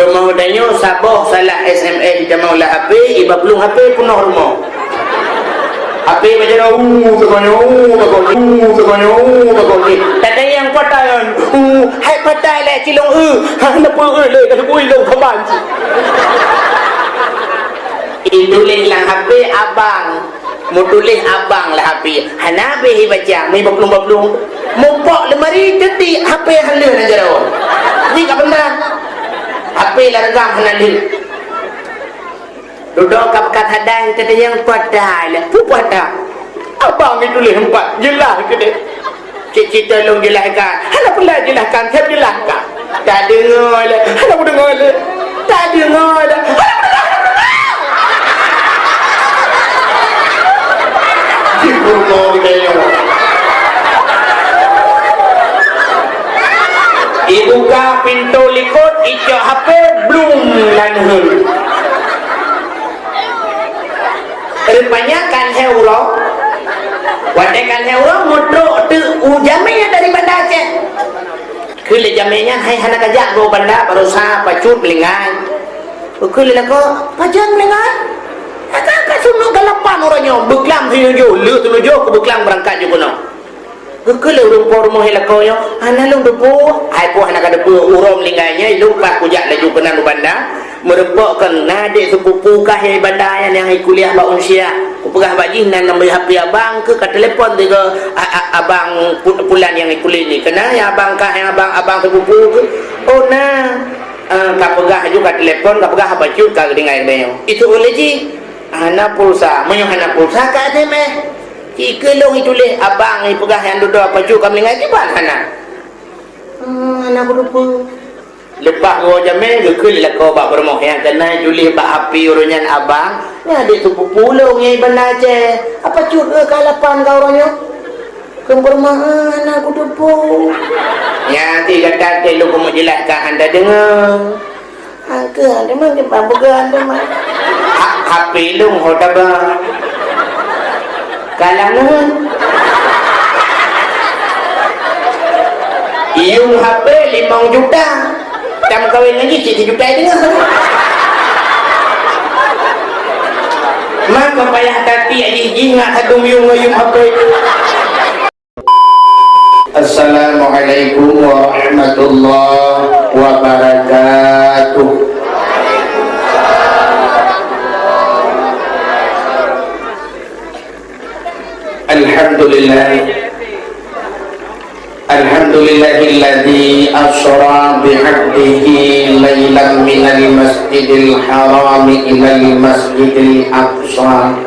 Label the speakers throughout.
Speaker 1: Bermau danyo sabah salah SMS kita mau lah HP, iba belum HP penuh rumah. HP macam bagoni. Tak ada yang patayan. Hai patai lah cilong kenapa le kata bui long kaban. Tulis lah HP abang. Mau tulis abang lah HP. Hanabi baca, mai baplung-baplung. Mumpok lemari detik HP hala nak jaro. Ni kat benda. HP lah regam hanan duduk kat pekat hadai kata yang padai lah. Pu padai. Abang ni tulis empat. Jelas ke dia? Cik tolong jelaskan. Hala pula jelaskan. Saya jelaskan. Tak dengar lah. Hala pun dengar lah. Tak dengar lah. Dibunuh dia. Dibuka pintu likut. Icok HP. Belum lanhul. Rupanya kan heuro wadai kan heuro modro tu jamnya dari bandar Aceh kele jamnya hai hana kajak go bandar barusa pacut melingan kele lako pajak melingan kata sunu galapan orangnya beklam hiyo lu tunujo ke beklam berangkat je kono kele rumpor mo hilako yo hana lu debu hai po hana ka debu urom linganya lupa kujak laju kena lu bandar merebakkan adik sepupu kahir bandar yang kuliah ba unsia pegah bajih nan nombor HP abang ke telefon dia abang pulan yang kuliah ni kena ya abang kah yang abang sepupu ke oh nah ka pegah juga telefon ka pegah baju ka dengan dia itu boleh ji ana pulsa menyo ana pulsa ka ade meh ikelong itulah abang ni pegah yang duduk baju ka dengan tiba sana ana berupa lepas gua jamil gekul lah kau bak bermoh yang kena julih bak api urunyan abang ni adik tu pulung yang benar je apa cut ke kalapan kau orangnya kempermahan aku depu ya nanti kata lu kamu jelaskan anda dengar ke anda mah jempang buka anda mah HP lu hoda bang kalangan iung HP 5 juta tak kawin lagi 7 juta dengar maka payah tati ajih-jingak hadung yung HP. Assalamualaikum warahmatullahi wabarakatuh. Alhamdulillahilladzi asra bi'abdihi laylan minal masjidil haram ilal masjidil aqsa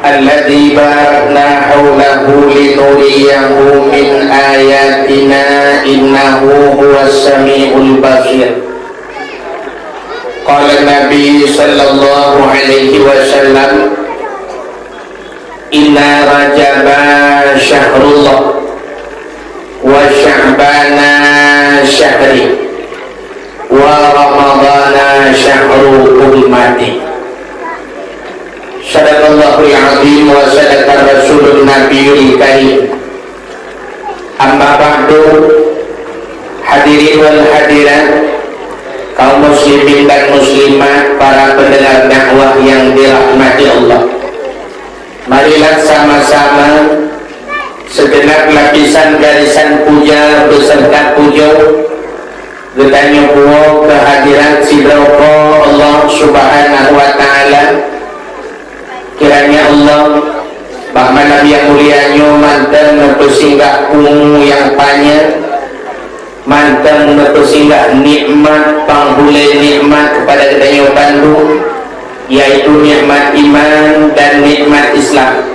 Speaker 1: alladzi barakna hawlahu linuriyahu min ayatina innahu huwas sami'ul basir. Qala Nabi sallallahu alaihi wasallam inna rajaba syahrullah wa sya'bana syahri wa ramadana syahru ummati. Sadaqallahul azim wa sadaqa rasulun nabiyul karim. Amma ba'du, hadirin wal hadirat, kaum muslimin dan muslimat, para pendengar dakwah yang dirahmati Allah, marilah sama-sama segenap lapisan garisan puja beserta pujo getanya puo kehadiran sidroko Allah subhanahu wa ta'ala. Kiranya Allah bahwa Nabi yang mulianya mantan mempersinggah ungu yang banyak, mantan mempersinggah nikmat panghulai nikmat kepada getanya Bandung, yaitu nikmat iman dan nikmat Islam.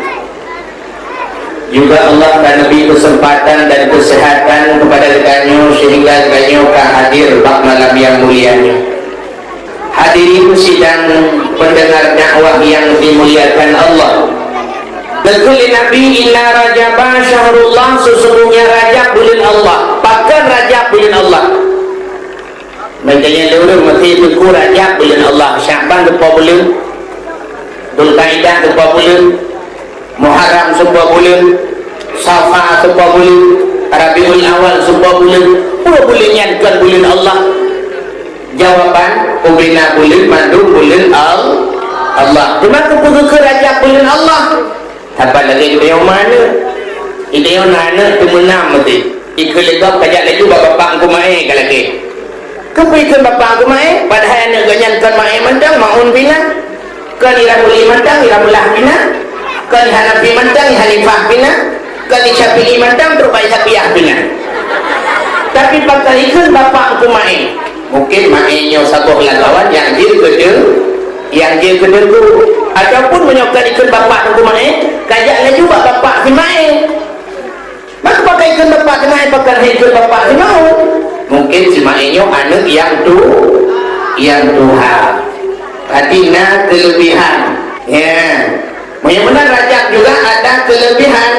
Speaker 1: Juga Allah dan Nabi kesempatan dan kesehatan kepada rekannya sehingga rekannya hadir bak malam yang mulianya. Hadirin sidang pendengar dakwah yang dimuliakan Allah. Betul Nabi inna rajaba syahrullah, sesungguhnya Rajab bulan Allah, bahkan Rajab bulan Allah. Makanya dulu mesti beku Rajab bulan Allah, Sya'ban sebuah bulan, Dzulqa'dah sebuah bulan, Muharram sebuah bulan, Safar sebuah bulan, Rabiul Awal sebuah bulan. Puluh bulannya bukan bulan Allah. ban ubina bulan mandu bulan Allah. Cuma aku ke raja bulan Allah. Apa lagi dia mana? Dia nana tu menam mesti. Ikut legap kajak lagi bapak aku mai kalau lagi. Kau ikut bapak aku mai, padahal anak ganyan kan mai mandang maun bina. Kan irabuli mandang irabulah bina. Kan Hanafi mandang Hanifah bina. Kan Syafi'i mandang terbaik Syafi'ah bina. Tapi pakai ikut bapak aku mai. Mungkin mainnya satu lawan yang dia kedua tu ataupun menyokong ikut bapak aku mai. Kajaklah juga bapak si mai. Maka pakai ikut bapak si mai, pakai ikut bapak si mau. Mungkin si mainnya anak yang Tuhan. Hatina kelebihan. Ya. Yang benar Rajab juga ada kelebihan.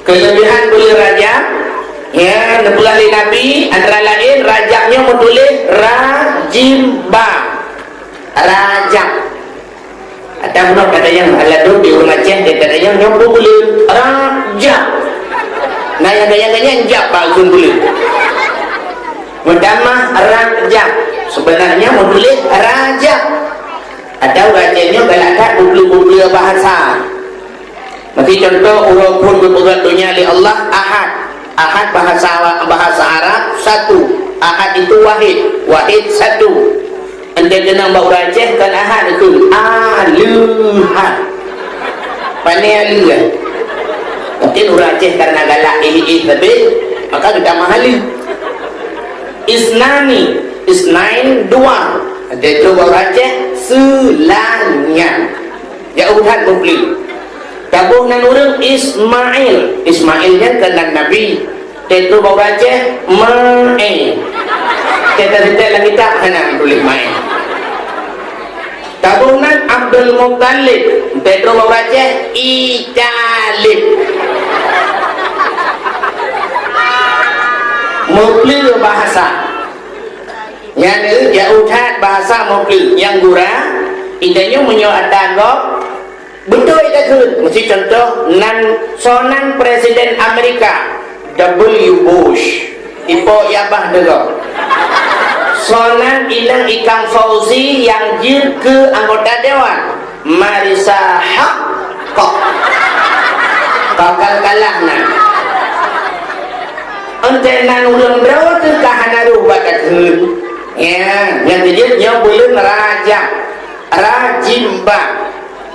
Speaker 1: Kelebihan boleh Rajab. Ya, bulan Nabi antara lain Rajabnya menulis Rajimba. Rajab. Ada pun kata yang aladu di rumah Aceh dia kata yang nyoba boleh Rajab. Nah yang gaya-gaya jab bagun boleh. Mendamah Rajab. Sebenarnya menulis Rajab. Ada rajanya galakkan bubli-bubli bahasa. Mesti contoh orang pun berpegang dunia oleh Allah Ahad. Ahad bahasa Arab satu. Ahad itu wahid. Wahid satu. Anda kena bau Aceh kan Ahad itu Aluhad. Pandai alu kan. Mungkin orang Aceh karena galak tapi maka kita mahali. Isnani. Isnain dua. Ada itu bau Aceh selanya. Ya udah bubli. Tabuh nan urang Ismail. Ismailnya kena Nabi. Itu bau Aceh Mae. Kita lagi tak kena boleh main. Tabuh nan Abdul Muttalib. Itu bau Aceh Italib. Mufli bahasa. Yang jauhat bahasa mufli. Yang gurah. Idanya menyoatagok. Betul itu. Mesti contoh sonan Presiden Amerika W. Bush. Ipo yabah dego. Sonan ilang Ikang Fauzi yang jir ke anggota dewan Marisa Haqqo. Bakal kalah nan. Ente nan ulang berapa tu kahanaru bakat hun. Ya, yang dia boleh Rajab. Rajimba.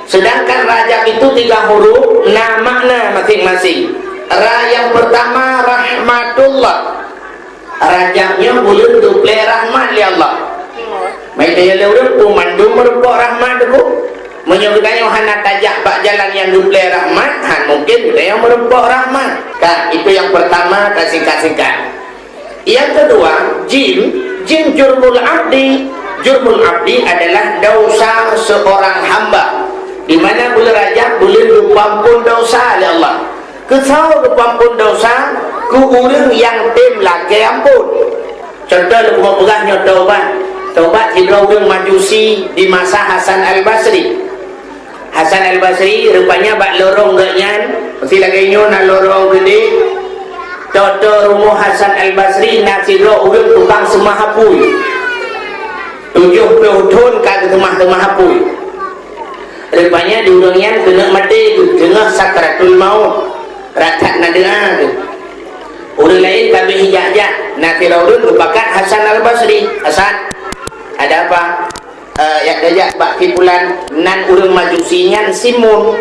Speaker 1: Sedangkan Rajab itu 3 huruf, makna masing-masing. Ra yang pertama rahmatullah. Rajabnya boleh duple rahmat li Allah. Mai dia leureun pumandum merupa rahmat tu. Menyebutnya hana tajak pak jalan yang duple rahmat, mungkin dia merupa rahmat. Kan itu yang pertama singkat-singkat. Yang kedua, jim jurmul abdi. Jurmul abdi adalah dosa seorang hamba. Di mana bulan Rajab boleh diampun dosa oleh Allah. Kesal diampun dosa ku urang yang tim lagi ampun. Contoh lu mau pegahnya taubat hidra urang Majusi di masa Hasan Al-Basri. Hasan Al-Basri rupanya bak lorong ganyan, mesti lagi nak lorong gede. Toto rumah Hasan Al-Basri nak hidra urang tukang semahapui. 70 tahun kagak temah-temah hapui. Rupanya di urangnya kena mati tengah sakratul maut. Rakat nadera tu. Orang lain kami hijak-hijak. Nak kira-urun berbakat Hasan Al-Basri. Hasan, ada apa? Yak dajak bak kipulan nan urang Majusinya Simun.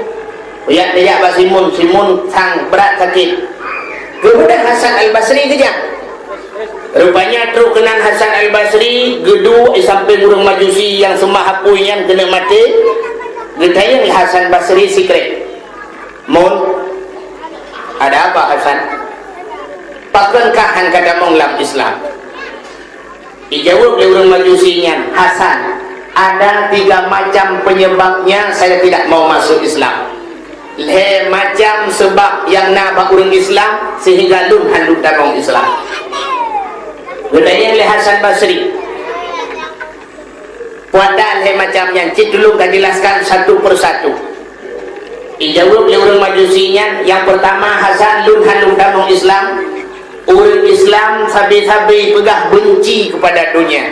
Speaker 1: Yak dajak bak Simun sang berat sakit. Kemudian Hasan Al-Basri kejap. Rupanya truk kenan Hasan Al-Basri gedu sampai urang Majusi yang semah hapuinya kena mati. Gedayang Hasan Basri secret. Mun ada apa Hasan? Pakankah hangkada menglam Islam? Dijawab oleh orang Majusinya, Hasan, ada 3 macam penyebabnya saya tidak mau masuk Islam. Macam sebab yang nak orang Islam sehingga lun handuk darong Islam. Gedayang Hasan Basri. Puatan macam yang cik dulu kan jelaskan satu persatu. Dijawab oleh orang Majusinya. Yang pertama Hasan lun handung damong Islam. orang Islam sabi-sabi pegah benci kepada dunia,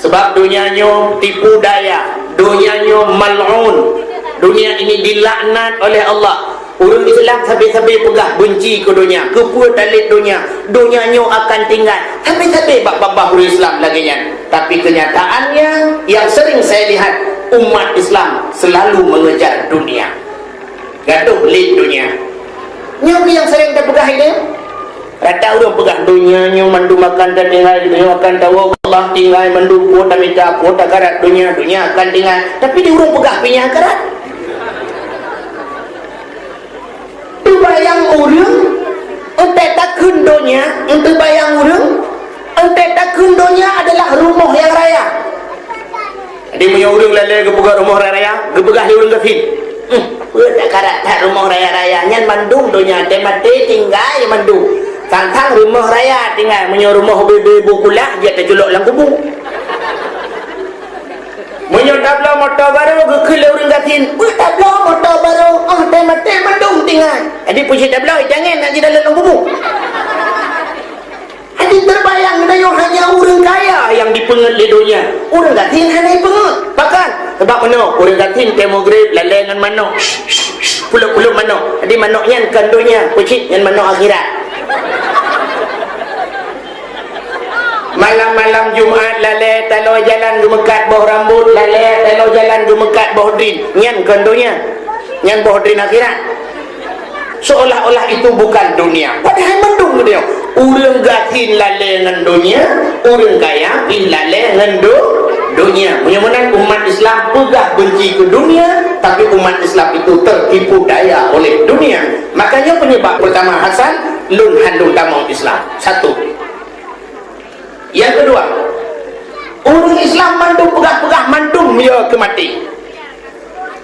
Speaker 1: sebab dunianya tipu daya, dunianya mal'un, dunia ini dilaknat oleh Allah. Orang Islam sabi-sabi pegah benci ke dunia, kepua talit dunia, dunianya akan tinggal. Sabi-sabi bab-bab orang Islam lagi nya. Tapi kenyataannya yang sering saya lihat, umat Islam selalu mengejar dunia, gaduh lid dunia. Nyobi yang sering kita pegah ini, rata orang pegah dunianya, mandu makan dan tinggal, dunia akan tahu Allah tinggal, mandu kuota minta kuota karat dunia akan tinggal. Tapi dia orang pegah punya karat. Bayang orang entek takun dunia, untuk bayang orang entek takun dunia adalah rumah yang raya. Dia punya orang lalai kepegah rumah raya, kepegah dia orang kafir. Tak karat tak rumah raya-raya nyan mandung dunia, dia mati tinggal yang mandung. Tang-tang rumah raya tinggal, punya rumah bebe bukulah dia terculuk dalam kubur. Punya tabla motor baru gekil orang kafir. Tabla motor baru, dia mati mandung tinggal. Jadi puji tabla jangan nak di dalam kubur. Jadi terbayang dia hanya orang kaya yang dipengut di dunia. Orang kafir hanya dipengut. Bahkan sebab mana orang kafir temu grip lalai dengan manok. Puluk-puluk manok. Jadi manoknya kan dunia, puji yang manok akhirat. Malam-malam Jumaat lalai talo jalan gemekat bawah rambut, lalai talo jalan gemekat bawah drin. Nyan kondonya, nyan bawah drin akhirat. Seolah-olah itu bukan dunia, padahal mendung dia. Orang gatin lalai dengan dunia, orang kaya lalai dengan dunia. Mudah-mudahan umat Islam pegah benci ke dunia, tapi umat Islam itu tertipu daya oleh dunia. Makanya penyebab pertama Hasan lun handung damang Islam. Satu. Yang kedua, orang Islam mandung pegah-pegah mandung dia ke mati.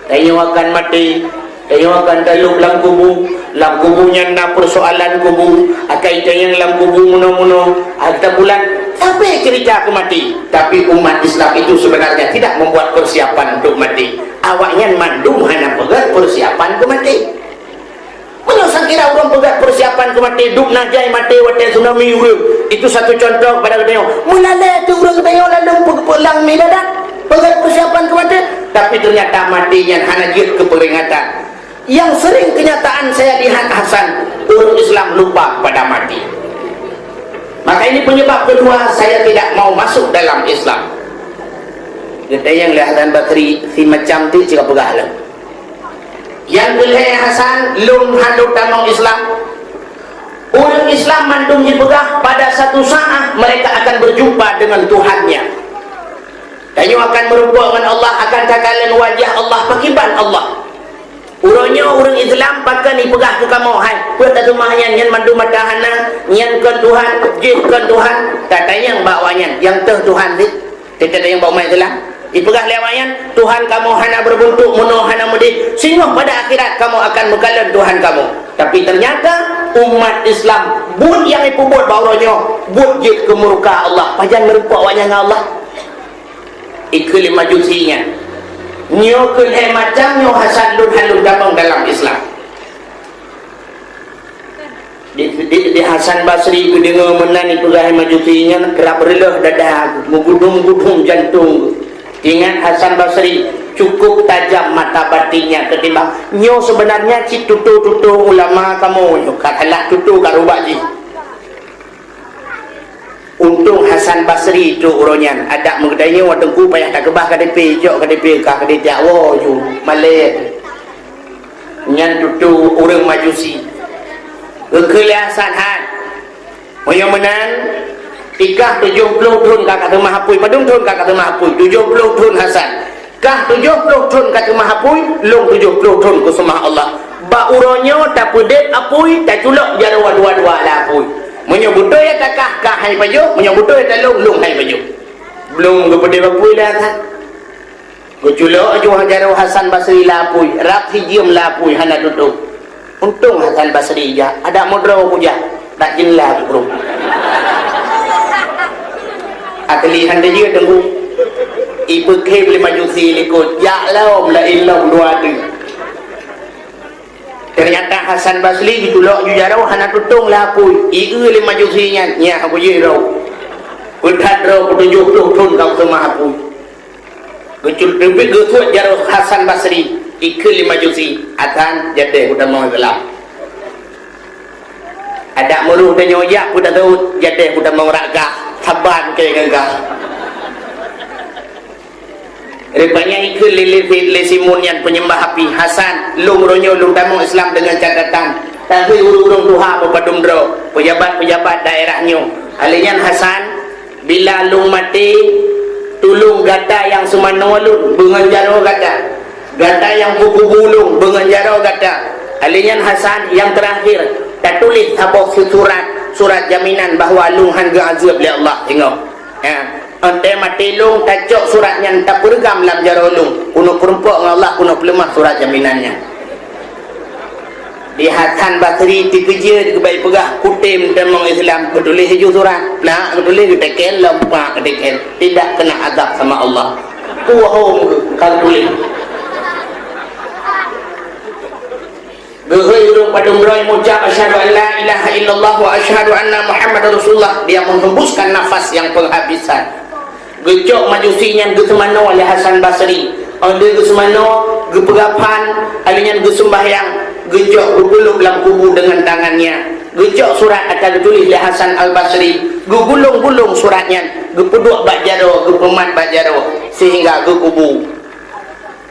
Speaker 1: Tanya akan mati, tanya akan dalam dalam kubunya nak persoalan kubur, akai tanya dalam kubur muno-muno, ada bulan sampai cerita ke mati. Tapi umat Islam itu sebenarnya tidak membuat persiapan untuk mati. Awaknya mandung hanya pegah persiapan ke mati. Mana saya kira orang pegat persiapan ke mati, duk najai mati wadah tsunami urang. Itu satu contoh pada kita. Mulai tu orang kita lalu pulang miladat, pegat persiapan ke mati. Tapi ternyata matinya hanya jid keperingatan. Yang sering kenyataan saya lihat Hasan, orang Islam lupa pada mati. Maka ini penyebab kedua saya tidak mau masuk dalam Islam. Kita yang lihat Hasan Basri si macam tu jika pegah lah. Yang kelihatan Hasan lum handuk damang Islam. Orang Islam mandung dipegah, pada satu saat mereka akan berjumpa dengan Tuhannya. Tanya akan merupakan Allah, akan takalan wajah Allah, pakiban Allah. Urangnya orang Islam pakai dipegah ke kamu, hai buat rumahnya nyan mandung matahana, nyan kan Tuhan, jihkan Tuhan. Tak tanya yang bawanya, yang Tuhan ni. Tidak ada yang bawa Islam. Ipegah lewayan Tuhan kamu hana berbentuk mono hana mudi, sehingga pada akhirat kamu akan mekalan Tuhan kamu. Tapi ternyata umat Islam bud yang ipubut bauronya bud jid kemurka Allah, pajan merupak wajah Allah. Ikul majusinya nyo kul macam nyo Hasan lun halun damang dalam Islam. Di Hasan Basri ku dengar menani pegah majusinya kerap relah dadah, mugudung-gudung jantung. Ingat Hasan Basri cukup tajam mata batinnya ketimbang nyo sebenarnya si tutu-tutu ulama kamu katalah tutu karubak ji. Untung Hasan Basri itu uronyan ada menggedainya wadengku payah tak kebah KDP jok KDP kah KDP awo ju malay nyan tutu orang majusi kekeliasan han moyo menan 70 tahun kakak Mahapui padung tahun kakak Mahapui 70 tahun Hasan kah 70 tahun kakak Mahapui long 70 tahun ku semah Allah ba uronyo tak pudet apui tak culok jarawa dua-dua lah apui menyebuto ya kakak kah hai pajo menyebuto ya long hai pajo belum gepede apui lah kan ku culok ajo jarawa Hasan Basri lah apui rak hijiem lah apui hana tutup untung Hasan Basri ya ada modro ku ja tak jelah bro. Akalihan dia juga tunggu ibu ke boleh maju si likut ya lau la illam dua tu ternyata Hasan Basri ditulak jujarau hana tutung lah aku iu le majusinya nya aku jiro kutat ro kutujuh tun kau semua aku kucul lebih gusut jarau Hasan Basri ikut lima juzi atan jade udah mau gelap ada mulu udah nyoyak udah tahu jade udah mau ragah taban kayak gagah rupanya ikut lesimun yang penyembah api Hasan lung ronyo lung tamu Islam dengan catatan tapi urung-urung Tuhan berpadumdro pejabat-pejabat daerahnya alinya Hasan bila lung mati tulung gata yang sumano lun benganjaro gata yang buku bulung benganjaro gata alinya Hasan yang terakhir tak tulis apa surat jaminan bahawa lung hangga azab oleh Allah tengok ya ante mati lung tacok suratnya tak pergam lam jaro lung kuno perempuan dengan Allah kuno pelemah surat jaminannya di Hasan Basri dikejar dikebaik pegah kutim dan orang Islam ketulis hijau surat nak ketulis ketekel lempak ketekel tidak kena azab sama Allah puahong kalau tulis Gehe urung padumroi mengucap asyhadu an la ilaha illallah wa asyhadu anna Muhammadar Rasulullah dia menghembuskan nafas yang penghabisan gecok majusinya gesemano oleh Hasan Basri ada gesemano gepegapan alinya gesembahyang gecok gugulung dalam kubu dengan tangannya gecok surat akan ditulis oleh Hasan Al-Basri gugulung-gulung suratnya gepeduk bajaro gepemat bajaro sehingga gekubu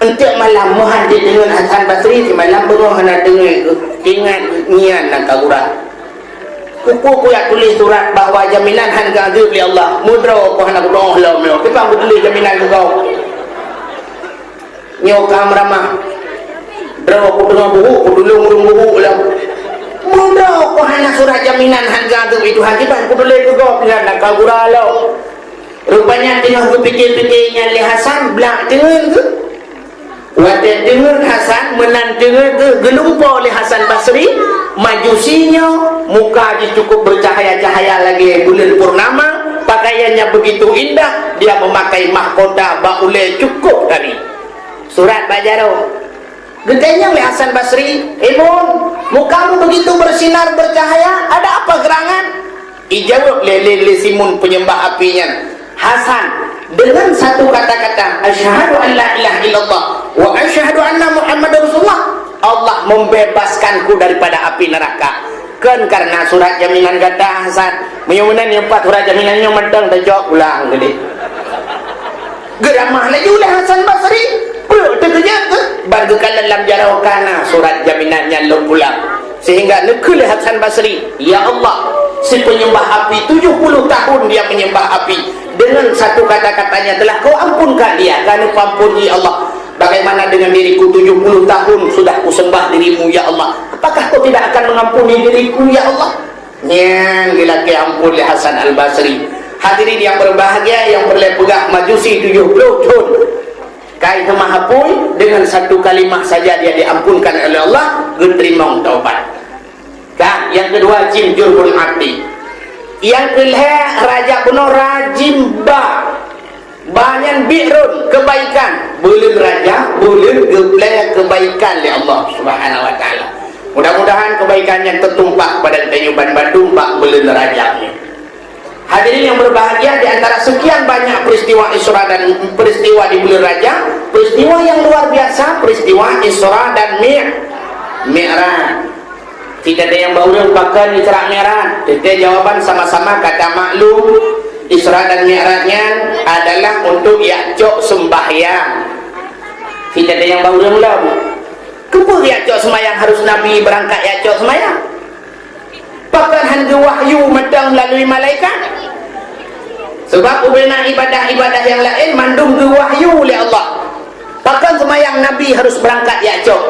Speaker 1: untuk malam muhadir dengan Hasan Basri di malam beruang hendak dengar ingat nian dan kagurah kuku yang tulis surat bahawa jaminan hangga azab oleh Allah mudra ko hendak berong halau meo kita tulis jaminan ke kau nyo kam ramah draw ko dengan buku ko dulung urung buku lah mudra ko hendak surat jaminan hangga azab itu hakikat ko tulis ke kau dengan kagurah halau rupanya tengah berfikir-fikirnya oleh Hasan belak dengan ke wadah dengar Hasan menang dengar gelumpa oleh Hasan Basri majusinya muka dia cukup bercahaya-cahaya lagi bulan purnama pakaiannya begitu indah dia memakai mahkota baule cukup tadi surat bajaro gedenya oleh Hasan Basri imun mukamu begitu bersinar bercahaya ada apa gerangan ijawab lele simun penyembah apinya Hasan dengan satu kata-kata asyhadu an la ilaha illallah wa asyhadu anna Muhammadar Rasulullah Allah membebaskanku daripada api neraka kan karena surat jaminan kata Hasan menyunan yang 4 surat jaminannya medang tak jawab ulang gede geramah lagi oleh Hasan Basri terkejut ke baru dalam jarau kana surat jaminannya lo pulang sehingga nekul Hasan Basri ya Allah si penyembah api 70 tahun dia menyembah api dengan satu kata-katanya telah kau ampunkan dia karena ampuni Allah bagaimana dengan diriku 70 tahun sudah kusembah dirimu ya Allah apakah kau tidak akan mengampuni diriku ya Allah yang gila ke ampun oleh Hasan Al-Basri hadirin yang berbahagia yang boleh pegang majusi 70 tahun kait mahapun dengan satu kalimat saja dia diampunkan oleh Allah diterima taubat kan yang kedua jim jurbul abdi yang kelih raja kuno rajim banyak bi'run kebaikan belum raja belum gebleh kebaikan oleh Allah subhanahu wa ta'ala mudah-mudahan kebaikan yang tertumpah pada penyuban Bandung belum rajanya hadirin yang berbahagia di antara sekian banyak peristiwa Isra dan peristiwa di bulan Rajab peristiwa yang luar biasa peristiwa Isra dan Mi'raj tidak ada yang baru pakai Isra Mi'raj kita jawaban sama-sama kata maklum Isra dan Mi'rajnya adalah untuk yakcok sembahyang tidak ada yang baru lah kenapa yakcok sembahyang harus Nabi berangkat yakcok sembahyang bahkan hanya wahyu medang melalui malaikat sebab ubena ibadah-ibadah yang lain mandung ke wahyu oleh Allah bahkan sembahyang Nabi harus berangkat yakcok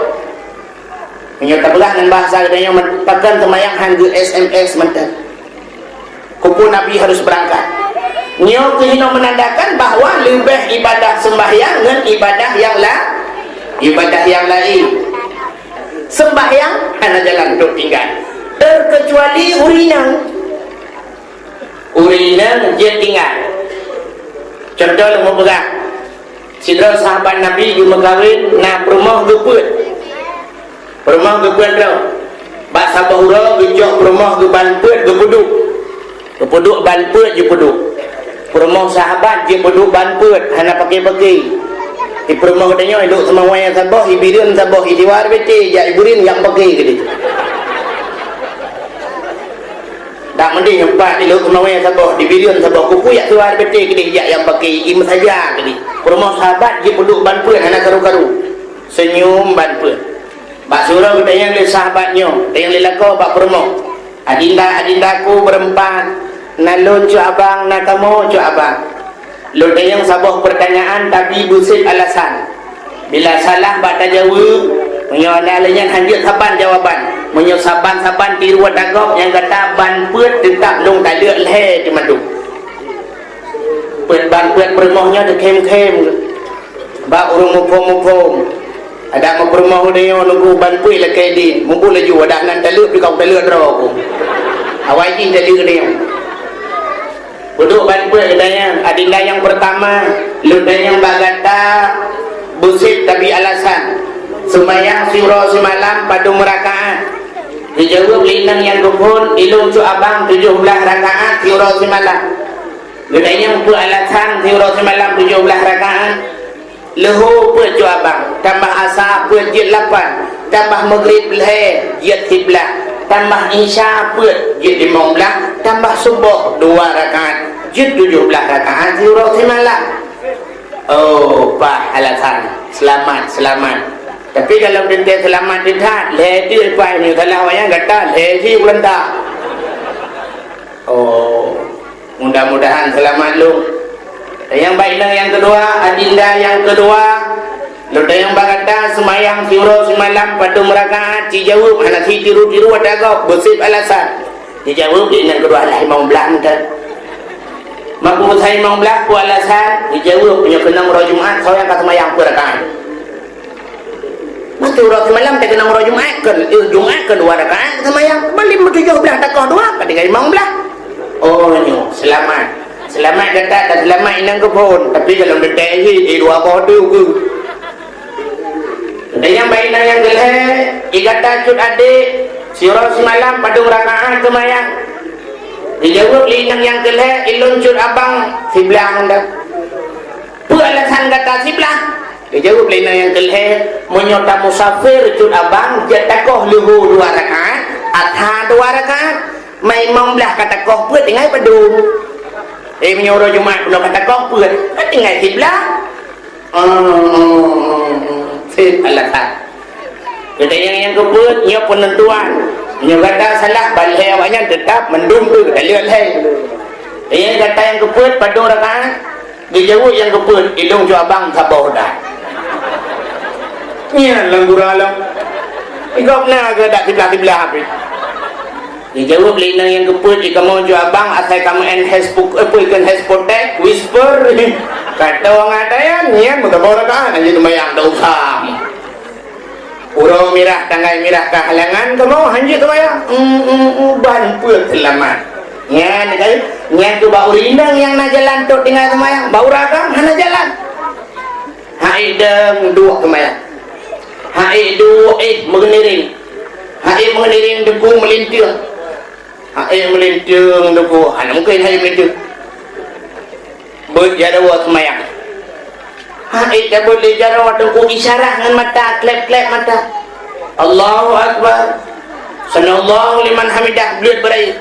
Speaker 1: menyatakan dengan bahasa adanya bahkan sembahyang hanya SMS mentah kumpul Nabi harus berangkat nyo kehino menandakan bahawa lebih ibadah sembahyang dengan ibadah yang lain sembahyang hanya jalan untuk tinggal terkecuali urinan dia tinggal contoh mau pegang sidra sahabat Nabi juga kawin nak rumah geput Perumah ke kuadra. Bak Sabah Hura gejok perumah ke Banpet ke Peduk. Ke Peduk Banpet je Peduk. Perumah sahabat je Peduk Banpet hana pakai-pakai. Di perumah katanya duduk sama orang yang Sabah, ibirin Sabah, idiwar bete, ya iburin yang pakai ke dia. Tak mending empat di duduk sama orang yang Sabah, ibirin Sabah, kuku ya tuar bete ke dia, yang pakai im saja ke dia. Perumah sahabat je Peduk Banpet hana karu-karu. Senyum Banpet. Bak surau kita yang le sahabatnya, yang le lako bak promo. Adindaku berempat. Na lo cu abang, na kamu cu abang. Lo yang sabah pertanyaan tapi busit alasan. Bila salah bak tak jawab, menyo nalanya hanjut saban jawaban. Menyo saban-saban tiru dagok yang kata Banpet tetap long tak lek le di madu. Banpet promonya de kem-kem. Bak urung mupom-mupom. Ada mau perumah dia nunggu Banpet lah kaya dia mumpul laju ada nan taluk di kau taluk draw aku awal ini taluk dia duduk Banpet katanya adinda yang pertama luda yang bagata busit tapi alasan sembahyang surah semalam pada merakaat dijawab linang yang kupun ilung cu abang 17 rakaat surah semalam luda yang alasan surah semalam 17 rakaat leho pe cu abang tambah asar pe jid 8 tambah maghrib leh jid 11 tambah isya pe jid 15 tambah subuh 2 rakaat jid 17 rakaat surah semalam. Oh pak alasan selamat tapi kalau dia selamat tidak leh dia pai ni kalau yang kata leh si ulanta. Oh mudah-mudahan selamat lu. Yang baiklah yang kedua, adinda yang kedua, luda yang bagata semayang surau semalam pada merakaat dijawab hana si tiru-tiru ada kau bersih alasan dijawab yang kedua lah imam belah kan mampu saya imam belah pu alasan dijawab punya kena murah Jumat saya yang kata semayang perakaat mesti surau semalam tak kena murah Jumat kan 2 rakaat semayang balik 17 takah 2 kan dengan imam belah. Oh ni selamat kata tak selamat inang ke pun tapi kalau detek ni dua bodoh ke dan yang baik dan yang gelap ikata cut adik surau semalam pada rakaat semayang dijawab linang yang gelap ilun cut abang sebelah anda apa alasan kata sebelah dijawab linang yang gelap menyota musafir cut abang jatakoh luhu 2 rakaat atha 2 rakaat mai mong belah kata koh put dengan pedung menyuruh Jumat belum kata komput kan tinggal sebelah alasan kita yang kebut ia penentuan ia kata salah balik awaknya tetap mendung tu kita lihat yang kata yang kebut pada rakaat dijawab yang kebut ilung cu abang sabah dah ya langgura alam ikut nak ke tak sebelah-sebelah habis dijawab linang yang keput jika mau jual abang asal kamu Facebook ikan hashtag whisper kata orang ada yang nian muka bawa kan aja tumayang tak usah urau mirah tanggai mirah kehalangan kamu hanjit tumayang Banpet selamat nyan tu bau linang yang nak jalan tu dengan tumayang bau ragam mana jalan haidem 2 tumayang haidu mengeniring debu melintir melintir debu anak mungkin hai melintir berjarawa semayang tak boleh jarawa debu isyarat dengan mata klep-klep mata Allahu Akbar sanallahu liman hamidah belut berai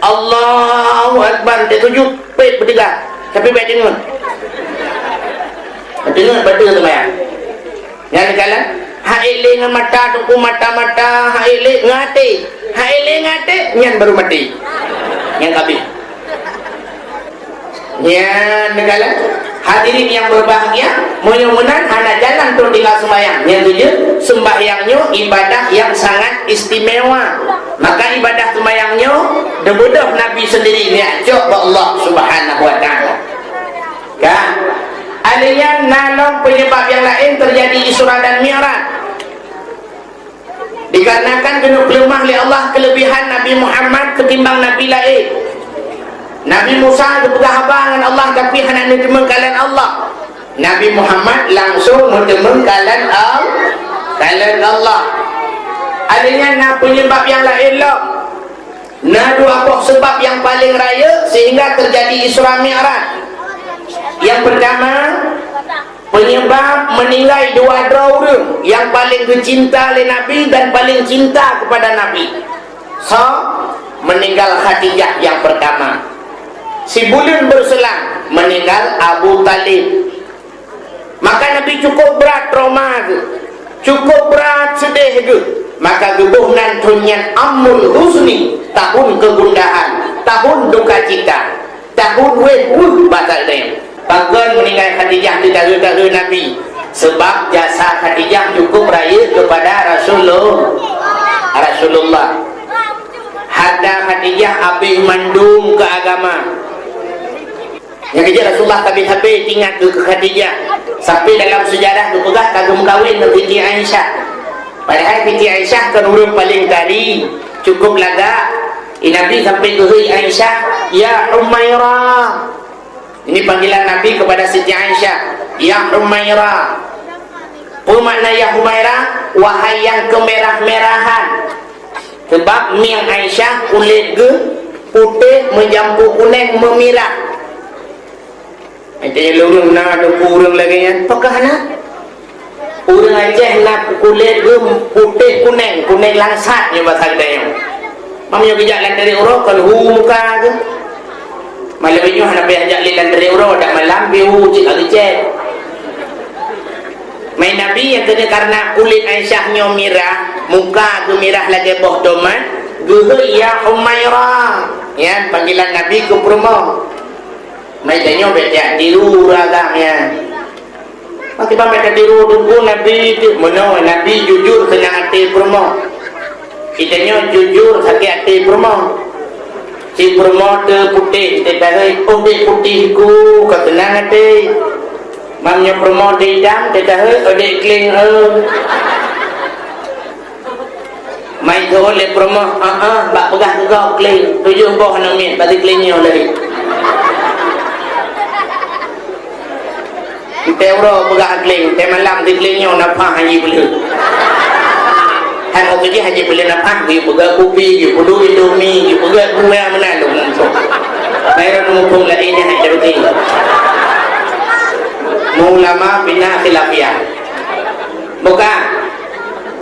Speaker 1: Allahu Akbar dia tujuh pet bertiga tapi baik dengar betul semayang yang kalah haile dengan mata tuku mata-mata haile ngate nyan baru mati yang kabih nyan negala hadirin yang berbahagia mudah-mudahan hana jalan tu tinggal sembahyang yang tujuh sembahyangnya ibadah yang sangat istimewa maka ibadah sembahyangnya debudah Nabi sendiri ni'ajak Allah subhanahu wa ta'ala kan aliyah nalong penyebab yang lain terjadi Isra dan Mi'raj dikarenakan kena pelemah oleh Allah kelebihan Nabi Muhammad ketimbang Nabi lain. Nabi Musa berpegang dengan Allah tapi hanya menerima kalan Allah. Nabi Muhammad langsung menerima kalan Allah. adanya nak penyebab yang lain lah. Nah, dua sebab yang paling raya sehingga terjadi Isra Mi'raj. Yang pertama, penyebab meninggal dua orang yang paling dicinta oleh Nabi dan paling cinta kepada Nabi. So, meninggal Khadijah yang pertama. Si bulan berselang meninggal Abu Talib. Maka Nabi cukup berat trauma tu, cukup berat sedih tu. Maka gebuh nantunyan Amul Husni, tahun kegundahan, tahun duka cita, tahun batal dia. Bahkan meninggal Khadijah di tahun-tahun Nabi. Sebab jasa Khadijah cukup raya kepada Rasulullah. Hadda Khadijah habis mandum ke agama. Yang kerja Rasulullah habis-habis tinggal ke Khadijah. Sampai dalam sejarah tu pegah kagum kahwin dengan Siti Aisyah. Padahal Siti Aisyah kan orang paling tadi, cukup lagak. Nabi sampai ke Aisyah, ya Umairah. Ini panggilan Nabi kepada Siti Aisyah, ya Umairah. Apa makna ya Umairah? Wahai yang kemerah-merahan. Sebab Miang Aisyah kulit ke putih menjampu kuning memirah. Macamnya lorong nak ada kurang lagi ya. Apakah nak? Orang Aceh nak kulit ke putih kuning, kuning langsat yang bahasa kita. Mamanya kejalan dari orang kalau muka ke. Malam ini nak ajak lilan dari orang dak malam biu cik Aceh. Main Nabi yang kena karena kulit Aisyah nyo mirah, muka tu mirah lagi boh doman, gehe ya Umairah. Ya, panggilan Nabi ke rumah. Mai tanya baca tiru ragamnya. Mesti baca tiru dulu Nabi tu. Mana Nabi jujur senang hati rumah. Kitanya jujur sakit hati rumah. Si rumah tu putih, kita tahu putih ku ketenang hati. Mamnya rumah di dam, kita tahu ada kling mai tu oleh rumah, bak pegah kau kling, tujuh boh namin, pasti klingnya lagi. Kita orang pegah kling, kita malam di klingnya napah haji bela. Han orang kerja haji bela napah, dia pegah kopi, dia pedu indomie, dia pegah buah mana lu muncul. Mereka mumpung lain yang ada rutin. Ulama bina khilafiyah. Bukan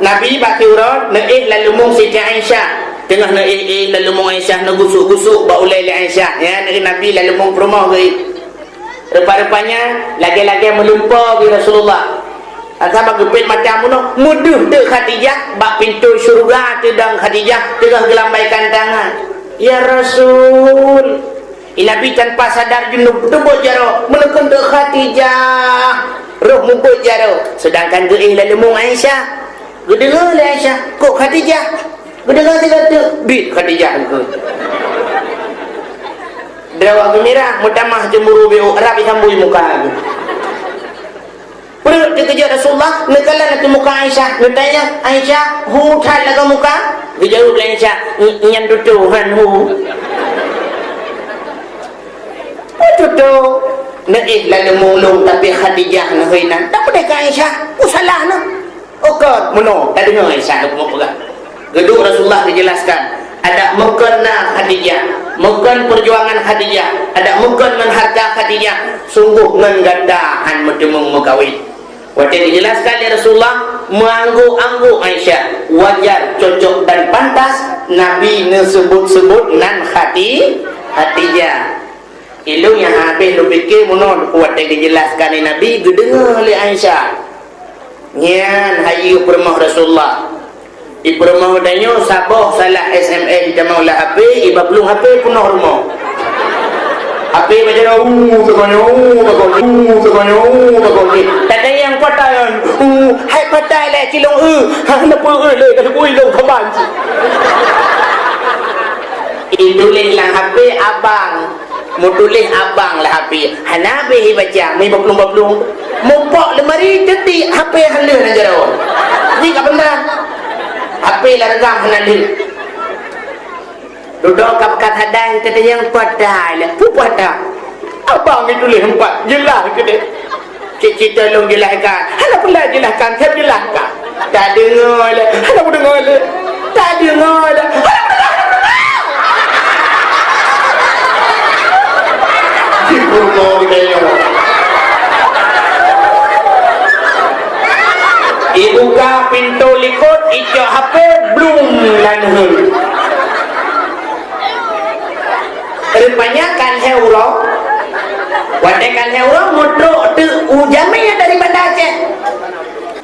Speaker 1: Nabi batu urut naik lalu mung Siti Aisyah. Tengah naik lalu mung Aisyah nak gusuk-gusuk ba ulai Aisyah ya, Nabi lalu mung rumah ke. Rupa-rupanya lagi-lagi melumpah ke Rasulullah. Asal gepit macam mana muduh de Khadijah bak pintu syurga tedang Khadijah tengah gelambaikan tangan. Ya Rasul, Nabi tanpa sadar junub tebut jaro menekan de Khadijah. Roh mumput jaro. Sedangkan ge lalu mung Aisyah. Gedengar le Aisyah, kok Khadijah? Gedengar dia kata, bit Khadijah ke. Derawa gembira, mutamah jemburu biu Arab sambui muka aku. Perut dikejar Rasulullah, nekala nak muka Aisyah, bertanya Aisyah, hu thal laga muka? Dijawab Aisyah, nyan tutuhan hu. Tutuh, naik lalu mulung tapi Khadijah nahinan. Tak boleh ke Aisyah, salah nak. Okey, mana? Tak dengar Aisyah nak pegang. Gedung Rasulullah dijelaskan. Ada mukena Khadijah, muken perjuangan Khadijah, ada muken menharga Khadijah, sungguh menggandaan medemung mukawin. Waktu dijelaskan oleh Rasulullah, menganggu-anggu Aisyah, wajar, cocok dan pantas Nabi disebut-sebut nan Khadijah. Ilu yang habis lu fikir monon waktu dijelaskan oleh Nabi, gedengar oleh Aisyah. Nyan hayu permah Rasulullah. Di permah danyo sabah salah SMS di mau lah HP, iba belum HP penuh rumah. HP macam tak ada yang patayan. Hai patai le cilong hana pu le ka pui lo khaban. Itulah HP abang. Mau tulis abang lah HP. Hana be baca, mai bablung-bablung. Mumpok lemari jadi HP halu nan jero. Ni ka benda. HP largam hanan duduk kat hadai kata yang padai lah pu pada abang ni tulis empat jelas ke dia cik tolong jelaskan hana pula jelaskan saya jelaskan tak dengar lah hana pun dengar lah tak dengar dah. Dibunuh dia. Dibuka pintu likut, icak HP belum lanhun. Rupanya kan heuro. Wadai kan heuro mudro tu ujamnya dari Banda Aceh.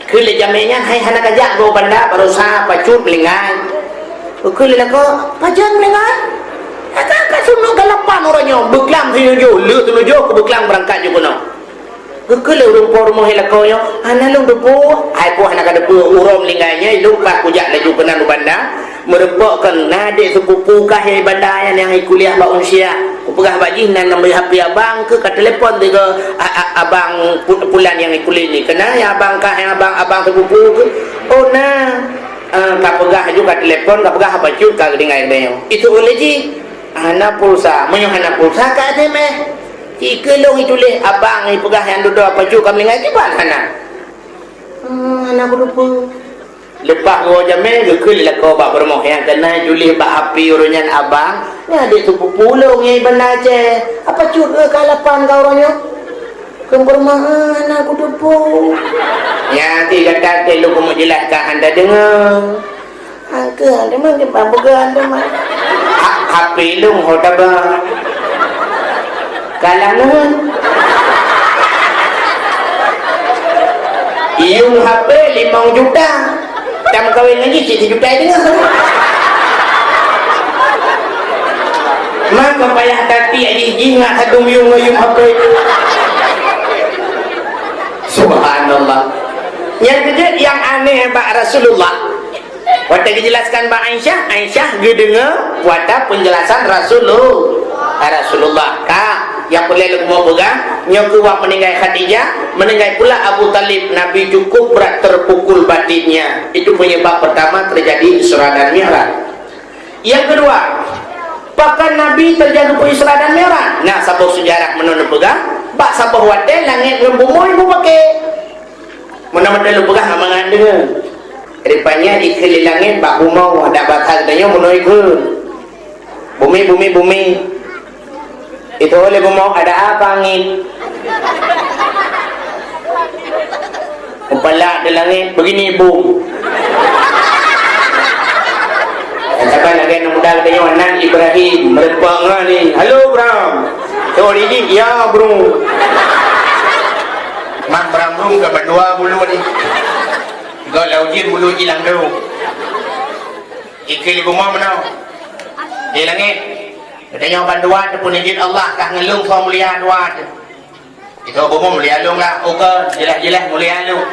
Speaker 1: Kele jamenya hai hana kajak go Banda barusa pacut melingai. Kele lako pajan melingai. Kata sunu galapan orangnya beklam hiyo lu tunujo ke beklam berangkat je kono. Kele rumpor mo helako yo hana lu debu ai ko hana kada debu urom lingainya lupa kujak laju kena Banda. Merepokkan adik sepupu kahir Banda yang kuliah ba unsia pegah baji nan nombor HP abang ke telepon ke abang pulan yang kuliah ni kena ya abang kah yang abang sepupu ke oh nah ka pegah juga telepon ka pegah apa cut ka dengan dia itu boleh ji hana pulsa menyo hana pulsa ka ade meh ikelong itu le abang ni pegah yang duduk apa cut kami ngai ban hana hana berupa lepas gua jamil gekul lah kau bak bermoh yang kena julih bak api urunan abang ni adik sepupu long yang Banda Aceh apa cut ke kalapan kau orangnya kembermahan aku depu ya nanti kata lu kamu jelaskan anda dengar ke anda mah ke bambu anda mah HP lu hoda bang kalangan iung HP 5 juta Kamu kawin lagi cik juta dengar. Maka payah tati adik jingat hadung yung apa itu. Subhanallah. Yang kedua yang aneh Pak Rasulullah. Waktu dijelaskan Mbak Aisyah gedengar wata penjelasan Rasulullah. Kak, yang boleh lu mau pegang, nyokuwa meninggal Khadijah, meninggal pula Abu Talib. Nabi cukup berat terpukul batinnya. Itu penyebab pertama terjadi Isra dan Mi'raj. Yang kedua, bahkan Nabi terjadi Isra dan Mi'raj. Nah, sabuk sejarah menurut pegang, bak sabuk wadah langit ngembumoy ibu pakai. Mana-mana lu pegang amangan dengan. Rupanya di keli langit bak bumau ada bakal tanya menoi ke. Bumi. Itu oleh bumau ada apa angin? Kepala di langit begini bum. Siapa lagi yang muda katanya anak Ibrahim merepang ni. Halo Bram. Tuh ini ya bro. Mak Bram ke berdua bulu ni. Kau laujin bulu hilang dulu. Ikil bumau mana? Di langit. Katanya orang dua tu pun izin Allah kah ngelung kau mulia dua tu. Itu bumau mulia lung lah. Oke jelas-jelas mulia lung.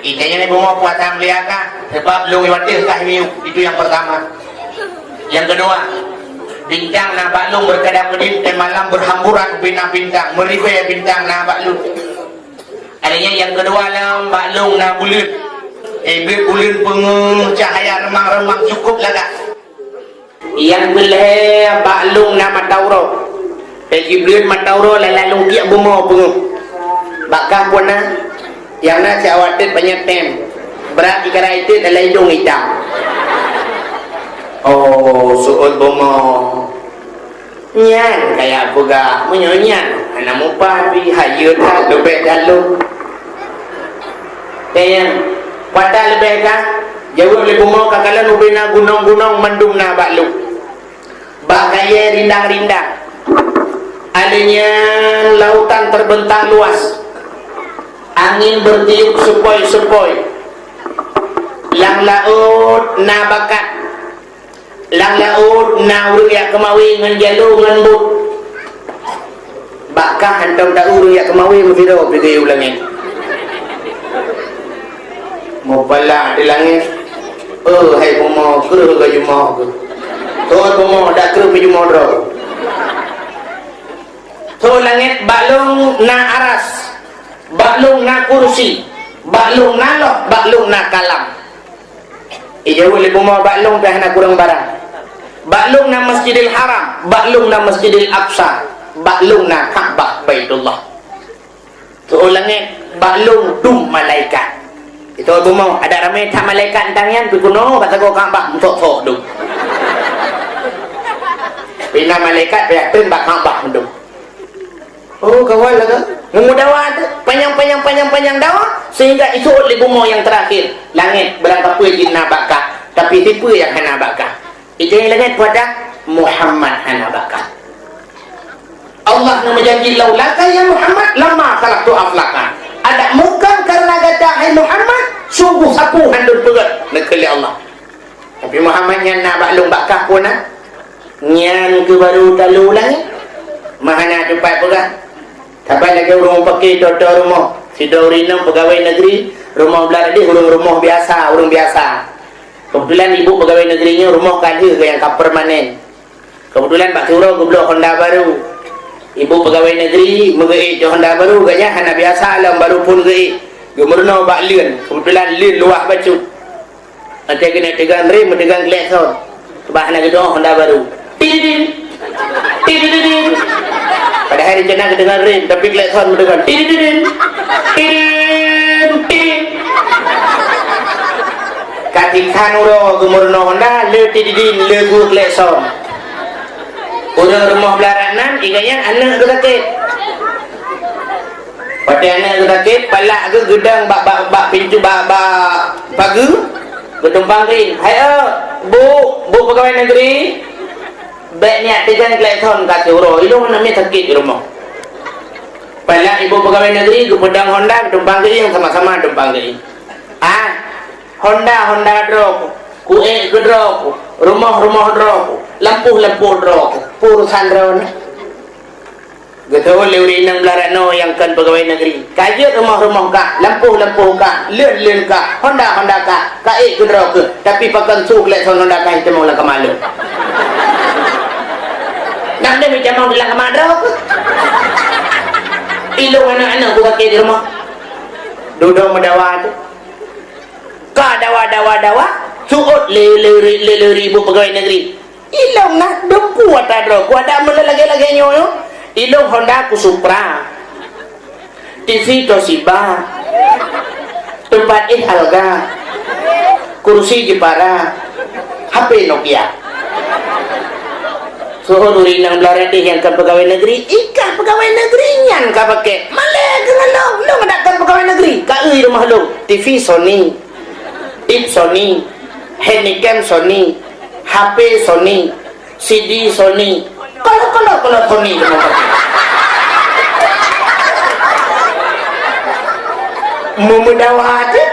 Speaker 1: Itanya ni bumau puatan mulia kah? Sebab lung iwatir kah miu. Itu yang pertama. Yang kedua, bintang na baklung berkedap-kedip dan malam berhamburan bintang-bintang. Meribah bintang na baklung. Adanya yang kedua lah baklung na bulan. Bulan pengung cahaya remang-remang cukup lah tak? Yang boleh baklung na matauro. Jibril matauro lalalung tiap bumau pengung. Bakah pun na yang na saya khawatir banyak tem. Berat ikara itu dalam hidung hitam. Oh, suut bumau. Nyan kayak aku gak menyonyan. Anak mupa pi hayut dah lebih dalu. Tayang pada lebih kah? Jauh lebih bumau kakalan ubina gunung-gunung mendung na baklu. Bak kaya rindang-rindang. Adanya lautan terbentang luas. Angin bertiup sepoi-sepoi. Lang laut na bakat. Lang laut na urang kemawi ngan jalu ngan but. Bakah hantam tak urang kemawi mufiro pergi ulangin. Mau pala di langit. Hai bumau ke jumau ke. Tuan bumau dak ke jumau dro. Tu langit baklung na aras. Baklung na kursi. Baklung na loh, baklung na kalam. Jauh lebih bumau baklung dah nak kurang barang. Baklung na Masjidil Haram, baklung na Masjidil Aqsa, baklung na Ka'bah Baitullah. Tu langit baklung dum malaikat. Itu ibu mau ada ramai tak malaikat tangan pi kuno kata kau Kaabah tok tu. Bina malaikat prihatin bak Kaabah tu. Oh kawan lah kan? Ngemu dawa tu panjang dawa sehingga itu ibu mau yang terakhir langit berangkat jinnah bakah tapi tipu yang hana bakah. Itu yang langit pada Muhammad hana bakah. Allah nak menjanji laulaka ya Muhammad lama khalaqtu aflaka. Ada muka karena kata hai Muhammad sungguh sapu handul pegat nekali Allah. Tapi Muhammad yang nak baklung bakah pun nyan ke baru talu langit. Mahana tempat pegang. Sampai lagi orang pakai toto rumah. Si Dorina pegawai negeri, rumah belah dia rumah biasa, orang biasa. Kebetulan ibu pegawai negerinya rumah kali ke yang permanen. Kebetulan Pak Turo gebelok Honda baru. Ibu pegawai negeri mengeik Honda baru gaknya hana biasa alam baru pun geik. Gemerno bak lien. Kebetulan lien luah baju. Nanti kena tegang rem, tegang klakson. Kebahana gedung Honda baru. Tidin. Tidin. Pada hari jenah kedengar rem tapi klakson mendengar tidin. Tidin. Katikan uro gemerno Honda le tidin le gu klakson. Orang rumah belaranan ikanya anak gerakit. Pada anak gerakit palak ke gedang bak pintu bak pagi bertumpang rin. Hai bu pegawai negeri. Baik niat tegang klakson kata uro. Ilung namanya sakit di rumah. Palak ibu pegawai negeri ke pedang Honda bertumpang rin sama-sama tumpang rin. Honda drop. Kuek ke drop. Rumah drop. Lampu drop. Urusan drone. Getau leuri nang belarano yang kan pegawai negeri. Kaje rumah kah, lampu kah, lien kah, Honda kah, kae ke drop ke. Tapi pakan su klakson Honda kah itu mau lah kemalu. Nak dia macam mau lah kemadau ke. Ilung anak-anak ku kaki di rumah. Duduk mendawa tu. Ka dawa. Suut le ibu pegawai negeri. Ilong nak dempu ada dro. Ku ada mula lagi nyoyo. Ilong Honda ku Supra. TV Toshiba. Tempat Alga. Kursi Jepara. HP Nokia. Suhu duri nang belarang yang kan pegawai negeri. Ikan pegawai negeri nyan ka pakai. Malay dengan lo mendakan pegawai negeri. Ka rumah lo. TV Sony. Tip Sony. Handicam Sony, HP Sony, CD Sony. Kalau Sony memudawa aja.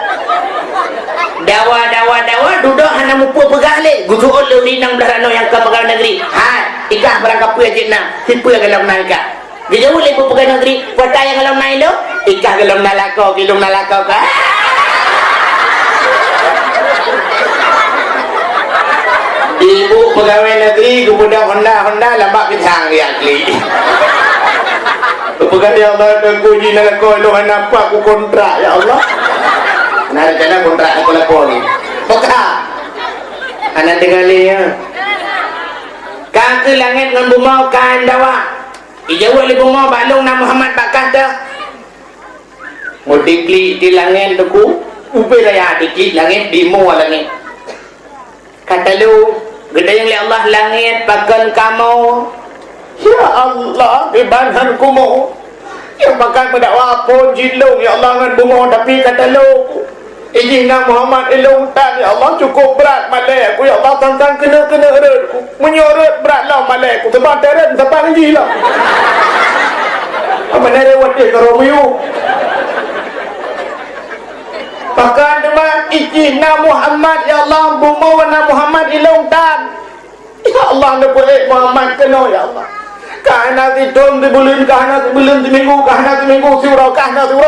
Speaker 1: Dawa duduk hana mupu pegale. Gusuul leuri nang belarano yang ke pegawai negeri. Ikah berangkat puya jenna. Tipu yang galau naika. Dijauh ibu pegawai negeri. Kota yang galau naik lo. Ikah galau nalakau, gilung nalakau ka. Ibu pegawai negeri kemudian Honda lambat bintang dia kli. Pegawai Allah aku jina aku lo nampak aku kontrak ya Allah. Nak rencana kontrak aku lapor ni. Peka. Anak tinggali ya. Kaki langit dengan bumau kan dawa. Ijauh li bumau balung nama Muhammad bakah dah. Mudikli di langit tu upe raya dikli langit di mu langit. Kata lu gedayang li Allah langit pakan kamu. Ya Allah ibanan kumu yang pakan mendakwa pun jilung ya Allah dengan bunga tapi kata lu izina Muhammad ilung tak ya Allah cukup berat malai aku ya Allah tantang kena erat menyorot berat lah malai aku sebab terat sebab ngaji lah apa nare watih karomiu pakan demak izina Muhammad ya Allah bunga warna Muhammad ilung tak ya Allah nak boleh Muhammad kena ya Allah kahana tidum di bulan kahana di bulan di minggu kahana di minggu surau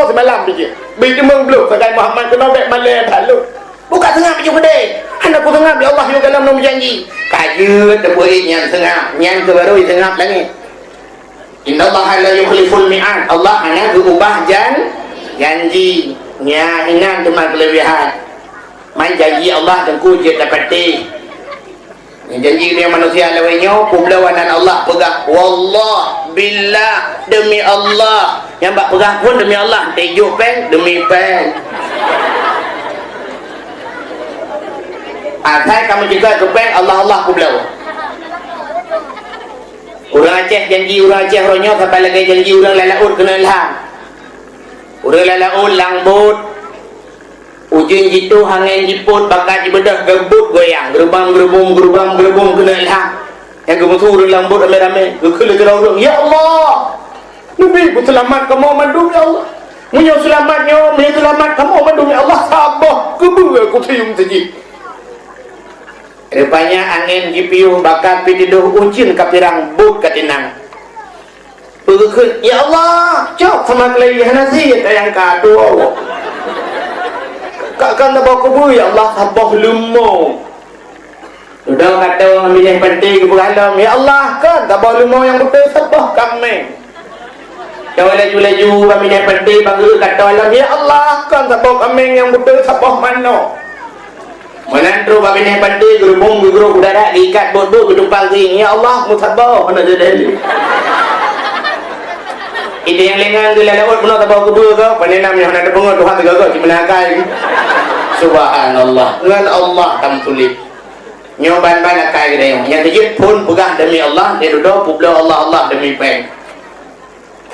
Speaker 1: semalam biji biji mengbeluk kadang Muhammad kena baik malai lalu buka tengah biji gede hendak ku tengah ya Allah yo dalam nom janji kaya terbuih yang tengah yang kebaru tengah langit innallaha la yukhliful mi'ad Allah hanya berubah janji nya ingat cuma kelebihan main janji Allah tengku je dapati janji dia manusia lawainya pembelawanan Allah pegang wallah billah demi Allah yang bak pegang pun demi Allah tejuk pen demi pen Atai kamu juga kepeng Allah ku belau. Orang Aceh janji orang Aceh ronyo sampai lagi janji orang lalaut kena ilham. Orang lalaut langbut. Ujung jitu hangin jiput bakat dibedah gebut goyang gerubang kena ilham. Yang kemudian orang langbut rame-rame kekele orang ya Allah. Nabi ku selamat kamu mandu ya Allah. Munyo selamatnya, munyo selamat kamu mandu ya Allah sabah kebu aku tium saji. Rupanya angin jipiu bakat pididuh ucin kapirang but katinang. Berkut ya Allah, cok sama kelaihan nasi yang kadu. Kakak tak bawa kebu ya Allah sabah lumo. Sudah kata milih penting ke alam ya Allah kan tak bawa lumo yang betul sabah kami. Kalau laju-laju kami yang penting bangga kata alam ya Allah kan tak bawa kami yang betul sabah mana. Menantru kami yang penting gerubung udara diikat bot-bot gedumpang ring ya Allah musabah mana jadi. Ide yang lengan tu lelawat pun tak bawa kebu ke penenam yang ada pengut Tuhan tegak di menakai. Subhanallah dengan Allah tam tulis nyoban ban akai gede yang terjit pun pegah demi Allah dia duduk publo Allah demi peng.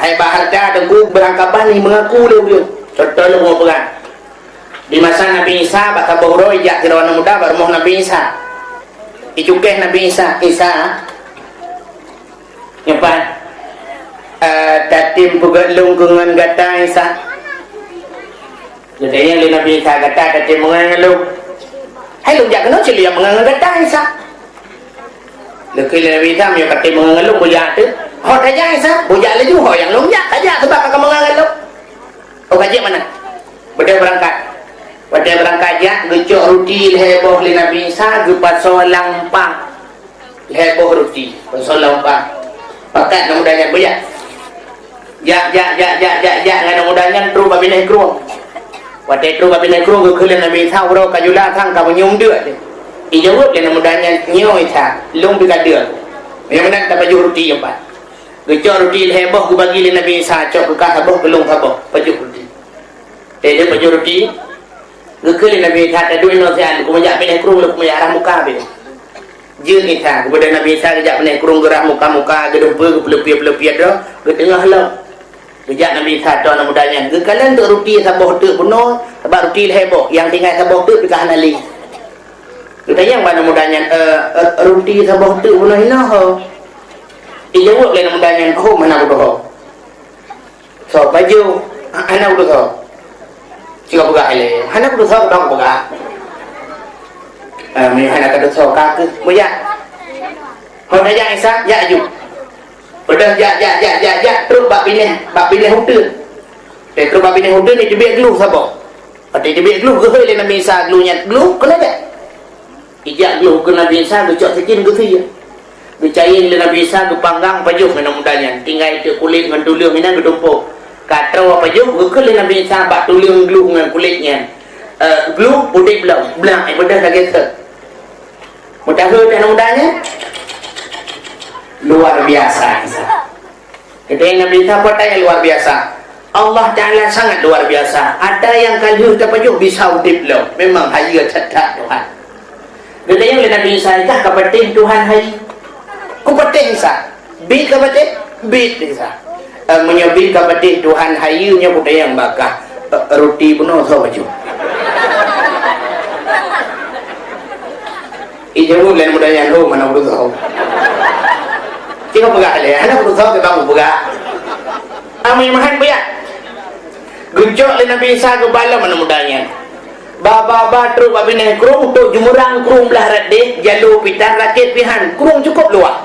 Speaker 1: Hai bahagia tengku berangkapan ni mengaku dia contoh lu mau pegang. Di masa Nabi Isa bata bauro ijak kirawana muda baru mau Nabi Isa icukeh Nabi Isa nyepan tatim pugat lungkungan gata Isa jadinya li Nabi Isa gata tatim mengangalung hai lu jak kena cili yang mengangal gata Isa lekil Nabi Isa yang tatim mengangalung bujak tu ho tajak Isa bujak laju ho yang lungjak tajak sebab kakak mengangalung ho kajik mana beda berangkat ya gecok roti heboh li Nabi Isa gepat solang pang heboh roti solang pang pakat nak mudahnya beyak ya ngana mudahnya tru babi naik kruang wate tru babi naik kruang gekulen Nabi Isa uro kajula thang ka nyum deuk i jawab le mudahnya nyo Isa lung bi kadeuk yang menang tak baju roti empat gecok roti heboh ku bagi li Nabi Isa cok ka heboh belum heboh baju roti dia baju roti gekeli Nabi Isa ada dua nasihat kumajak pindah kurung lu kumajak arah muka be jeun Isa kepada Nabi Isa kejak pindah kurung gerah muka gedempe pelepia dah ke tengah lah kejak Nabi Isa dah mudahnya gekalan tu roti sabah tu penuh sebab roti heboh yang tinggal sabah tu pikah nali kita yang mana mudahnya roti sabah tu penuh hina ho dijawab lain mudahnya oh mana aku ho so baju anak aku ho jika buka ile, hana kudu sok dong buka. Mi hana kudu sok kaki, buya. Kau dah jak Isa, jak ju. Udah jak, terus bab pindah hotel. Terus bab pindah hotel ni jebek glue sabo. Pati jebek glue ke hele Nabi Isa glue-nya glue kena tak? Ijak glue ke Nabi Isa gecok sekin ke tu ya. Gecain le Nabi Isa ke panggang pajuh dengan mudahnya. Tinggal itu kulit dengan tulang mina gedumpuk. Kata apa je gekele Nabi Isa bak tulang glue dengan kulitnya glue putih belang bedah lagi tu mudah dan mudahnya luar biasa Isa kita yang Nabi Isa kata yang luar biasa Allah Ta'ala sangat luar biasa ada yang kayu terpajuk bisa udip belang memang haya cetak Tuhan kita yang Nabi Isa itu kapatih Tuhan haya kupatih Isa bit kapatih bit Isa menyebut kepada Tuhan hayunya budaya yang bakah roti penuh so baju ijau lain budaya yang mana udah tahu kita pegang le anak udah tahu kita mau pegang amai mahan biar guncok le Nabi Isa ke bala mana mudahnya baba tru babi naik kurung tu jumurang kurung belah radih jalu pitar rakit pihan kurung cukup luar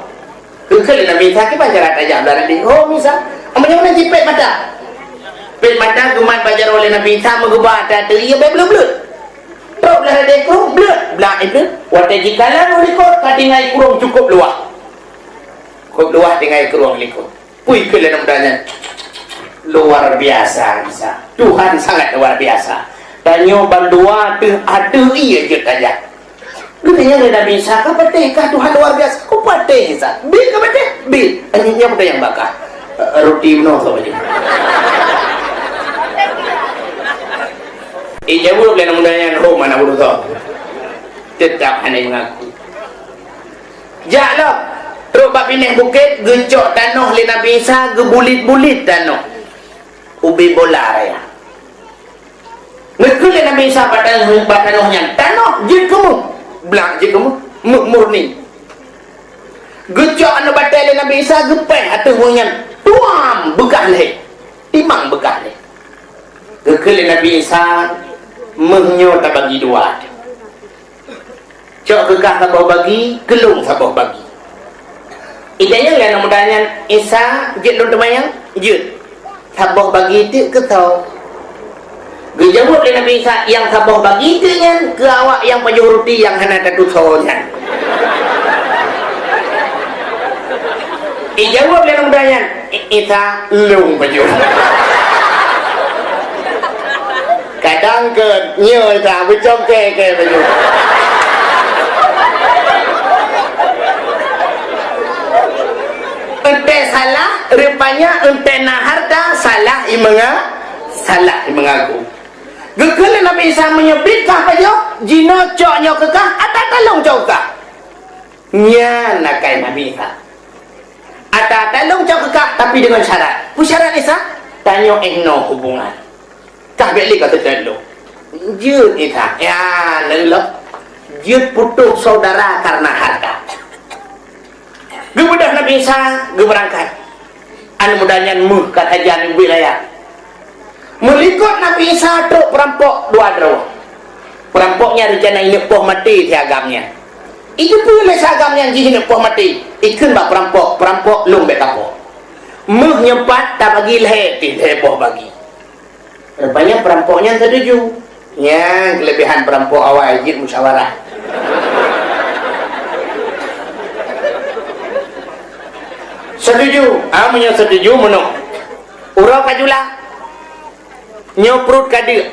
Speaker 1: kekele Nabi Isa ke pancaran aja belah radih oh misal amanya mana cipet mata pet mata gumat bajar oleh Nabi Isa megubah ada ia belum terus belah ada kurung belah itu wate jikalan likut katingai kurung cukup luah tinggal kurung likut pui kele namanya luar biasa bisa Tuhan sangat luar biasa tanyo bandua tu ada iya je aja Gini Nabi Isa kapateh Tuhan luar biasa kapateh Isa bil kapateh bil anjingnya pada yang bakar roti penuh so aja. Ijawab lain mudahnya roh mana bodoh so. tetap hanai mengaku. Jaklah teruk bab pindah bukit gecok tanah le Nabi Isa gebulit-bulit tanah. Ubi bola raya. Ngekul le Nabi Isa tanahnya tanah je kamu. Belak je kamu murni. Gecok anu batal le Nabi Isa gepeh atuh munyan. Tuam begah le. Timang begah le. Ngekul le Nabi Isa menyo tak bagi dua. Cok gegah sabah bagi, gelung sabah bagi. Idanya yang mudahnya Isa jet lon temayang, jet. Sabah bagi itu ke tau. Gejawab oleh Nabi Isa yang sabah bagi itu kan ke awak yang pajuruti yang hana tatu sojan. Ijawab oleh mudahnya Isa lung pajur. Kadang ke nyo Isa bercongke ke pajur. Ente salah, rupanya ente naharta salah imengaku. Gegel Nabi Isa menyebut kah pajo? Jino coknya kekah, ada talong cokah. Nya nakai Nabi Isa. Ada talong cok kekah, tapi dengan syarat. Syarat Isa, tanya no hubungan. Kah beli kata talong. Jut Isa, ya lelok. Jut putus saudara karena harta. Gemudah Nabi Isa berangkat. Anu mudahnya muh kata jalan wilayah. Melikut Nabi Isa tu perampok dua dro. Perampoknya rencana ini poh mati tiagamnya. Itu pula sagamnya jih ini poh mati. Ikun bak perampok lung betapo. Muh nyempat tak bagi lehe poh bagi. Rupanya perampoknya setuju. Ya kelebihan perampok awal jid musyawarah. Setuju, amanya setuju menung. Urau kajulah. Nyoprut kadi.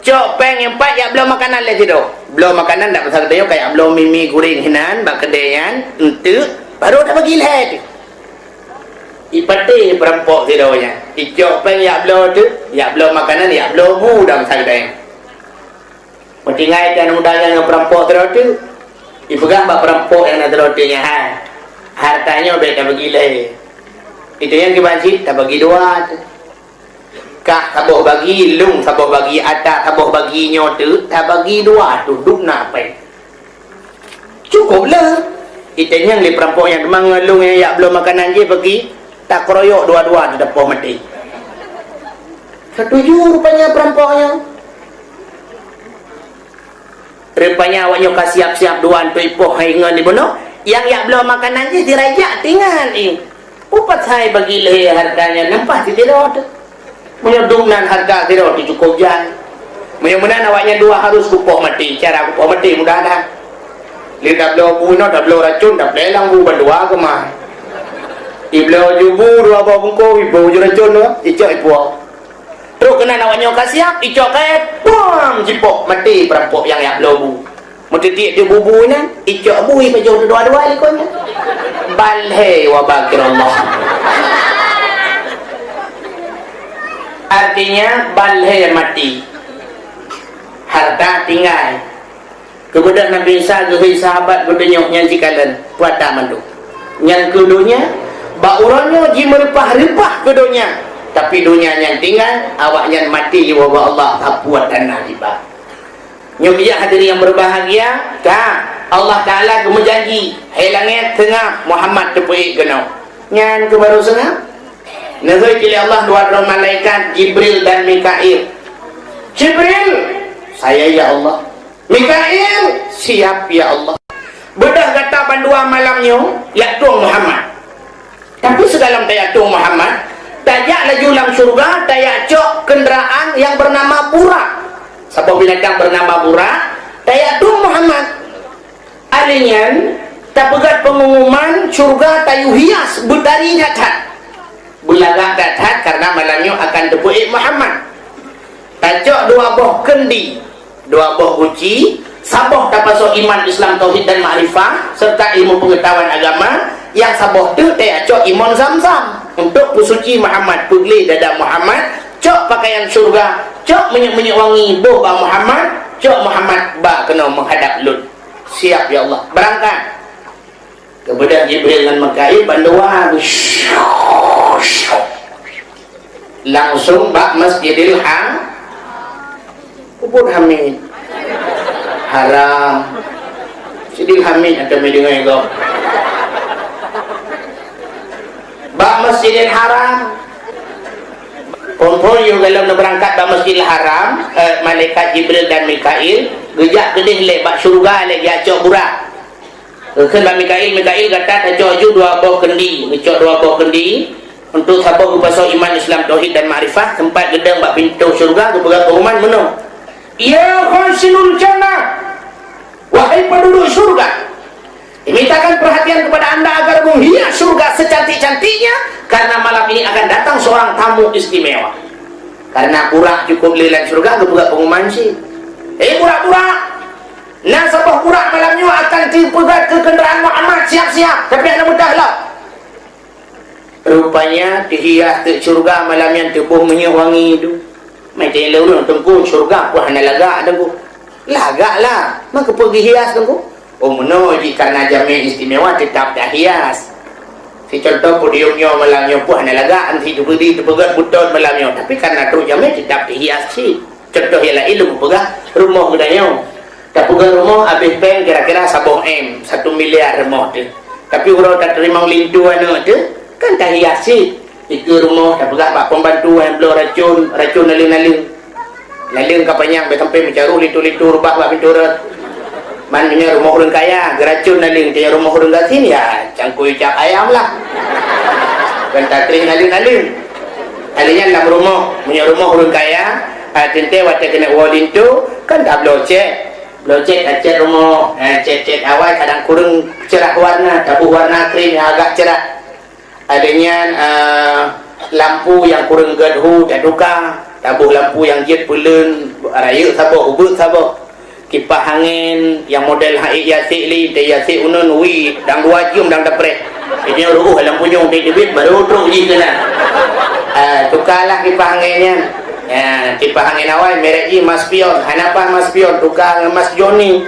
Speaker 1: Cok peng yang empat ya belum makanan le tido. Belum makanan dak pasal dia kayak belum mimi goreng hinan bak kedean ente baru dah bagi leh. Ipate perampok tidonya. Icok peng ya belum tu, ya belum makanan ya belum bu dah pasal dia. Pentingai kan mudahnya perampok tido tu. Ipegang bak perampok yang nak tidonya ha. Hartanya baik tak bagi leh. Itu yang dibanci tak bagi dua. Kah saboh bagi lung saboh bagi ada saboh bagi nyote tak bagi dua tu duk nak apa? Cukuplah. Itu yang di perampok yang demang lung yang ya belum makanan je bagi tak keroyok dua-dua tu dapat mati. Setuju rupanya perampoknya. Rupanya awaknya kasih siap-siap duan tu ipoh ingat di benar. Yang ya belum makanan je dirajak tinggal ni. Upat saya bagi leh harganya nampak tidak ada. Menyodungnan harga tidak cukup jan. Mudah-mudahan awaknya dua harus kupoh mati. Cara kupoh mati mudah dah. Lihat dah belum bunuh, dah belum racun, dah pelang bu berdua ke mah. Iblau jubu dua bawa bungko, ibu ju racun tu, icok ibu. Terus kena awaknya kasiap, icok kayak pam jipok mati perampok yang ya belum bu. Mutitik dia bubu ni, icok bui pejauh dua-dua likonnya. Balhe wa bakir Allah. Artinya balhe mati. Harta tinggal. Kemudian Nabi Isa kehi sahabat berdenyok yang jikalan puata mandu. Yang keduanya, baurannya ji merepah-repah keduanya. Tapi dunia yang tinggal, awaknya mati wa Allah apuat tanah tiba. Nyubiya hadirin yang berbahagia, Allah Ta'ala berjanji, hai langit tengah Muhammad tepuik kenau. Nyan ke baru sengah. Nazar pilih Allah dua orang malaikat Jibril dan Mikail. Jibril, saya ya Allah. Mikail, siap ya Allah. Bedah kata bandua malamnya, ya Tuhan Muhammad. Tapi sedalam tayak Tuhan Muhammad, tayak laju lang surga, tayak cok kenderaan yang bernama Burak. Sebuah binatang bernama Burak, tayak Tuhan Muhammad. Alinyan, tak pegat pengumuman surga tayu hias butari datat. Belagak datat karena malamnya akan tepuik Muhammad. Tajak dua boh kendi, dua boh uci, saboh tapasok iman Islam tauhid dan ma'rifah serta ilmu pengetahuan agama. Yang saboh tu tajak iman Zamzam untuk pusuci Muhammad, pugli dada Muhammad, cok pakaian surga, cok minyak-minyak wangi boh ba Muhammad, cok Muhammad ba kena menghadap Lut. Siap ya Allah, berangkat. Kemudian Jibril dengan Mikail banduan langsung bak Masjidil Kubur Hamid haram Masjidil Hamid ada medengai kau bak Masjidil Haram kumpul you kalau berangkat bak Masjidil Haram. Malaikat Jibril dan Mikail gejak gedih le bak syurga lagi acok burak kan bak Mikail kata acok ju dua buah kendi ngecok dua buah kendi untuk sabar berpasal iman Islam tauhid dan makrifat tempat gedang bak pintu syurga ke beberapa rumah menung ya khasinul jannah wahai penduduk syurga dimintakan perhatian kepada anda agar menghias surga secantik-cantiknya karena malam ini akan datang seorang tamu istimewa. Karena burak cukup lilan surga kebuka pengumuman sih burak-burak nasabah burak malamnya akan dipegat ke kenderaan Muhammad siap-siap tapi anda mudahlah rupanya dihias ke surga malam yang tubuh wangi itu macam yang lalu tengku surga pun hanya lagak tengku lagak lah maka pergi hias tengku menuji karena jamin istimewa tetap dah hias si contoh podiumnya malamnya pun hanya lagak nanti diberi dipegat butut malamnya tapi karena tu jamin tetap dihias sih contoh ialah ilmu pegang rumah gedanya tak pegang rumah habis bank kira-kira 1 miliar rumah tu tapi orang tak terima lintu anak tu kan tak hias sih itu rumah tak pegang pak pembantu yang belum racun laling kapanya sampai mencaru lintu rubah pak pintu mananya rumah orang kaya geracun naling dia rumah orang gatin ya cangkui cak ayam lah kan tak kering naling alinya dalam rumah punya rumah orang kaya tinte waktu kena walin tu kan tak blocek cat rumah cat awal kadang kurang cerah warna tabuh warna krim yang agak cerah adanya lampu yang kurang gadhu tak tukar tabuh lampu yang jet pulen raya sabuk ubut sabuk kipas angin yang model haik yasik li te yasik unun wi dang dua cium dang dapre ini lampu nyong te debit baru teruk je kena tukarlah kipas anginnya ya kipas angin awal merek ji Mas Pion hanapan Mas Pion tukar Mas Joni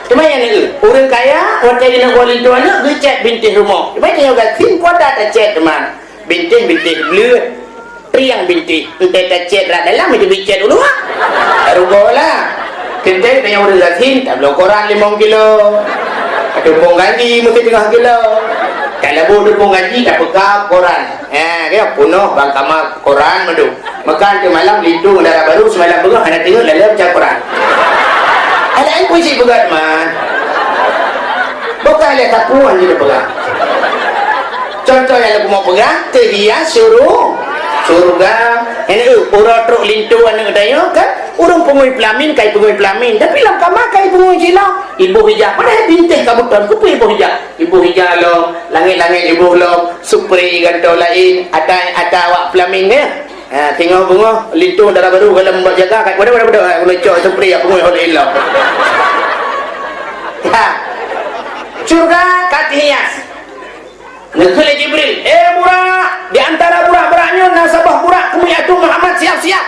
Speaker 1: cuma yang ni orang kaya waktu dia nak kuali tu anak dia cat bintis rumah cuma dia juga tim kuada tak cat teman bintis blue priang bintis entah tak cat rat dalam dia bicat dulu rugolah kentai tanya orang zatin tak belum koran 5 kilo ada pong gaji mesti 3 kilo kalau boleh pong gaji tak pekap koran dia punuh bang kamar koran madu makan ke malam lindung darah baru semalam berah ada tengok lalu macam koran ada yang puisi begat man bukan lihat tapuan je dia pegang contoh yang aku mau pegang terhias suruh surga ini orang truk lintu anak daya kan orang pengui pelamin kai pengui pelamin tapi lam kamar kai pengui jila ibu hijab pada bintih kabutan kupu ibu hijab lo langit-langit ibu lo supri gantau lain ada awak pelamin ya tengok bunga lintu darah baru kalau membuat jaga kat pada melecok supri yang pengui oleh ilah surga kat hias Nekele Jibril, burak, di antara burak-buraknya nasabah burak kemuyatu Muhammad siap-siap.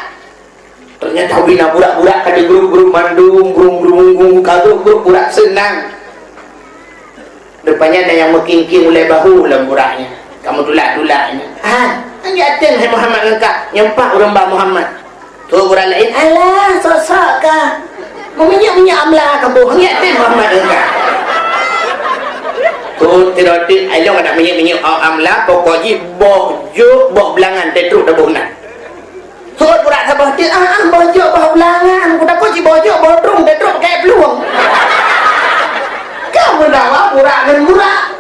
Speaker 1: Ternyata bina burak-burak ada grup-grup mandung, grup burak senang. Depannya ada yang mekingking mulai bahu dalam buraknya. Kamu tulak-tulaknya. Anjatin hai Muhammad engkau, nyempak orang Mbak Muhammad. Tu burak lain, alah sosok kah? Meminyak-minyak amlah kamu, anjatin Muhammad engkau. Tu tidak ayong ada minyak amla pokoknya boh belangan tetruk dah bohna. Surat berat sabah dia boh belangan aku tak kau bojo bodrung tetruk kayak peluang. Kamu dah burak dan burak.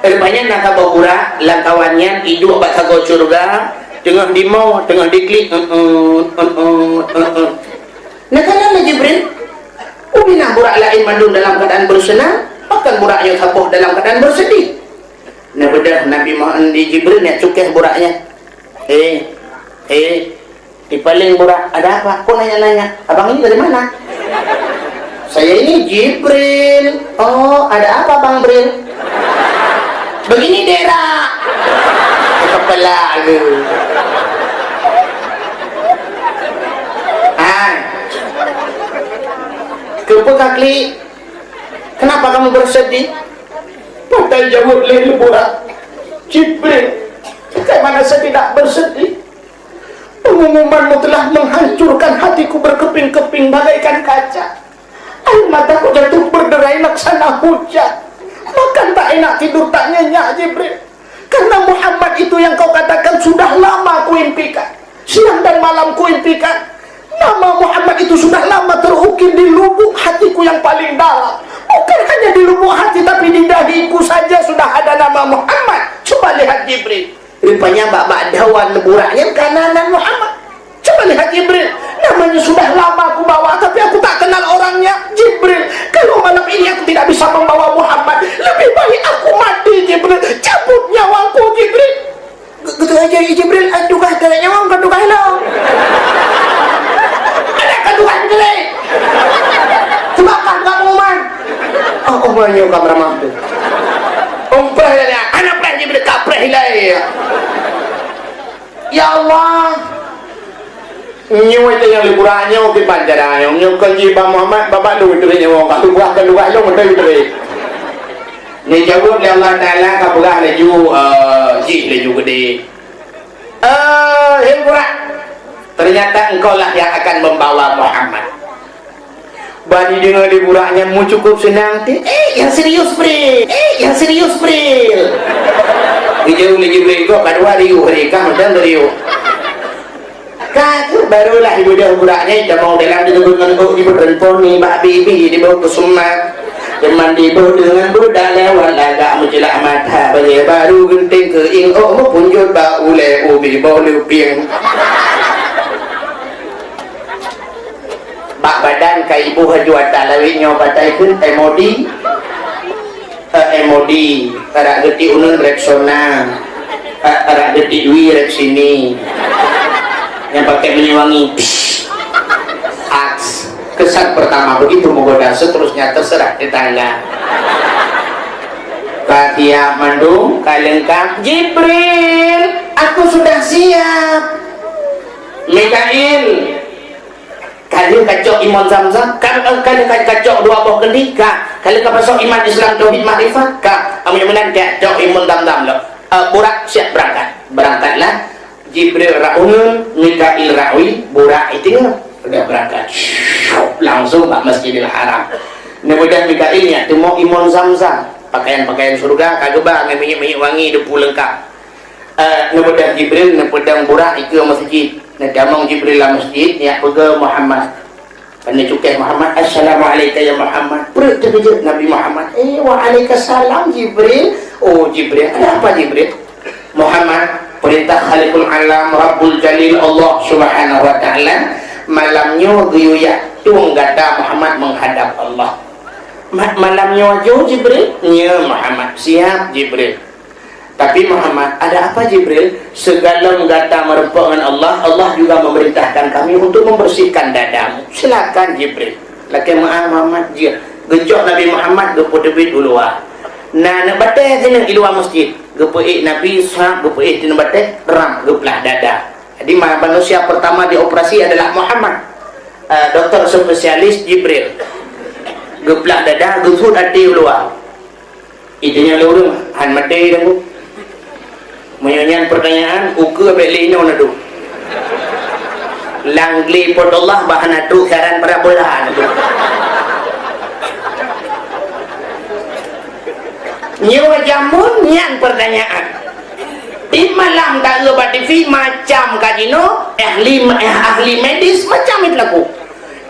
Speaker 1: Rupanya nak sabah burak langkawannya hidup bak sago surga tengah dimau tengah diklik Nah kana Jibril ubina burak lain mandung dalam keadaan bersenang bahkan buraknya sabuh dalam keadaan bersedih. Nah bedah Nabi Muhammad di Jibril ni cukeh buraknya. Di paling burak ada apa? Kau nanya-nanya, abang ini dari mana? Saya ini Jibril. Oh, ada apa Bang Bril? Begini daerah. Kepala lu. Kenapa Kli? Kenapa kamu bersedih? Padahal jawab lebura Jibril, bagaimana saya tidak bersedih? Pengumumanmu telah menghancurkan hatiku berkeping-keping bagaikan kaca. Air mataku jatuh berderai laksana hujan. Makan tak enak, tidur tak nyenyak Jibril. Karena Muhammad itu yang kau katakan sudah lama kuimpikan, siang dan malam kuimpikan. Nama Muhammad itu sudah lama terukir di lubuk hatiku yang paling dalam. Bukan hanya di lubuk hati, tapi di dahiku saja sudah ada nama Muhammad. Coba lihat Jibril. Rupanya bak-bak dawan leburaknya kananan Muhammad. Coba lihat Jibril. Namanya sudah lama aku bawa, tapi aku tak kenal orangnya. Jibril, kalau malam ini aku tidak bisa membawa Muhammad, lebih baik aku mati Jibril. Cabut nyawaku Jibril. Gitu aja Jibril. Aduh kata nyawa, aduh kata ada kaduhan jelek. Tebakan kamu man. Oh banyak kamera mampu. Umprahnya anak prah Jibril kaprah hilai. Ya Allah. Nyawa itu yang liburannya di panjara yang kerja Bang Muhammad bapak lu itu nyawa kat tugas lu betul betul. Ni jawab oleh Allah Taala kaburah laju laju gede. Liburan. Ternyata engkau lah yang akan membawa Muhammad. Bani dengan liburannya mu cukup senang. Yang serius Bril. Yang serius Bril. Dijauh lagi Bril kok kadua riu mereka macam riu. Kata barulah ibu dia buraknya dah mau dalam dengan ibu handphone ni mak bibi dibawa ke Sumat. Teman dibawa dengan budak lewat lagak menjelak mata bagi baru genting ke ing oh punjut bau le ubi bau lupiang. Bak badan ka ibu haju atalawi nyobatai kun MOD arak geti unun Rexona arak geti dwi Rex sini yang pakai menyewangi aks. Kesan pertama begitu menggoda, seterusnya terserah tetangga. Katia mandung kalengkap Jibril, aku sudah siap. Mikail kalian kacau iman Zamzam, kalian kacau dua buah kendika, kalian kapasok iman Islam tauhid makrifat ka amin menanti kacau iman Zamzam lo. Burak siap berangkatlah Jibril ra'unun, Mikail ra'wi, Burak itu udah berangkat langsung ke Masjidil Haram. Kemudian Mikailnya temu imun Zamzam, pakaian-pakaian surga kageba minyak-minyak wangi depu lengkap. Kemudian Jibril nepedang Burak itu masjid. Nadamang Jibril lah masjid ya pega Muhammad. Pandai cukai Muhammad, Assalamualaikum ya Muhammad. Perut terkejut Nabi Muhammad. Waalaikumsalam Jibril. Oh Jibril, ada apa Jibril? Muhammad, perintah Khaliqul Alam Rabbul Jalil Allah Subhanahu wa taala malamnya guyuya tung gata Muhammad menghadap Allah. Malamnya wajah Jibril, ya Muhammad siap Jibril. Tapi Muhammad, ada apa Jibril? Segala gata merempuk dengan Allah, Allah juga memerintahkan kami untuk membersihkan dadamu. Silakan Jibril. Laki maaf Muhammad dia gejok Nabi Muhammad gepo debit dulu ah. Nah nak batai sini di luar masjid. Gepo Nabi sahab gepo di batai ram geplah dada. Jadi manusia pertama dioperasi adalah Muhammad. Dokter spesialis Jibril. Geplah dada geput hati luar. Itunya lurung han mati dah bu. Menyanyian pertanyaan uku belino nadu. Langli pot Allah bahan atu saran para bola. Nyawa jamun yang pertanyaan di malam tak lebat TV macam kajino ahli medis macam itu laku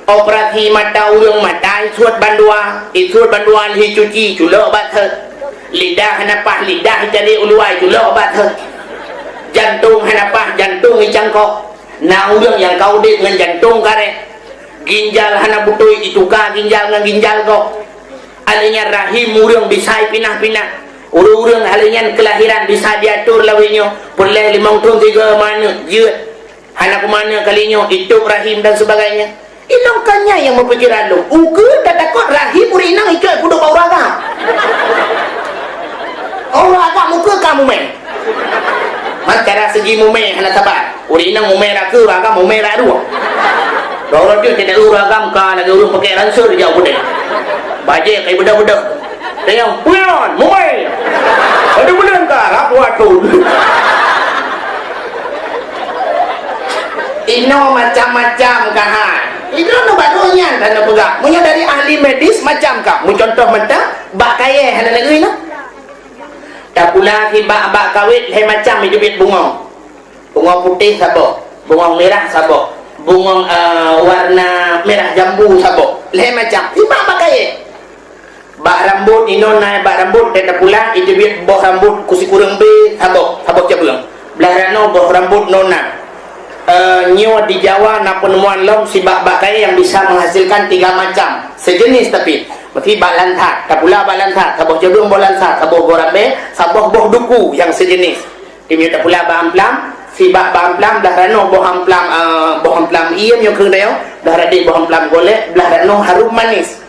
Speaker 1: operasi mata urang mata suat bandua cuci culo obat lidah hanapah lidah jadi uluai culo obat jantung hanapah jantung icangkok na urang yang kau dik dengan jantung karet ginjal hanaputui ituka ginjal dengan ginjal kok alinya rahim urang bisa pinah-pinah urang alinya kelahiran bisa diatur lawinyo boleh 5 tahun 3 mana jeut anak mana kalinya itu rahim dan sebagainya ilongkannya yang mempikiran lu uke tak takut rahim urinang ikut kudu bau raga raga muka kamu main cara segi mume hana sabar urinang mume raga mume radu Orang dia tidak uragam kan lagi urung pakai ransel jauh budek. Bajai kayak budak-budak. Tengok, puyon, mumai. Ada budak kah? Apa waktu? Ino macam-macam kahan. Itu no barunya dan pegang. Punya dari ahli medis macam kah? Mu contoh mentah bak kaya hana negeri no. Tak pula ki bak kawit he macam itu bit bunga. Bunga putih sabok, bunga merah sabok, bunga warna merah jambu sabok. Le macam ti bak kaya. Bak rambut ino naik bak rambut tak pula itu bit boh rambut kusi kurang be sabok, sabok cabang. Belah rano boh rambut nona. Nyo di Jawa na penemuan lom si bak kaya yang bisa menghasilkan 3 macam sejenis tapi mesti bak lantat tak pula bak lantat saboh jabung boh lantat saboh boh rambe saboh boh duku yang sejenis timnya tak pula bak amplam si bak amplam dah rano boh amplam iya nyo keung dayo dah radi boh amplam golek belah rano harum manis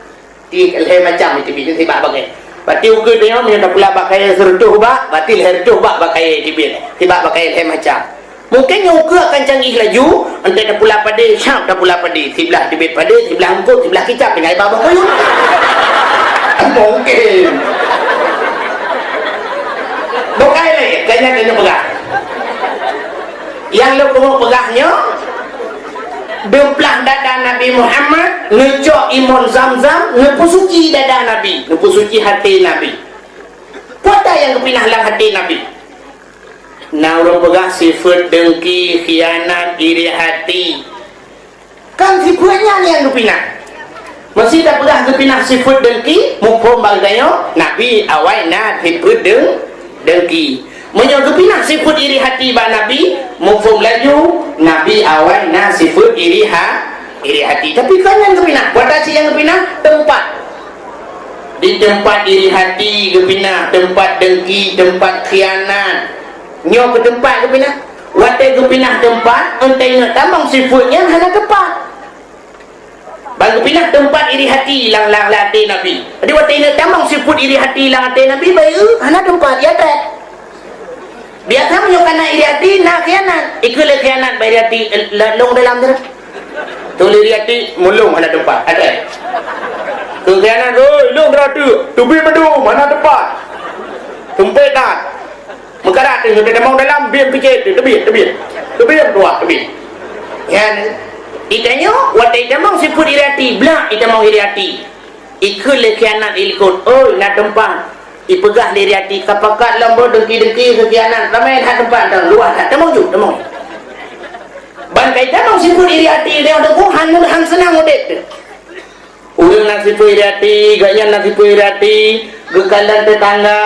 Speaker 1: ti le macam itu si bak bagai berarti ukur dayo nyo tak pula bak kaya sertuh bak berarti hertuh bak kaya dibit si bak kaya le macam. Mungkin yang ukur akan canggih laju. Entah dah pula pada syam, dah pula pada sebelah debit pada, sebelah angkut, sebelah kicap dengan ibu abang payung. Mungkin. Bukan lagi, kayaknya kena pegah. Yang lu perlu pegahnya, demplah dada Nabi Muhammad, ngecok imun zam-zam, ngepusuci dada Nabi, ngepusuci hati Nabi. Puata yang kepinah lang hati Nabi. Nah orang pegah sifat dengki, khianat, iri hati. Kan sifatnya yang dipinah. Masih tak pegah dipinah sifat dengki, mumpung bagainya Nabi awal na sifat dengki. Menyo dipinah sifat iri hati ba Nabi, mumpung laju Nabi awal na sifat iri hati. Tapi kan yang dipinah, buat si yang dipinah tempat. Di tempat iri hati dipinah, tempat dengki, tempat khianat. Nyo ke tempat ke pinah watai ke pinah tempat entai nak tambang sifatnya hana tepat bagi pinah tempat iri hati lang hati Nabi jadi watai nak tambang sifat iri hati lang hati Nabi baik hana tempat ya tak biasa menyokana iri hati nak khianat ikut khianat iri hati long dalam dia tulis iri hati mulung hana tempat ada ke khianat oi long berada tubi bedu mana tempat tempat tak mengkarat itu dia mau dalam biar pikir tebit dua tebit ya itanya watai dia mau sifat iri hati belak ita mau iri hati ikut lekhianat ikut oh nak tempat ipegah iri hati kapakat lambo dengki kekianat ramai nak tempat dan luar tak mau juga mau bantai dia mau sifat iri hati dia udah han senang udet urang nak sifat iri hati gaknya nak sifat iri hati gekalan tetangga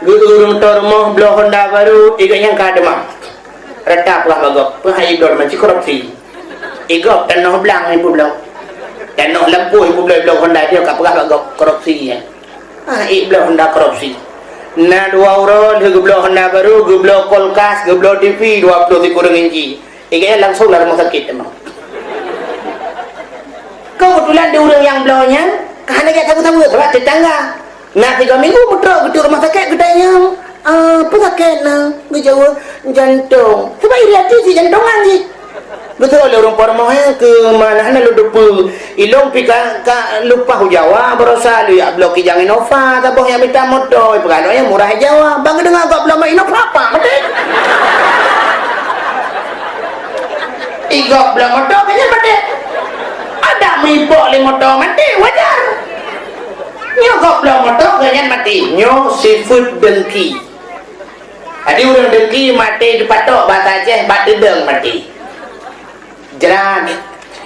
Speaker 1: urung tormoh belah Honda baru igaknya kademang retap lah bagok penghai dor macam korupsi igok tanah belang ibu belah tanah lampu ibu belah Honda dia kat pegah bagok korupsi ya belah Honda korupsi na 2 euro ke belah Honda baru ke belah kulkas ke belah TV 20 kurang inci igaknya langsung lah rumah sakit emang kebetulan ada orang yang belahnya kerana dia tahu-tahu sebab tetangga nak 3 minggu mudah gedung rumah sakit gedanya apa sakit nak gejawa jantung sebab iri hati si jantungan si betul oleh orang pormoh ke mana lu depu ilong pika lupa Jawa berosa lu ya blok kijang Innova taboh yang minta motor perkara yang murah Jawa bang dengar kau belum Innova apa mati igok belum motor kayaknya mati ada mibok le motor mati wajar nyo goblok motor ganyan mati nyo sifat dengki ada orang dengki mati dipatok bata Aceh bat dedeng mati jeran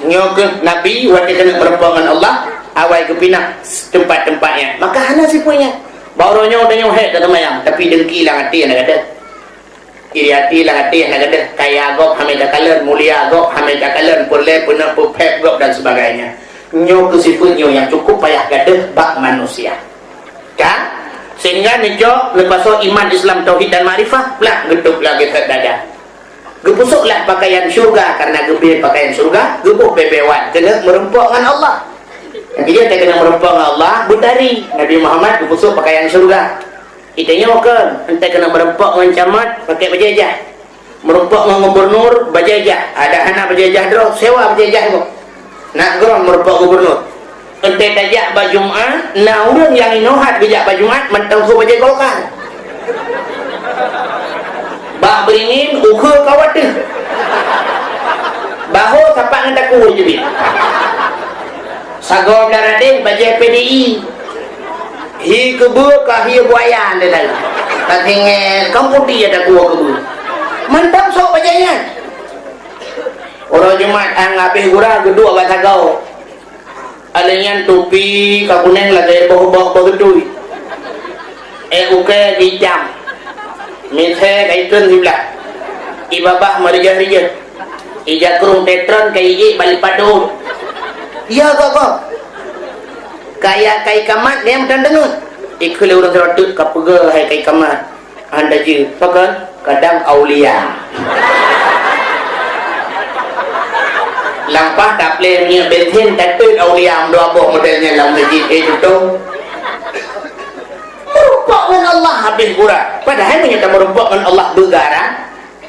Speaker 1: nyo ke Nabi waktu kena berhubungan Allah awal ke pinah tempat-tempatnya maka hana sifatnya baru nyo udah nyo head kata mayang tapi dengki lah hati yang ada iri hati lah hati yang ada kaya gop hamil kakalan mulia gop hamil kakalan boleh punah pupep gop dan sebagainya nyo kesifatnya yang cukup payah gadah bak manusia kan sehingga nyo lepas iman Islam tauhid dan ma'rifah lah geduk lagi ke dada gepusuklah pakaian syurga karena gebir pakaian syurga gebuh bebewan kena merempuk dengan Allah yang dia tak kena merempuk dengan Allah budari Nabi Muhammad gepusuk pakaian syurga kita nyokan entah kena merempuk dengan camat pakai berjajah merempuk dengan gubernur berjajah ada anak berjajah drop sewa berjajah kok nak geron merupakan gubernur ente tajak ba Jumaat na urang yang inohat bijak ba Jumaat mentang su baje Golkar ba beringin ukur kawat deh baho sapak ngan taku je sago darade baje PDI hi kebu ka hi buaya ande dah tatinge kamputi ada gua kebu mentang sok bajanya orang Jumat ang habis gura gedua ba sagau alenyan topi ka kuneng la de boh gedui uke dijam mithe kai tun hibla ibabah marija ija kurung tetron kai igi balik padun iya kok kaya kai kamat dem dan dengut ikhle urang rodut ka pega hai kai kamat anda je pakan kadang aulia lampah tak boleh punya bensin tetut aulia dua buah modelnya dalam masjid itu merupak dengan Allah habis gura padahal menyata merupak dengan Allah bergara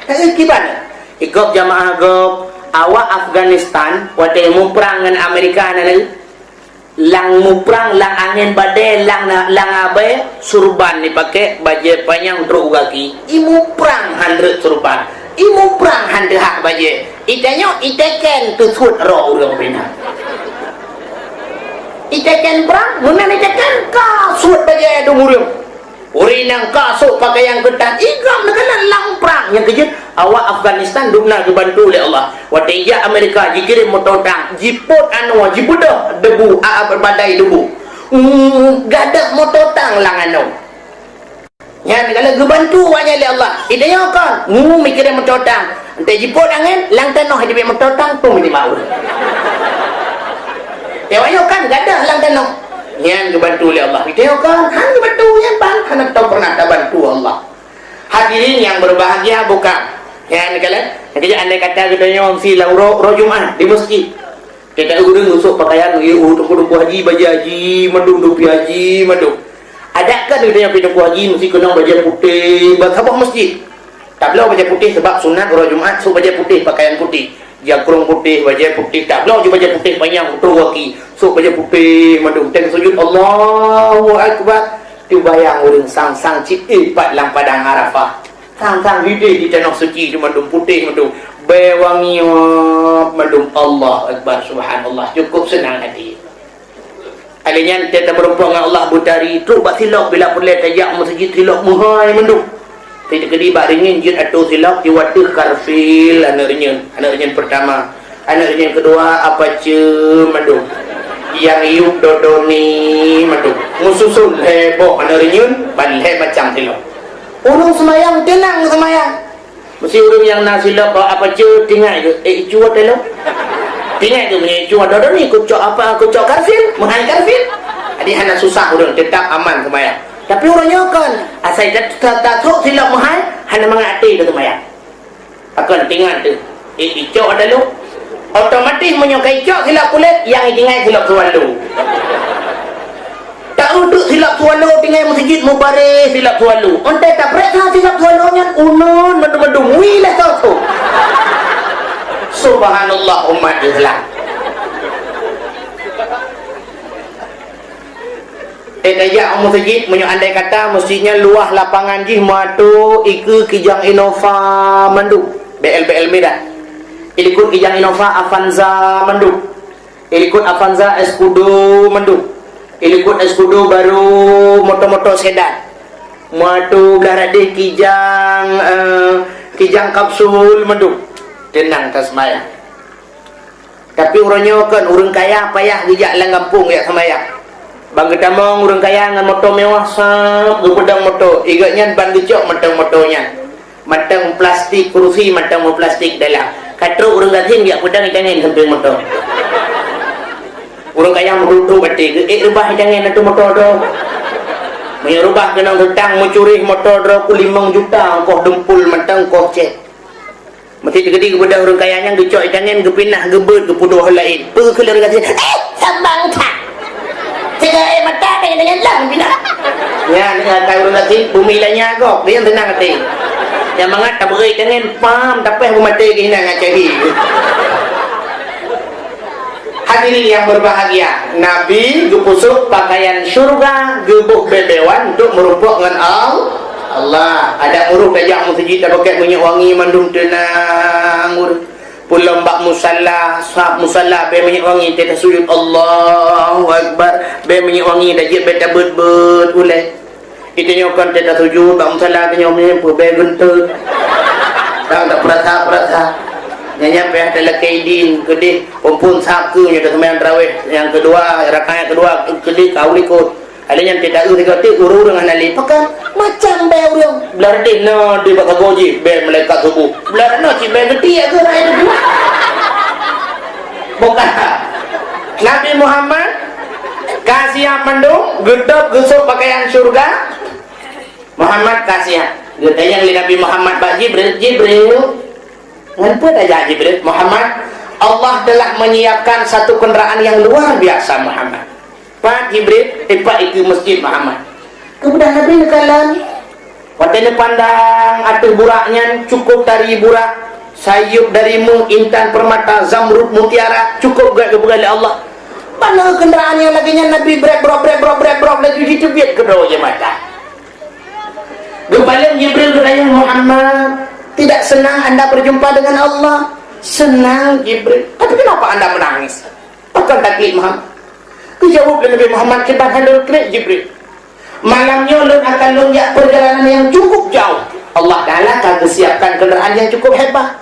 Speaker 1: tak gimana ikut jamaah gop awak Afghanistan waktu mu perang dengan Amerika nanti lang mu perang lang angin badai lang abe surban dipakai baju panjang teruk kaki imu perang 100 surban imu perang hande hak baje itanya iteken tutut ro urang pina iteken perang munan iteken kasut baje do murung urinang kasut pakaian ketat igam negara lang perang yang kejut awak Afghanistan dumna dibantu oleh Allah watija Amerika dikirim motor tank jiput anu jibudah debu berbadai debu gadak motor tank lang anu ya kalau gebantu wanya oleh Allah idenya kan mikirin metotang ente jiput angin lang tanah di metotang tu mesti mau ya kan gadah lang tanah yang gebantu oleh Allah idenya kan hang gebantu yang ban hang tahu pernah tak bantu Allah hadirin yang berbahagia bukan ya kalau kerja andai kata kita nyong si ro Jumat di masjid kita urang usuk pakaian untuk haji baju haji mandung dupi haji mandung adakah dia yang pindah haji mesti kena baju putih berkabah masjid tak boleh baju putih sebab sunat orang Jumat so baju putih pakaian putih jakrung putih baju putih tak boleh baju putih panjang untuk kaki so baju putih madung teng sujud Allahu Akbar tu bayang orang sang cip pat lang padang Arafah sang hidih di tanah suci di madung putih madung bewangi madung Allah Akbar subhanallah cukup senang hati alinya kita merupakan dengan Allah butari teruk bak silap bila perlu tajak masjid silap muhai menduk tidak kedi bak ringin jin atau silap di watih karfil anak ringin pertama anak ringin kedua apa ce menduk yang iup dodoni menduk mususun heboh anak ringin balai macam silap urung semayang tenang semayang mesti urung yang nak silap apa ce tinggal ke cuat dalam tinggal tu punya cuma dodo ni kucok apa kucok karfil menghai karfil jadi hanya susah urang tetap aman semayang tapi orangnya kan asal tak tahu silap menghai hanya mengati tu semayang akan tinggal tu icok ada lu otomatis menyokai icok silap kulit yang tinggal silap sualu tak duduk silap sualu tinggal masjid mubarak silap sualu ontai tak periksa silap sualunya unun madu-madu wilah tu subhanallah umat Islam tajak masjid menyo andai kata masjidnya luah lapangan jih matu iku kijang Innova mandu BL Medan ikut kijang Innova Avanza mandu ikut Avanza Escudo mandu ikut Escudo baru motor sedan matu belarade kijang kapsul mandu tenang tak semayang tapi orangnya kan orang kaya payah dijak lang kampung ya semayang bang ketamong orang kaya dengan motor mewah sap gepedang motor igaknya ban gecok matang motornya matang plastik kursi matang plastik dalam katro orang gatin dia pedang ikannya samping motor orang kaya merutu batik rubah ikannya itu motor do menyerubah kena hutang mencuri motor do ku 5 juta kau dempul matang kau cek mesti terjadi kepada orang kayanya gecok ikannya gepinah gebet gepuduh lain perkelar kata sambang tak tiga mata dengan lang pindah ya dengan kau orang kata bumi lainnya kok dia tenang hati yang mangat tak beri ikannya pam tapi aku mati kena ngacari Hadirin yang berbahagia, Nabi gepusuk pakaian syurga, gebuh bebewan untuk merumpuk dengan Allah. Ada muruh kajak masjid tak pakai minyak wangi mandum tenang. Pulang bak musalla, sahab musalla be minyak wangi kita sujud Allahu Akbar. Be minyak wangi dah jep beta bet-bet ulai. Itu nyokan kita sujud bak musalla tanya menyepu be gentut. Tak perasa. Nyanyi apa yang telah kaidin kedih kumpul sakunya ke sembahyang tarawih yang kedua rakaat kedua kedih kau ikut ada yang tidak tiga urus dengan ali pakai macam be urang belar deh no di bakal goji be malaikat subuh belar no si be gede ke rai itu bukan Nabi Muhammad kasih mandung gedap gesuk pakaian surga Muhammad kasih gedanya Nabi Muhammad Pak Jibril Kenapa dah Jibril? Muhammad, Allah telah menyiapkan satu kenderaan yang luar biasa Muhammad. Pak Jibril, Pak itu masjid Muhammad. Kemudian Nabi nekalan. Waktu pandang atur buraknya cukup dari burak, sayup darimu, intan permata, zamrud mutiara, cukup gak kebukaan Allah. Mana kenderaan yang laginya Nabi brek lagi gitu biar kedua je mata. Kembali Jibril bertanya Muhammad. Tidak senang anda berjumpa dengan Allah? Senang Jibril. Tapi kenapa anda menangis? Bahkan taklid Muhammad. Kejawab Nabi Muhammad kita halul klik Jibril. Malamnya lun akan lunjak perjalanan yang cukup jauh. Allah Ta'ala akan siapkan kenderaan yang cukup hebat.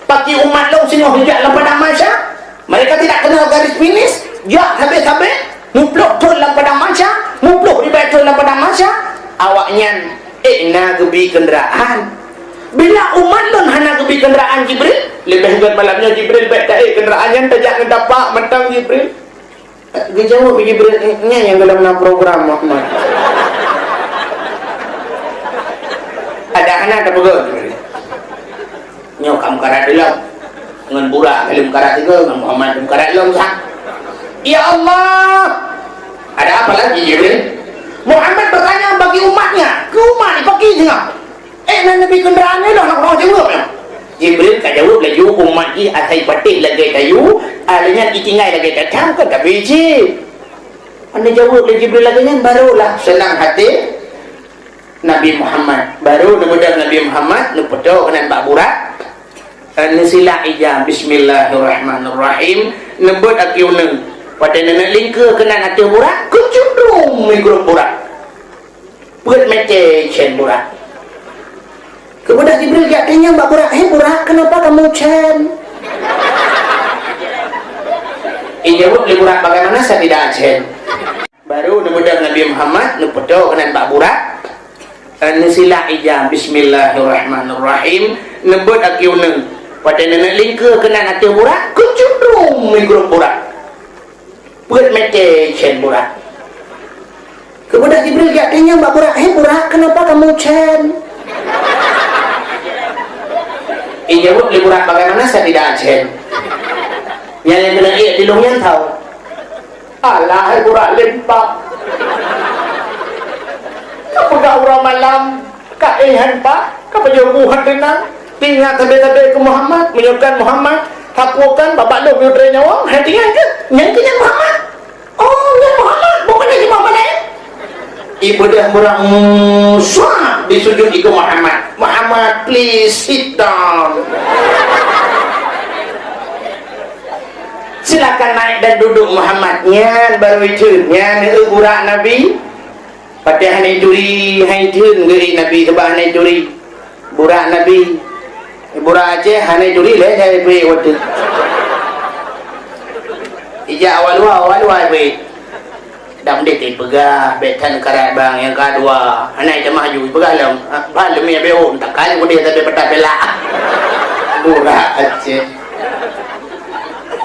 Speaker 1: Pakai umat lun sini hujak dalam padang mahsyar. Mereka tidak kenal garis finish. Jak habis-habis. Mupluk tol dalam padang mahsyar. Mupluk ribat tol dalam padang mahsyar. Awaknya na gebi kenderaan. Bila umat lun hana kebi kenderaan Jibril, lebih hebat malamnya Jibril baik tak kenderaannya tajak ngedapak mentang Jibril. Gejawab Jibril yang dalam program Muhammad. Ada anak ada pegang Jibril. Nyok kamu karat dalam dengan burak kalim karat juga dengan Muhammad karat dalam sah. Ya Allah, ada apa lagi Jibril? Muhammad bertanya bagi umatnya, ke umat dipakai tengah. Nabi kenderaannya dah nak orang jawab ya. Jibril tak jawab lagi umat ni asai patih lagi kayu, alanya ditinggal lagi datang ke tak biji. Anda jawab lagi Jibril lagi kan barulah senang hati Nabi Muhammad. Baru kemudian Nabi Muhammad lepedo kena Pak Burak. Nasilah ijam bismillahirrahmanirrahim nebut akiuneng. Pada nenek lingka kena hati Burak, kecundung menggurup Burak. Buat mecen Burak. Kemudian Jibril katanya Mbak Burak, Burak kenapa kamu cen? Jawab li Burak bagaimana saya tidak cen? Baru kemudian Nabi Muhammad lepedo kena Mbak Burak. Nasilah ijam bismillahirrahmanirrahim nebut akiuneng. Pada nenek lingka kena hati Burak, kecundung menggurup Burak. Buat mecen Burak. Kemudian Jibril katanya Mbak Burak, Burak kenapa kamu cen? Jawab li Burak bagaimana saya tidak acen? Yang kena di lungnya tahu. Alah Burak lempak. Kamu dah orang malam, kaihan pak, kamu jauhan tenang, tinggal tabe-tabe ke Muhammad, menyukan Muhammad, hapukan babak lu biudre nyawa, hatinya ke? Nyanyinya Muhammad. Oh, ya Muhammad, bukan lagi Muhammad Ibu dah murah musuh disujud ke Muhammad. Muhammad, please sit down. Silakan naik dan duduk Muhammad. Nyan baru itu. Nyan burak Nabi. Pada hari duri, hari itu ngeri Nabi sebab hari duri. Burak Nabi. Burak Aceh hari duri lah saya beri waktu. Ijak awal-awal beri. Dah mendetik pegah betan karat bang yang kedua anak itu maju pegah lam balam yang beon tak kali pun dia tapi petah belak Burak Aceh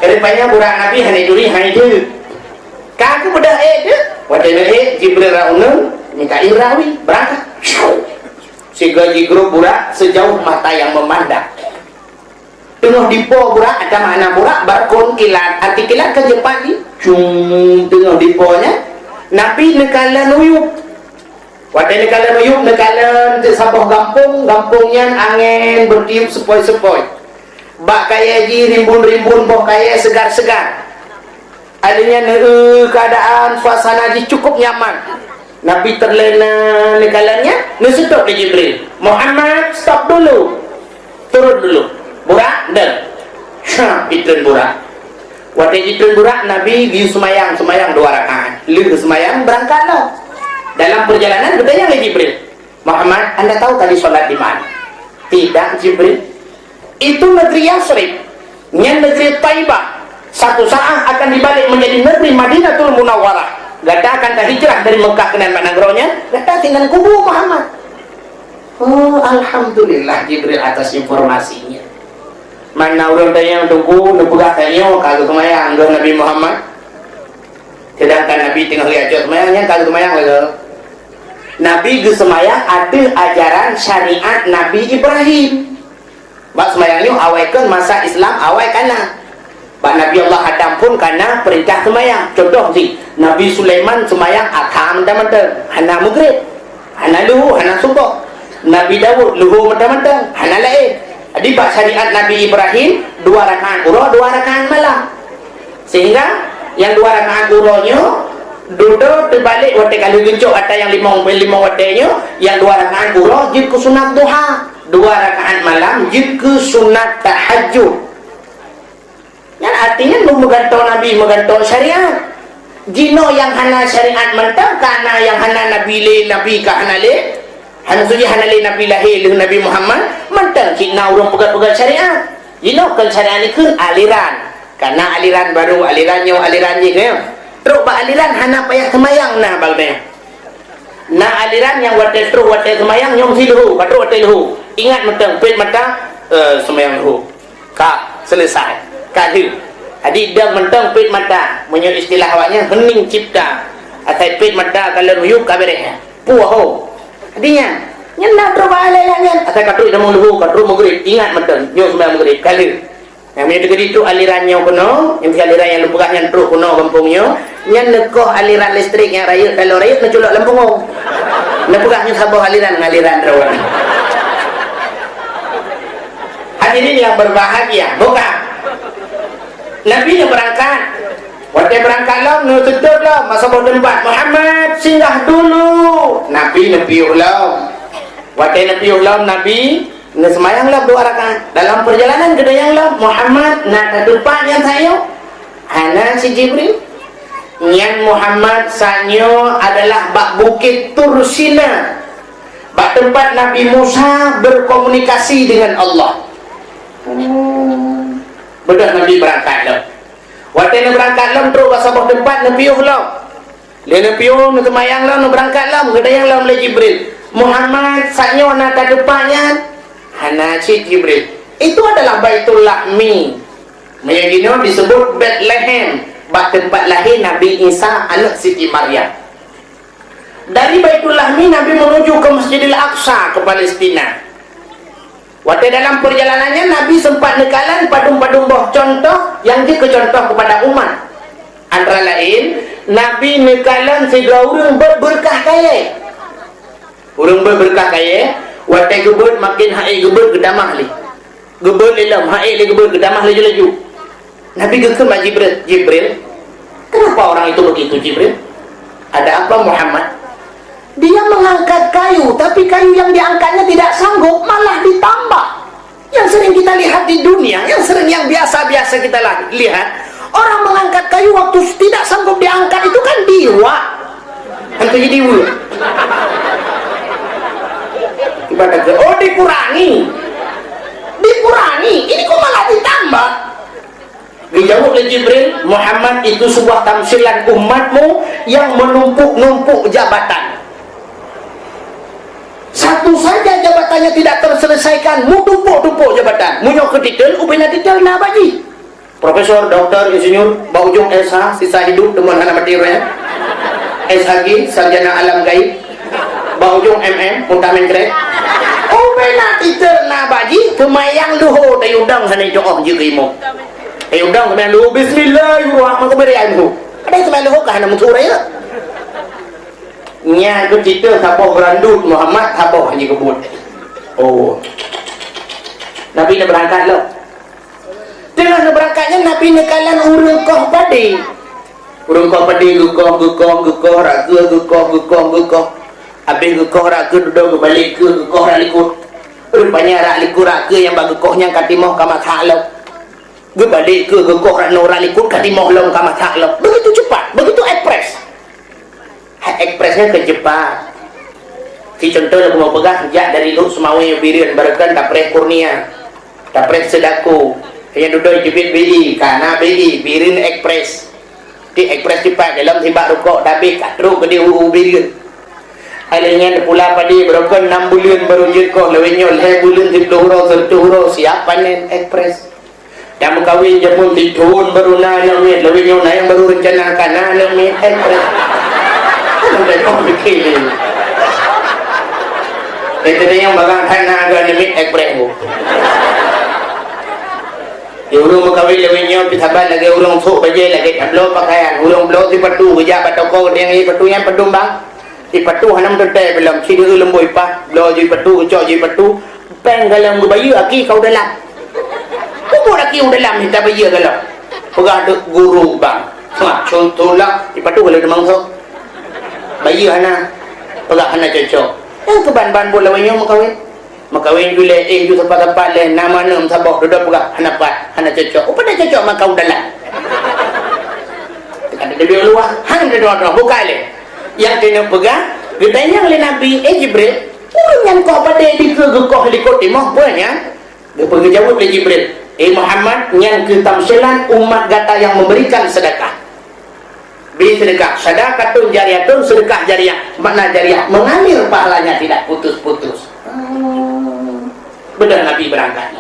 Speaker 1: keripanya Burak Nabi hari duri hari itu kaku mudah tu wadana Jibril raunun minta irawi berangkat si gaji grup Burak sejauh mata yang memandang tengah dipo Burak ada makna Burak barkon kilat arti kilat ke Jepang ni tengah diponya Nabi nekalan uyup wadai nekalan uyup nekalan sabah gampungnya angin bertiup sepoi-sepoi bak kaya ji rimbun-rimbun boh kaya segar-segar adanya keadaan suasana di cukup nyaman. Nabi terlena nekalannya, sedap di Jibril. Muhammad, stop dulu, turun dulu, burak dan itun burak. Waktu itun burak, Nabi di semayang 2 rakaat. Lalu semayang berangkatlah. Dalam perjalanan bertanya ke Jibril, Muhammad, Anda tahu tadi sholat di mana? Tidak, Jibril. Itu negeri Yasrib, negeri Taibah. Satu saat akan dibalik menjadi negeri Madinatul Munawwarah. Gata akan hijrah dari Mekah ke Nagronya. Gata tinggal kubur Muhammad. Oh, alhamdulillah Jibril atas informasinya. Mana orang tanya tunggu, nepugah tanya kalau kemayang Nabi Muhammad. Sedangkan Nabi tinggal lihat semayangnya kalau kemayang lagi. Nabi ke semayang ada ajaran syariat Nabi Ibrahim. Bak semayangnya awaikan masa Islam awai kana. Bak Nabi Allah Adam pun kana perintah semayang. Contoh sih, Nabi Sulaiman semayang atam mentang-mentang, hana maghrib, hana luhu, hana subuh. Nabi Dawud luhu mentang-mentang, hana lain. Jadi bak syariat Nabi Ibrahim 2 rakaat urah, 2 rakaat malam. Sehingga yang 2 rakaat urahnya duduk terbalik waktu kalau gencok ada yang 5 watenya, yang 2 rakaat urah jid ke sunat duha, 2 rakaat malam jid ke sunat tahajud. Yang artinya menggantau Nabi, menggantau syariat. Jino yang hana syariat mentang kana yang hana Nabi le, Nabi ka hana le, hana suji hana le Nabi lahir le Nabi Muhammad mentang kita orang pegang-pegang syariat. Jino kan syariat ni kan aliran, karena aliran baru, alirannya alirannya kan. Teruk ba aliran hana payah semayang nah bagnya. Nah aliran yang watai teruk watai semayang nyong si luhu, patru watai luhu. Ingat mentang pet mata semayang luhu. Ka selesai. Kadir. Adi dah mentang pet mata, menurut istilah awaknya hening cipta. Atai pet mata kalau ruyuk kabere. Puaho. Adinya nyena teruk ba aliran. Atai katru dah luhu, katru maghrib. Ingat mentang nyong semayang maghrib kadir. Yang menyebut itu alirannya kuno, yang aliran yang lupukahnya teruk kuno kampungnya, yang nekoh aliran listrik yang rayut, kalau rayut menculok lempung, lupukahnya sabah aliran rawan. Hadirin yang berbahagia, bukan? Nabi yang berangkat, waktu berangkat lah, tutup lah, masa bawa tempat Muhammad singgah dulu. Nabi ulam, waktu Nabi ulam Nabi. Nggak semayanglah 2 rakaat. Dalam perjalanan kedayanglah Muhammad nak ke depan yang saya hana si Jibril yang Muhammad sanyo adalah bak bukit Tursina, bak tempat Nabi Musa berkomunikasi dengan Allah. Bedah Nabi berangkat lah. Waktu Nabi berangkat lah terus bahasa bawah tempat Nabi lah. Dia Nabi nak semayang lah, nak berangkat lah, kedayang lah oleh Jibril. Muhammad sanyo nak ke depannya hana si Jibril. Itu adalah Baitul Lahmi, yang disebut Bethlehem, bak tempat lahir Nabi Isa anak Siti Maryam. Dari Baitul Lahmi Nabi menuju ke Masjidil Aqsa ke Palestina. Waktu dalam perjalanannya Nabi sempat nekalan padung-padung boh contoh yang dikecontoh kepada umat. Antara lain Nabi nekalan segala orang berberkah kaya. Orang berberkah kaya. Waktu gebut makin hai gebut gedamah li. Gebut lelam hai le gebut gedamah laju-laju. Nabi gekem mak Jibril. Kenapa orang itu begitu Jibril? Ada apa Muhammad? Dia mengangkat kayu, tapi kayu yang diangkatnya tidak sanggup, malah ditambah. Yang sering kita lihat di dunia, yang biasa-biasa kita lihat, orang mengangkat kayu waktu tidak sanggup diangkat itu kan diwa. Itu jadi diwa. Oh dikurangi, ini kok malah ditambah. Dijawab oleh Jibril, Muhammad itu sebuah tamsilan umatmu yang menumpuk-numpuk jabatan. Satu saja jabatannya tidak terselesaikan, mu tumpuk-tumpuk jabatan. Munyok ke titel, upenya titel na baji. Profesor, doktor, insinyur, baujung SH, sisa hidup, temuan anak materialnya. SHG, sarjana alam gaib. Baujung MM, muntah mencret. Upenya titel na baji, kemayang luho, tayudang sana jokoh juga imo. Tayudang kemayang luho, bismillahirrahmanirrahim. Ada kemayang luho, kahana musurai ya. Nya ke titel, tapoh berandut, Muhammad, tapoh hanya kebun. Oh. Nabi nak berangkat lah. Tengah nak berangkatnya, Nabi nekalan urung koh padi. Urung kau padi gukoh raga gukoh. Habis gukoh raga duduk balik ke gukoh ralikut. Rupanya ralikut raga yang bagi gukohnya katimoh kamat halau. Balik ke gukoh ralikut katimoh long kamat halau. Begitu cepat, begitu ekspres. Ekspresnya ke cepat. Si contoh aku mau pegang jak dari Lut Semawi Birian barakan Tapres Kurnia, Tapres Sedaku yang duduk jepit BI karena BI Birin Ekspres di Ekspres cepat dalam tibak rukuk dabik katru ke dia Birian akhirnya pula padi barakan 6 bulan baru jirkoh lewenya 2 bulan 10 huruf siap panen Ekspres dan mengkawin jamun tidun baru nalangit lewenya yang baru rencanakan nalangit Ekspres udah kau bikin itu yang bagang hana agak limit ekspres bu. Ya urung makawin lewinyo pitaban lagi urung sok baje lagi ablo pakaian urung blo ti patu beja patoko yang ni patu yang pedum bang. Ti patu hanam tete belum si dia lemboi pa blo ji patu cok ji patu peng galang bayu aki kau dalam. Kau aki dalam kita bayu galang. Pegah dek guru bang. Contohlah ti patu kalau demang sok. Bayu hana pegah hana cocok. Yang keban-ban bola wenyo makawin dulu ju tempat-tempat le nama nam sabok duduk pegah hanapat hana cocok upada cocok makau dalam ada dia luar hang dia doa buka le yang kena pegang ditanya oleh Nabi Jibril urang yang kau pada di ke gekoh likut timah punya dia pergi jawab oleh Jibril Muhammad yang ketamsilan umat gata yang memberikan sedekah beri sedekah, sedekatun jariyatun, sedekah jariyah. Makna jariyah mengalir pahalanya tidak putus-putus. Benar Nabi berangkat.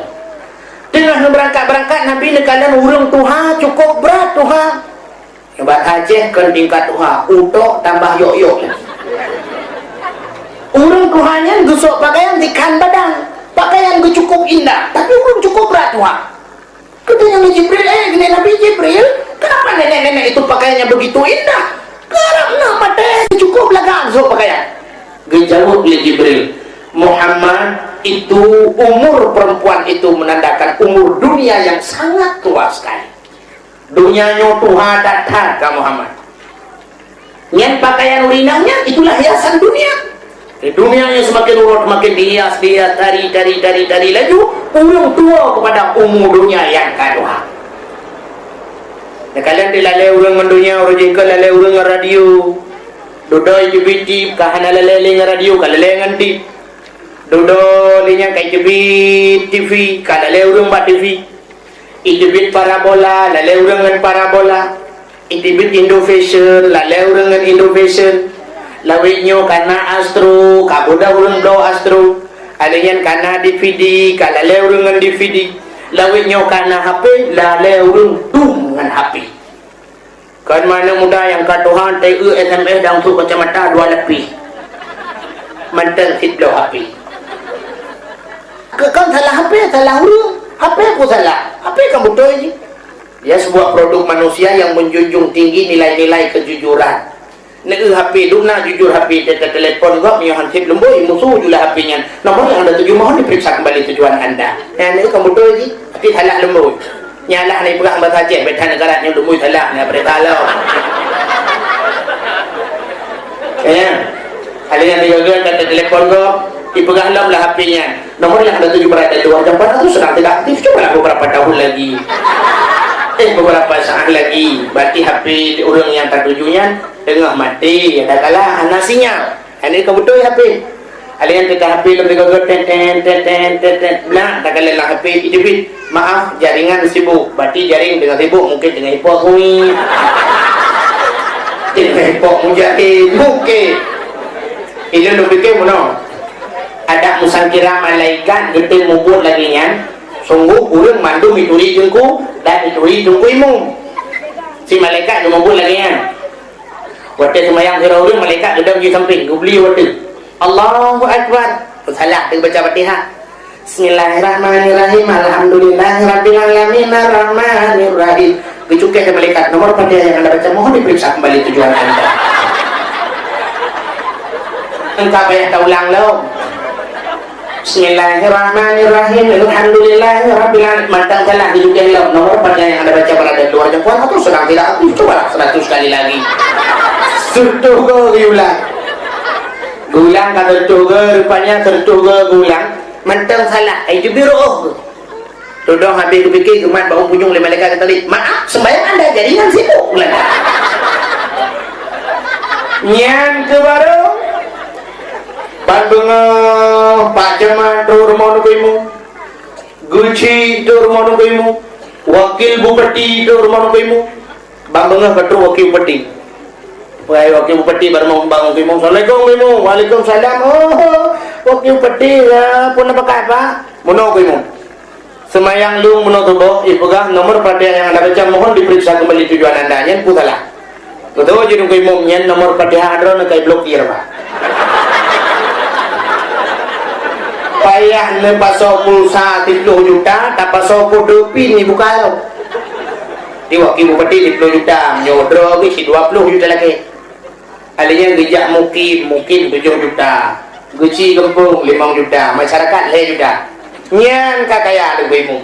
Speaker 1: Dengan berangkat Nabi nekalan urung tuha cukup berat tuha. Hebat Aceh kan tingkat tuha, utok tambah yok-yok. Urung tuhanya gusok pakaian dikan badan, pakaian gue cukup indah, tapi urung cukup berat tuha. Katanya Jibril, gini Nabi Jibril, kenapa nenek-nenek itu pakaiannya begitu indah? Karena mata cukup lagang so pakaian. Dijawab oleh Jibril, Muhammad itu umur perempuan itu menandakan umur dunia yang sangat tua sekali. Dunianya Tuhan datang ke Muhammad. Yang pakaian urinanya itulah hiasan dunia. Di dunianya semakin urut, makin dihias, tari laju, urung tua kepada umur dunia yang kedua. Nah, kalian dilalai urung mendunia, urung jengkel lalai urung radio. Dudoi jubiti, kahana lalai radio, kalalai nganti. Dudoi linya kai jubit TV, kalalai urung bat TV. Ijubit parabola, lalai urung ngan parabola. Ijubit Indofashion, lalai urung ngan Indofashion. Lawinyo karena astro kabuda urung do astro alian karena DVD kalale urung ngan DVD lawinyo karena HP lale urung dum ngan HP kan mana muda yang katuhan TU SMS dang tu kacamata 2 lebih mantan sit lo HP kan salah HP salah urung HP aku salah HP kamu betul ini dia sebuah produk manusia yang menjunjung tinggi nilai-nilai kejujuran. Nek HP duna jujur HP telepon gak punya handset lemboi musuh juga HP-nya. Nomor yang anda tuju mohon diperiksa kembali tujuan anda. Nek kamu tahu lagi tapi halak lemboi. Nyalah ni pegang bahasa Aceh betan negaranya lemboi halak ni apa talau. Ya. Hal yang dijaga kata telepon gak dipegang lah HP-nya. Nomor yang anda tuju berada luar jam 4 itu sedang tidak aktif. Coba lah beberapa tahun lagi. Beberapa saat lagi berarti HP orang yang tertujunya tengah mati ada kalah anak sinyal ini kamu betul HP alian kita HP lebih gagal ten nah tak kalah HP itu maaf jaringan sibuk berarti jaring dengan sibuk mungkin dengan hipok hui dengan hipok mujahid mungkin ini lebih ke mana ada musangkira malaikat gede mubur lagi nya sungguh urang mandu mituri jengku dan mituri jengku imu si malaikat dia mabul lagi kan waktu semayang surah urang malaikat duduk di samping dia beli waktu Allahu Akbar salah dia baca Fatihah Bismillahirrahmanirrahim Alhamdulillahirrabbilalamin Ar-Rahmanirrahim dicukai ke malaikat nomor Fatihah yang anda baca mohon diperiksa kembali tujuan anda engkau banyak tak ulang lo Bismillahirrahmanirrahim. Alhamdulillahirabbil alamin. Mantap salah di juga hello. Nomor pada yang Anda baca pada luar jangkauan atau sedang tidak aktif, coba 100 kali lagi. Sudah gulang. Gulang kata juga rupanya tertuga gulang. Mantap salah. Itu biru. Dodong habis kupikir kemat bau punjung lima malaikat kata tadi. Maaf, sembahyang Anda jaringan sibuk. Nyan ke baru Bandung Pak Jaman tur mono koimu Guci tur mono koimu Wakil Bupati tur mono koimu Bandung ketua wakil Bupati Wahai wakil Bupati baru bangun koimu Assalamualaikum koimu Waalaikumsalam. Oh wakil Bupati ya pun apa kata mono koimu semayang lu mono tubuh ipugah nomor pada yang Anda baca mohon diperiksa kembali tujuan Anda nyen putalah betul jadi koimu nyen nomor pada hadron kai blokir Pak payah ne pasok pulsa 30 juta tak pasok kodopin ni buka lo di wakil Bupati 30 juta nyodro isi 20 juta lagi alinya gejak mungkin 7 juta guci gempung 5 juta masyarakat le juta nyan kakaya ada kuimu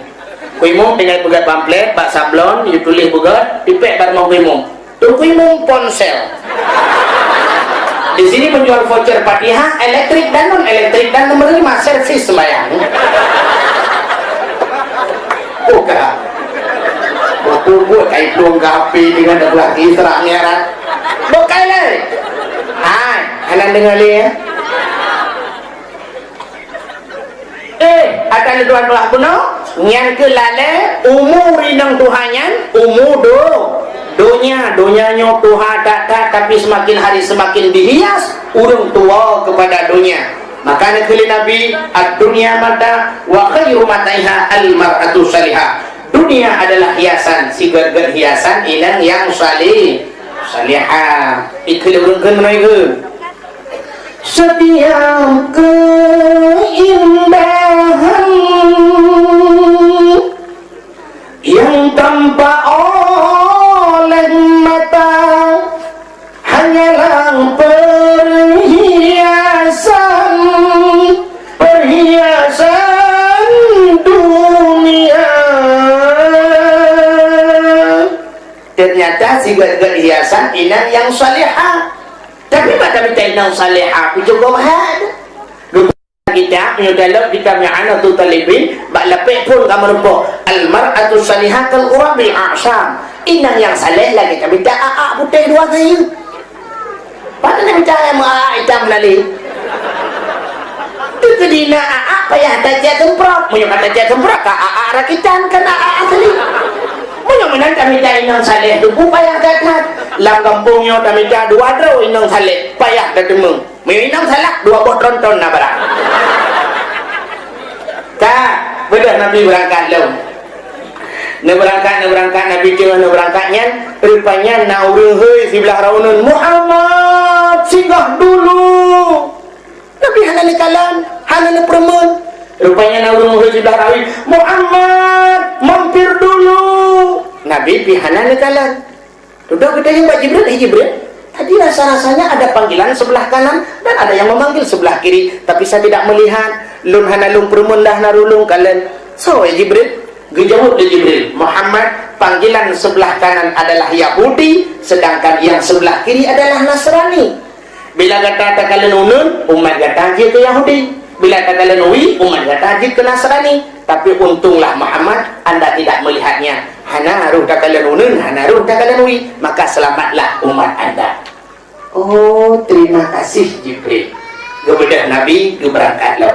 Speaker 1: tinggal buat pamflet bak sablon you tulis buat dipek bar mau kuimu ponsel. Di sini menjual voucher Fatihah, elektrik dan non elektrik dan nomor 5 servis sembahyang. Buka. Buku kayak tuang gapi dengan ada Isra Mi'raj. Buka le. Hai, kalian dengar le ya. Akan tuan belah kuno, nyan ke lale umur inang Tuhannya, umur dunyanya Tuhan tak tapi semakin hari semakin dihias urung tua kepada dunia. Makanya kali Nabi ad-dunya mata wa khairu mataiha al-mar'atu salihah. Dunia adalah hiasan, sigar-gar hiasan inang yang salihah. Ikut urung kan menaik setiap keindahan yang tampak oleh mata hanyalah perhiasan dunia. Ternyata si hiasan inang yang salihah. Tapi pada kita inang salihah juga mahal. Kita menyudalah kita mi'anatu talibin bak lapik pun kamu rempuk al-mar'atu salihah kal urabil a'syam. Inang yang salih lagi kita minta aak putih dua kayu pada nak minta yang aak hitam lali itu kedina aak payah tajak semprot punya kata tajak semprot ke aak rakitan kan aak asli punya menang kami minta inang salih tu payah datang lam kampungnya kami minta dua draw inang salih payah datang inang salah dua bot ronton nak barang tak bedah Nabi berangkat lo berangkat Nabi jangan berangkatnya rupanya naurehoi sebelah raunan Muhammad singgah dulu Nabi hanane kalan hanane perempuan rupanya naurehoi sebelah rawi Muhammad mampir dulu Nabi pi hanane kalan sudah kita yang Mbak Jibril tadi rasa-rasanya ada panggilan sebelah kanan dan ada yang memanggil sebelah kiri tapi saya tidak melihat lun hanalung perempuan dah narulung kalan so Jibril Gejawab dari Jibril Muhammad panggilan sebelah kanan adalah Yahudi sedangkan yang sebelah kiri adalah Nasrani. Bila kata kalian unun umat kata haji ke Yahudi, bila kata kalian uwi umat kata haji ke Nasrani. Tapi untunglah Muhammad anda tidak melihatnya hana ruh tak kalian unun hana ruh tak kalian uwi maka selamatlah umat anda. Oh terima kasih Jibril. Kemudian Nabi berangkat lo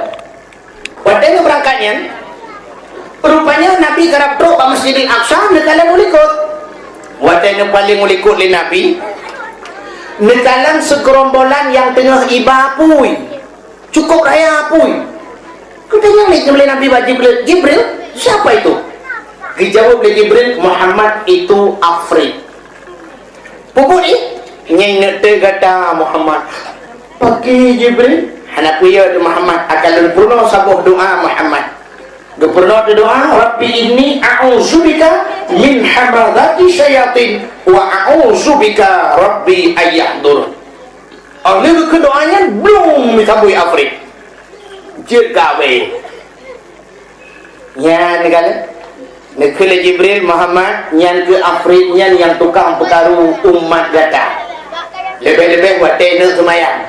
Speaker 1: pada berangkatnya rupanya Nabi kerap truk ke Masjidil Aqsa nekalan ulikut wadahnya paling ulikut li Nabi nekalan segerombolan yang tengah ibapui cukup raya apui katanya oleh Nabi Jibril siapa itu? Dijawab oleh Jibril Muhammad itu Afrik pupuk ni nyai nete kata Muhammad pakai Jibril hanapuya Muhammad akan purno sabuh doa Muhammad pernah doa Rabbi inni a'udzubika min hamadati syayatin wa a'udzubika Rabbi ayyahdur. Oleh kedoanya belum disambui Afrik chưa gawe nyan kala nekele Jibril Muhammad nyan ke Afrik nyan yang tukang perkaru umat gata lebih-lebih wate nak semayang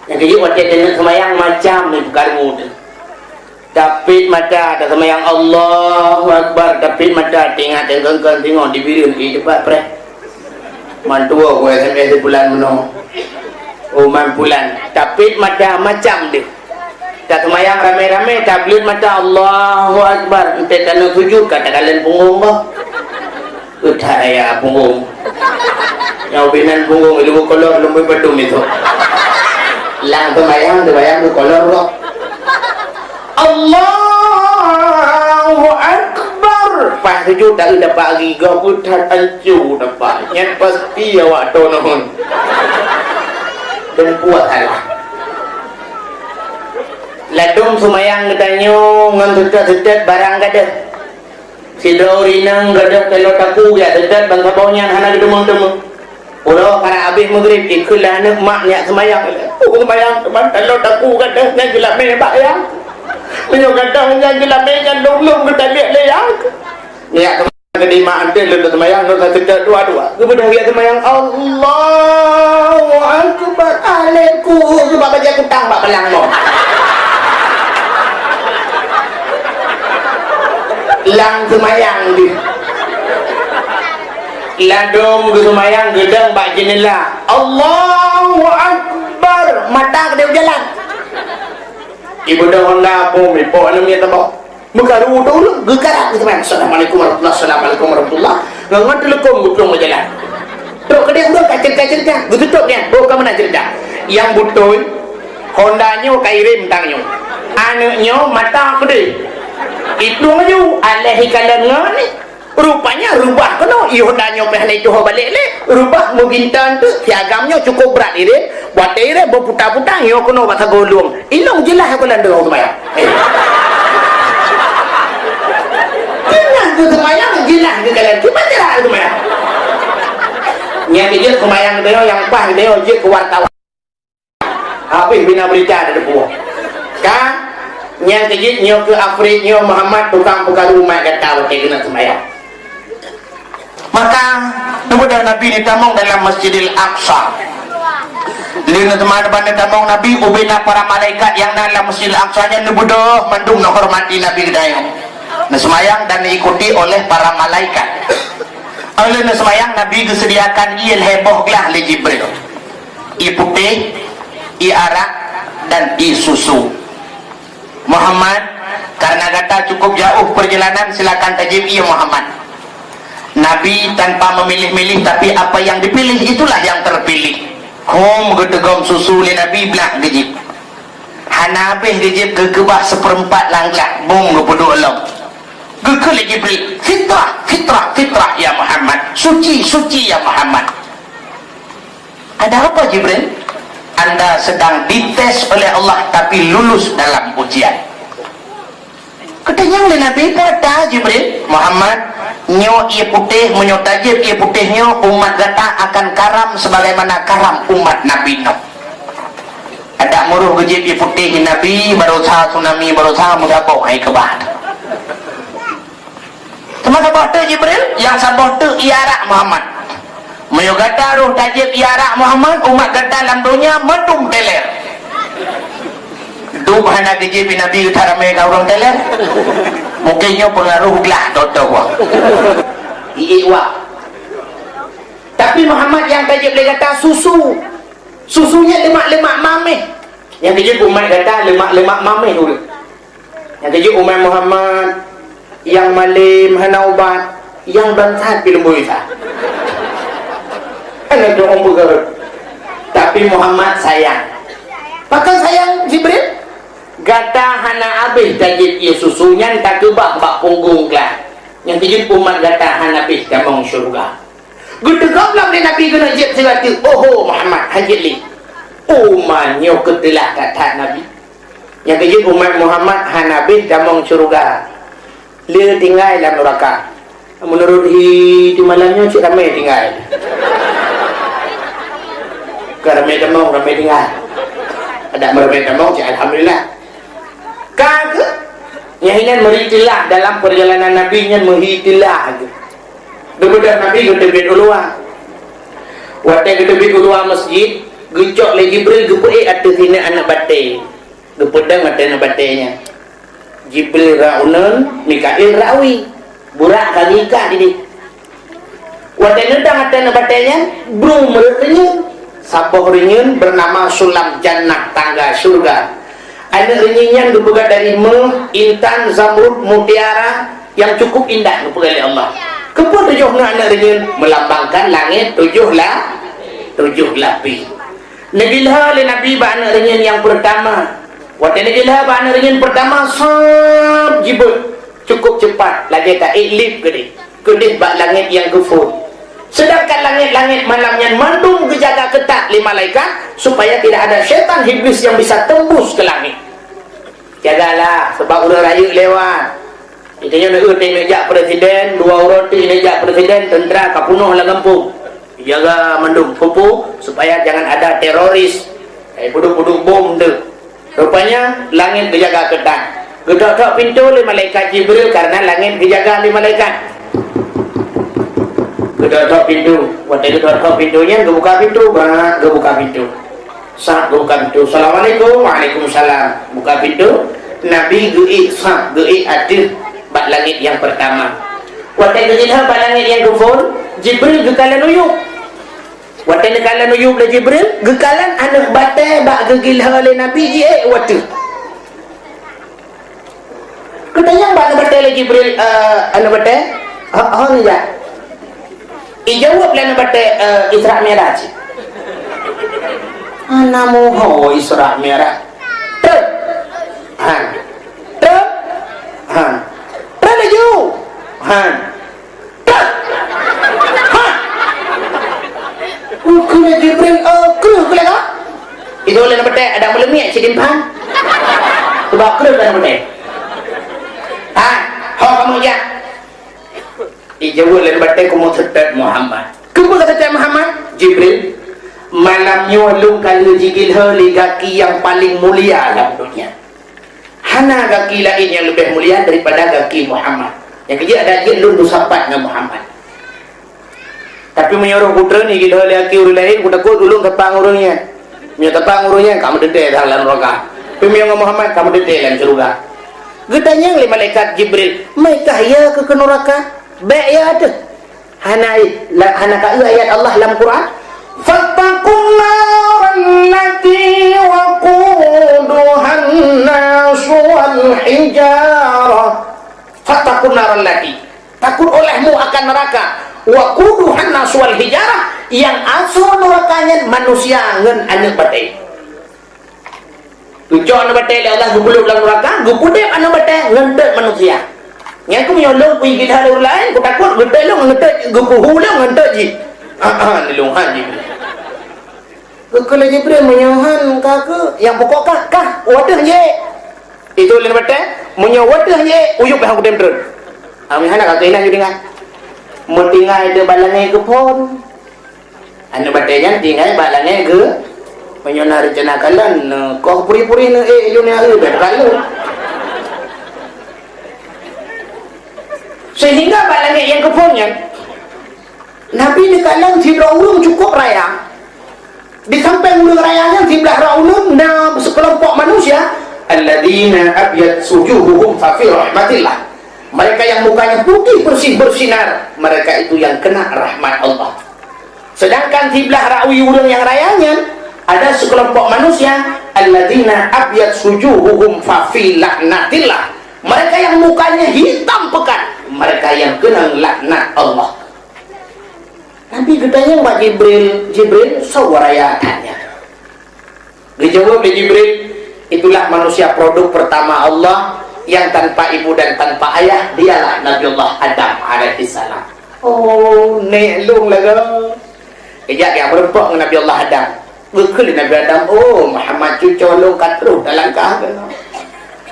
Speaker 1: yang kaya wate nak semayang macam ni perkaru tu tapi mata ada semayang Allahu Akbar tapi mata tengok di biru di depan pre mantua gue SMS bulan menong umat bulan tapi mata macam dia tak semayang ramai-ramai tablet mata Allahu Akbar entah tanah sujud kata kalian punggung kau udah ya punggung yang binan punggung ilu kolor lumui pedum itu lang semayang tu kolor kau Allahu Akbar pas sujud tak dapat lagi kau putar ancu dapat yang pasti awak tonton dan puas Allah ladung sumayang katanya ngan tetet barang kada sidau rinang kada telo taku ya tetet bangsa baunya hana gedemung-demung udah karena habis maghrib ikulah anak maknya semayang semayang teman telo taku kada ngan gelap mebak ya menyo kada ngan gelap ngan dong kita lihat leyak niat kedi mak ante lu semayang nu tetet dua-dua kemudian dia semayang Allahu Akbar alaiku sebab baca kutang bak belang mo lang semayang di ladung ke semayang gedang bak jenela Allahu Akbar mata ke dia jalan ibu dah honda pun mipo anu mi tabak mekaru dulu gegarak ke semayang assalamualaikum warahmatullahi ngangat telekom butung berjalan tok ke dia udah kacil-kacil kan tutup dia bawa ke mana cerita yang betul hondanya kairim tangnya anaknya mata ke dia itu maju alaihi kalangan ni rupanya rubah kena ihodanya pehlai tu balik le rubah mugintan tu piagamnya cukup berat ini buat dia berputar-putar yo kena bahasa golong ilong jelas aku landa orang sembahyang jangan tu sembahyang jelas ke kalian cuma jelas sembahyang yang dia sembahyang dia yang pas dia je ke wartawan habis bina berita ada buah kan yang kejit nyo ke Afrik nyo Muhammad tukang perkara umat kata wakil kena sembahyang maka kemudian Nabi ditamong dalam Masjidil Aqsa lina teman-teman ditamong Nabi ubina para malaikat yang dalam Masjidil Aqsa nya nubudoh mendung menghormati Nabi gedayong na sembahyang dan diikuti oleh para malaikat oleh na sembahyang Nabi disediakan il heboh lah li Jibril i putih i arak dan i susu Muhammad karena kata cukup jauh perjalanan silakan tajib iya Muhammad Nabi tanpa memilih-milih tapi apa yang dipilih itulah yang terpilih hom gedegom susu li Nabi belah gejib hanapih gejib gegebah seperempat langlah bung gepudu elok gegel Jibril fitrah ya Muhammad suci ya Muhammad ada apa Jibril Anda sedang dites oleh Allah tapi lulus dalam ujian katanya oleh Nabi kata Jibril Muhammad nyo ia putih menyo tajib ia putihnya umat gata akan karam sebagaimana karam umat Nabi Nuh ada muruh gejib ia putih Nabi berusaha tsunami berusaha menggabung hai kebat teman-teman tu Jibril yang sabah tu iarak Muhammad mayu gata roh tajib iarak Muhammad umat gata dalam dunia medung teler dubhana gejib Nabi utarame ka orang teler mungkinnya pengaruh gelah toto wa iiwa tapi Muhammad yang tajib dia kata susunya lemak-lemak mameh yang tajib umat kata lemak-lemak mameh dulu yang tajib umat Muhammad yang malim hana ubat yang bansat film boisa ada orang bergerak tapi Muhammad sayang maka sayang Jibril gata hana habis tajib ia susunya tak kebak bak punggung lah yang tajib umat gata hana habis damang syurga gedegam lah Nabi kena jib sebatu oh Muhammad hajib li umatnya ketelah kata Nabi yang tajib umat Muhammad hana habis damang syurga dia tinggal dalam neraka menurut di malamnya cik ramai tinggal ke ramai tinggal ada ramai cik alhamdulillah Kagak. Yang meritilah dalam perjalanan Nabi nya meritilah. Kemudian Nabi gedebit ulua. Waktu gedebit ulua masjid, gecok lagi Jibril gepuk ada sini anak bate. Gepedang ada anak batenya. Jibril raunan, Mikail rawi. Burak kagika ini. Waktu nedang ada anak batenya, belum merenyun. Sapoh renyun bernama Sulam Jannah, tangga surga. Ada renyinyan dibuka dari intan, zamrud, mutiara yang cukup indah dibuka oleh Allah. Kepun tujuh anak renyun melambangkan langit tujuh lapis. Nagilah oleh Nabi anak renyun yang pertama. Waktu nagilah anak renyun pertama sab jibut cukup cepat lagi tak iklip gede bak langit yang kufur. Sedangkan langit-langit malamnya mandung kejaga ketat 5 malaikat supaya tidak ada syaitan iblis yang bisa tembus ke langit. Jagalah sebab udah rayu lewat. Itanya nak nejak presiden, 2 roti nejak presiden, tentera kapunuh lah kampung. Jaga mandung kupu supaya jangan ada teroris. Puduk-puduk bom tu. Rupanya langit kejaga ketat. Gedok-gedok pintu oleh malaikat Jibril karena langit dijaga oleh malaikat. Gedok pintu, waktu gedok pintunya, gebuka pintu, gebuka pintu. Saat gebuka pintu, Assalamualaikum, Waalaikumsalam. Buka pintu, Nabi gei adil bak langit yang pertama. Waktu gedok bak langit yang kufur, Jibril gekalan uyuk. Waktu gekalan uyuk le Jibril, gekalan anak batai bak gegilha oleh Nabi waktu. Ketanya bak anak batai le Jibril, anak batai, ni je. Ijawab lah nak baca Isra' Mi'raj. Anamu ho Isra' Mi'raj. Ter. Han. Ter. Han. Ter laju. Han. Ter. Han. Kena Jibril kena kena. Itu lah nak baca ada melemik sedimpan. Sebab kena nak baca. Han. Ho kamu ya. Ijawab dan batai kumu tetap Muhammad. Kenapa kata tetap Muhammad? Jibril malamnya lu kalau jigil heli gaki yang paling mulia dalam dunia. Hana gaki lain yang lebih mulia daripada gaki Muhammad. Yang kerja ada jin lu sahabat dengan Muhammad. Tapi menyuruh putra ni gil heli gaki orang lain, ku takut ulung tepang orangnya. Punya tepang orangnya kamu dedek dalam neraka. Tapi menyuruh Muhammad kamu dedek dalam surga. Gedanya oleh malaikat Jibril, "Mereka ya ke neraka?" Baik ya ada. Hana ka ayat Allah dalam Quran. Fattaqun naral lati waquduhan nas wal hijarah. Fattaqun naral lati. Takut olehmu akan neraka. Waquduhan nas wal hijarah yang asal nerakanya manusia ngan anak batai. Tujuh anak batai Allah gubuluk dalam neraka, gubudep anak batai ngendek manusia. Yang aku menyolong pergi ke hari lain, aku takut gedek long ngetek gupuhu long ngetek ji. Nilunghan ji. Kalau Jibril menyohan kakak yang pokok kah wadah je. Itu lain betul. Menyowadah je uyup yang aku dem terus. Ami hana kakak ini dengan mentinggal de balangai ke pon. Anu batenya tinggal balangai ke menyona rencana kalan kau puri-puri ne dunia berkalu. Sehingga balangnya yang kepunnya Nabi di kalang tidak ulung cukup raya. Di samping ulung rayanya sebelah raulun sekelompok manusia alladzina abyad sujuhuhum fa fi rahmatillah. Mereka yang mukanya putih bersih bersinar, mereka itu yang kena rahmat Allah. Sedangkan sebelah rawi ulung yang rayanya ada sekelompok manusia alladzina abyad sujuhuhum fa fi laknatillah. Mereka yang mukanya hitam pekat, mereka yang kena laknat Allah. Nabi gedanya Mbak Jibril sawaraya tanya. Dijawab oleh Jibril, itulah manusia produk pertama Allah yang tanpa ibu dan tanpa ayah, dialah Nabiullah Adam alaihissalam. Oh, neklung laga. Kejap yang berempuk dengan Nabiullah Adam. Bekal Nabi Adam, oh Muhammad cucolong katruh dalam kahkan.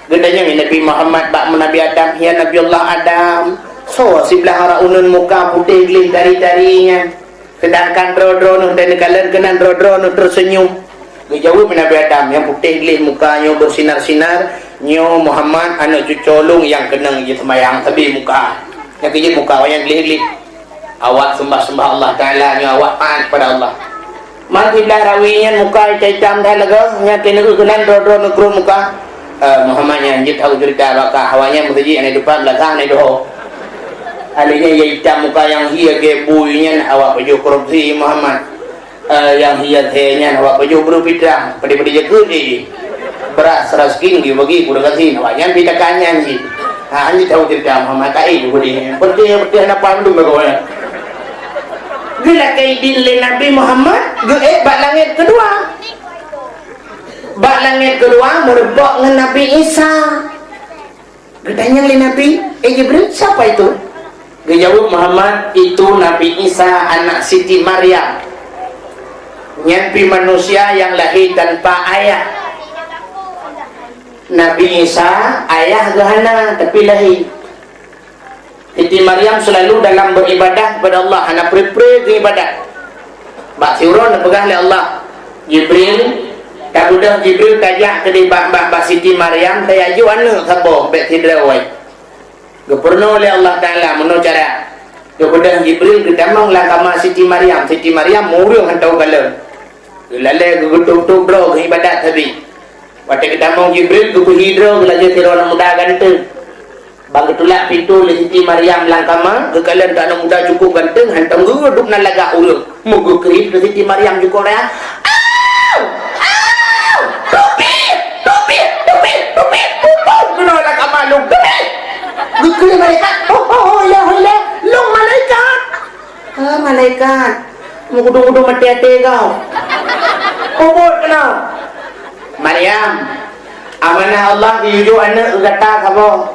Speaker 1: Gedanya Nabi Muhammad bak Nabi Adam, ya Nabiullah Adam. So sebelah arah unun muka putih gelih dari-darinya. Sedangkan dro-dro dan kalian kena dro-dro tersenyum. Dijawab Nabi Adam yang putih gelih mukanya bersinar-sinar, nyo Muhammad anak cucolung yang kenang je semayang tapi muka yang kejut muka yang gelik-gelik awak sembah-sembah Allah Ta'ala nyo awak taat pada Allah mati belah rawinya muka hitam dah lega nya kena kenan dro negro muka Muhammad yang jit tahu cerita bakah hawanya mesti ane depan belakang ane doh alinya ya hitam muka yang hia ge buinya awak baju korupsi Muhammad yang hia tehnya awak baju berfitrah pada-pada jadi beras 100 king dibagi kuda kasih awaknya pitakannya sih anjing tahu cerita Muhammad kai juga dia peti apa dulu mereka gila kaidin le Nabi Muhammad bak langit kedua merebak dengan Nabi Isa ditanya le Nabi Jibril siapa itu dia jawab Muhammad itu Nabi Isa anak Siti Maryam nyampi manusia yang lahir tanpa ayah Nabi Isa ayah gahana tapi lahir Siti Maryam selalu dalam beribadah kepada Allah anak pre-pre beribadah bak siuron pegah oleh Allah Jibril tak udah Jibril kajak ke di bak Siti Maryam saya aju anak sabo bek tidra wai gepurno oleh Allah Ta'ala menurut cara udah Jibril kedamang lah kama Siti Maryam murung hantau galau lalai gugutuk-tuk bro ibadat tapi waktu kita mau Jibril ke hidro belajar tiruan muda ganteng bang ketulak pintu le Siti Maryam langkama ke kalian tak ada muda cukup ganteng hantam guduk na laga ulur mugu kerip ke Siti Maryam juga ya topi kena langkama lu gukul malaikat ya Allah lu malaikat mau kudu mati-hati kau kubur kena Maryam amanah Allah diuju anak gata kabo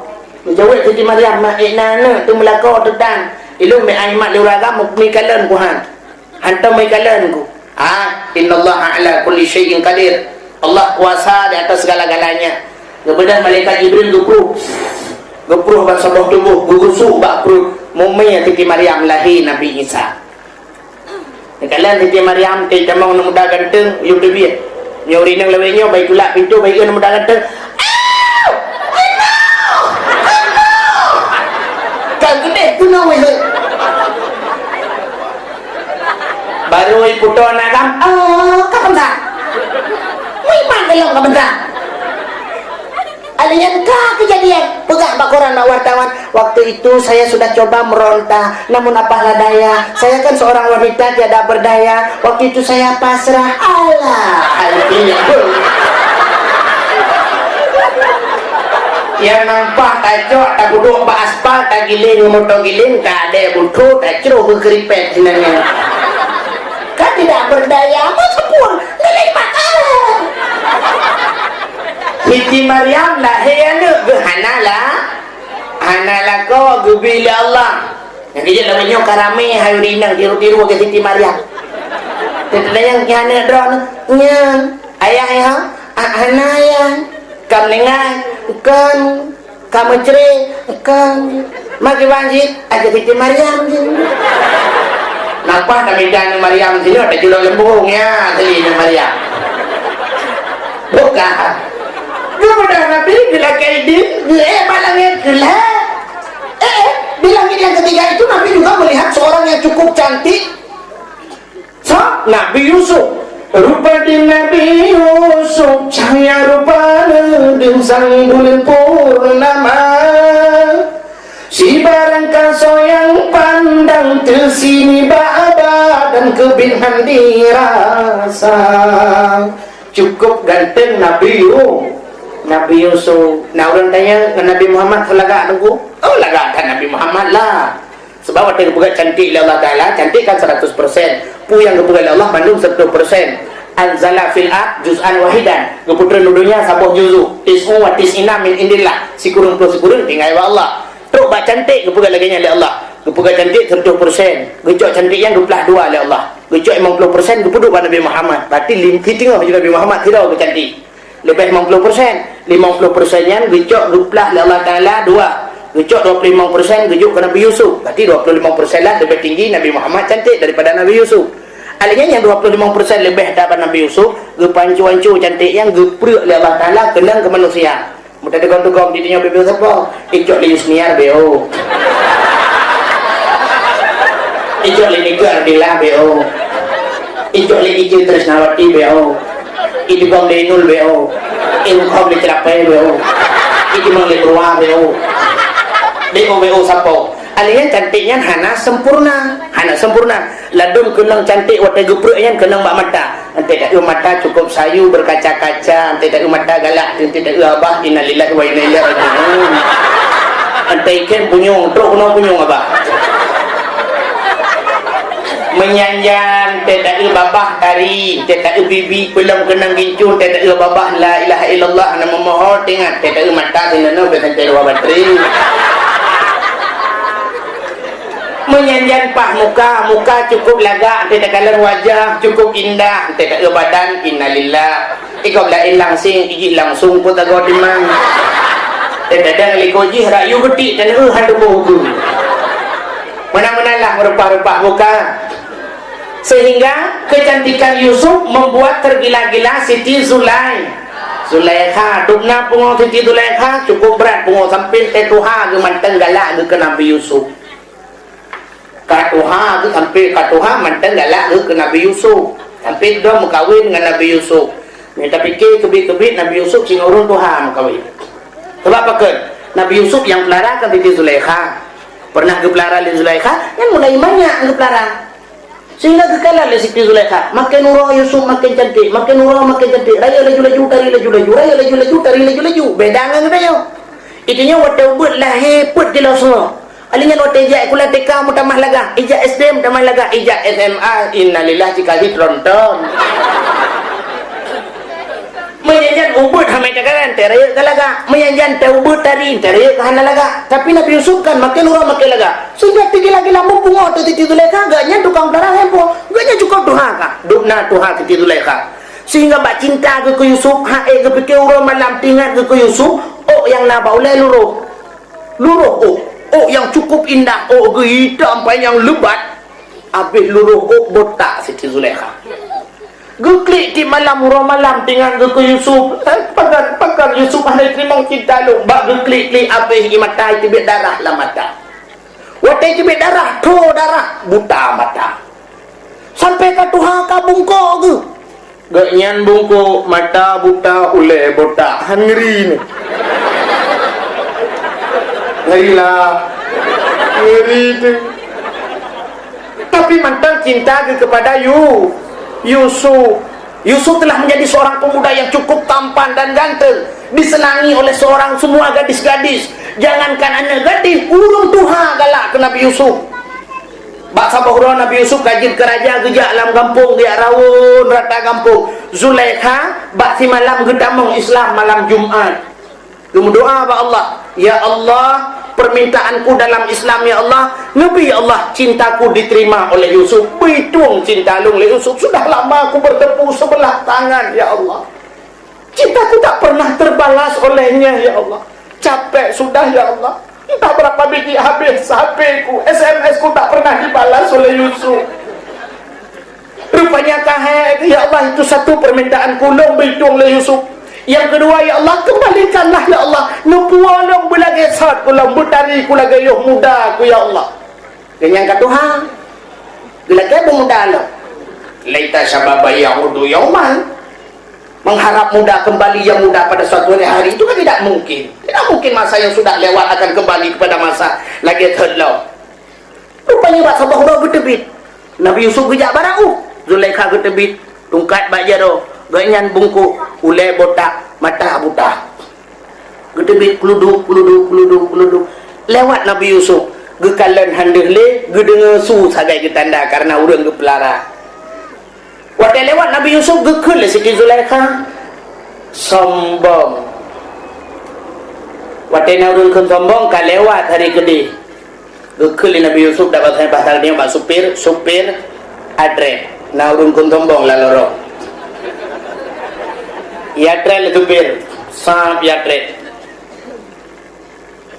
Speaker 1: jawab Siti Maryam makna tu melaka tentang ilmu aimat luraga mukmi kalan ku hantam mai kalan ku innallaha ala kulli syai'in qadir Allah kuasa di atas segala-galanya kemudian malaikat Jibril gepruh bang sabah tubuh gugusuk bak perut mumai Siti Maryam lahir Nabi Isa kalian Siti Maryam kita mau muda ganteng yuk debiat nyori nang lewenya baik tulak pintu baik kan mudah kata kan gede tu nak weh baru ibu tu nak kapan dah memang belum kapan dah alian kejadian pegang bakoran wartawan waktu itu saya sudah coba meronta namun apalah daya saya kan seorang wanita tiada berdaya waktu itu saya pasrah Allah yang nampak tajok tak duduk pak aspal tak giling motor giling tak ada butuh tak ceruh berkeripet sebenarnya kan tidak berdaya masa pun ngelipat Siti Maryam lahir anak hanalah kau gebila Allah yang kejap namanya karame hayu rinang tiru-tiru ke Siti Maryam yang anak drone ayah anak ayah kam nengai kan kamu cerai kan maki banjir ada Siti Maryam nampak kami dan Maryam sini ada jual lembung ya Siti Maryam bukan kemudian Nabi bila kaidin malangnya gelah bilangin yang ketiga itu Nabi juga melihat seorang yang cukup cantik Nabi Yusuf rupa di Nabi Yusuf cahaya rupa dan sang bulan purnama si barang kaso yang pandang tersini baba dan kebinhan dirasa cukup ganteng Nabi Yusuf. Nah orang tanya Nabi Muhammad laga nunggu. Oh laga kan Nabi Muhammad lah. Sebab waktu kebuka cantik oleh Allah Ta'ala, cantik kan 100%. Pu yang kebuka oleh Allah bandung 100%. Anzala fil ard juz'an wahidan. Keputra nudunya sabuh juzu. Tis'u wa tis'ina min indillah. Sikurung tinggal wa Allah. Teruk bak cantik kebuka lagi oleh Allah. Kebuka cantik 100%. Gecok cantik yang 22 oleh Allah. Gecok 50% kepudu pada Nabi Muhammad. Berarti tengok juga Nabi Muhammad tidak cantik. Lebih 50%, 50% yang gecok ruplah oleh Allah Ta'ala 2, gecok 25% gecok ke Nabi Yusuf, berarti 25% lah lebih tinggi Nabi Muhammad cantik daripada Nabi Yusuf. Alihnya yang 25% lebih daripada Nabi Yusuf gepancu-ancu cantik yang gepruk oleh Allah Ta'ala kenang ke manusia Mudah digong-gong di dinya bebel sapa? Icok li Yusniar BO. Icok li Nike Ardila BO. Icok li Ici Tresnawati BO. Idi gong li Nul BO. Ilkom li Cerapai BO. Idi mang li Purwa BO. BO sapa? Alian cantiknya hana sempurna, ladum kenang cantik watai gepruknya kenang mak mata. Ante dak mata cukup sayu berkaca-kaca, ante dak mata galak, ante dak abah innalillahi wa inna ilaihi raji'un. Ante ikan punyung, truk no punyung abah. Menyanjang tidak babah tari, tidak bibi pulang kenang gincun, tidak babah la ilaha illallah nama mohon tingat, tidak mata tinano besan terwa bateri. Menyanjang pah muka cukup lagak, tidak kalan wajah cukup indah, tidak badan innalillah. Ikau lain langsing, iji langsung pun tak kau dimang. Tidak ada likoji rayu geti dan handu buku. Mana-manalah merupa-rupa muka. Sehingga kecantikan Yusuf membuat tergila-gila Siti Zulaikha. Dukna pungo Siti Zulaikha cukup berat pungo sampai tetuha gemanteng galak ke Nabi Yusuf. Katuha sampai katuha manteng galak ke Nabi Yusuf. Sampai dia mengkawin dengan Nabi Yusuf. Kita fikir kebit-kebit Nabi Yusuf sing urun Tuhan mengkawin. Sebab apa kan? Nabi Yusuf yang pelarakan Siti Zulaikha. Pernah geplara li Zulaikha, yang mulai banyak geplara. Sehingga kekalah li Siti Zulaikha. Makin nurah Yusuf makin cantik, makin nurah makin cantik. Raya laju-laju, tari laju-laju, raya laju-laju, tari laju-laju. Beda dengan kita. Itunya waktu buat lahir put jelas semua. Alinya waktu ijak kuliah TK mutamah laga, ijak SD mutamah laga, ijak SMA innalillah jika ditronton. Menyanjan ubud hamai cakaran teraya kalaga, menyanjan ubud tari teraya kahana laga. Tapi Nabi Yusuf kan makin orang makin laga. Sehingga tigila-gila mumpung atau Siti Zulaikha gaknya tukang darah hempo, gaknya cukup Tuhan kah? Dukna Tuhan Siti Zulaikha. Sehingga bak cinta ke Yusuf, hae ke pikir orang malam tinggal ke Yusuf, oh yang naba oleh luruh oh yang cukup indah, oh hitam yang lebat, habis luruh oh botak Siti Zulaikha. Geklik di malam tinggal ke Yusuf. Pagar Yusuf ada terima cinta lu. Bak geklik habis mata itu bit darah lah mata. Watai itu bit darah, darah buta mata. Sampai ke Tuhan ka bungkuk ke. Gaknyan bungkuk mata buta ule botak. Ngeri ni. Ngeri tu. Tapi mantan cinta kepada Yusuf telah menjadi seorang pemuda yang cukup tampan dan ganteng, disenangi oleh seorang semua gadis-gadis. Jangankan anak gadis, urung Tuhan galak ke Nabi Yusuf. Bak sabah Nabi Yusuf kajib ke raja gejak alam kampung dia rawun rata kampung. Zulaikha bak si malam gedamong Islam malam Jumat. Doa ba Allah, ya Allah, permintaanku dalam Islam ya Allah, Nabi ya Allah, cintaku diterima oleh Yusuf. Bitung cinta lu oleh Yusuf. Sudah lama aku bertepuk sebelah tangan ya Allah. Cintaku tak pernah terbalas olehnya ya Allah. Capek sudah ya Allah. Entah berapa biji habis HP-ku, SMS ku tak pernah dibalas oleh Yusuf. Rupanya kahek ya Allah, itu satu permintaanku long bitung oleh Yusuf. Yang kedua ya Allah, kembalikanlah ya Allah nupualong bulage sat kulang butari kulage yoh muda ku ya Allah. Yang kedua bulage muda lo laita sababa yaudu yauman, mengharap muda kembali yang muda pada suatu hari itu kan tidak mungkin masa yang sudah lewat akan kembali kepada masa lagi terlalu. Rupanya bahasa bahura bertebit Nabi Yusuf gejak barang Zulaikha bertebit tungkat bajaro ganyan bungkuk ule botak mata buta gedebit kuluduk lewat Nabi Yusuf gekalan handehle gedenga su sagai getanda karena urang gepelara wadah lewat Nabi Yusuf gekul Siti Zulaikha sombong wadah naurun kun sombong ka lewat hari gede gekul Nabi Yusuf dapat bahasa dia bak supir adre naurun kun sombong laloro yatre letubir sab yatre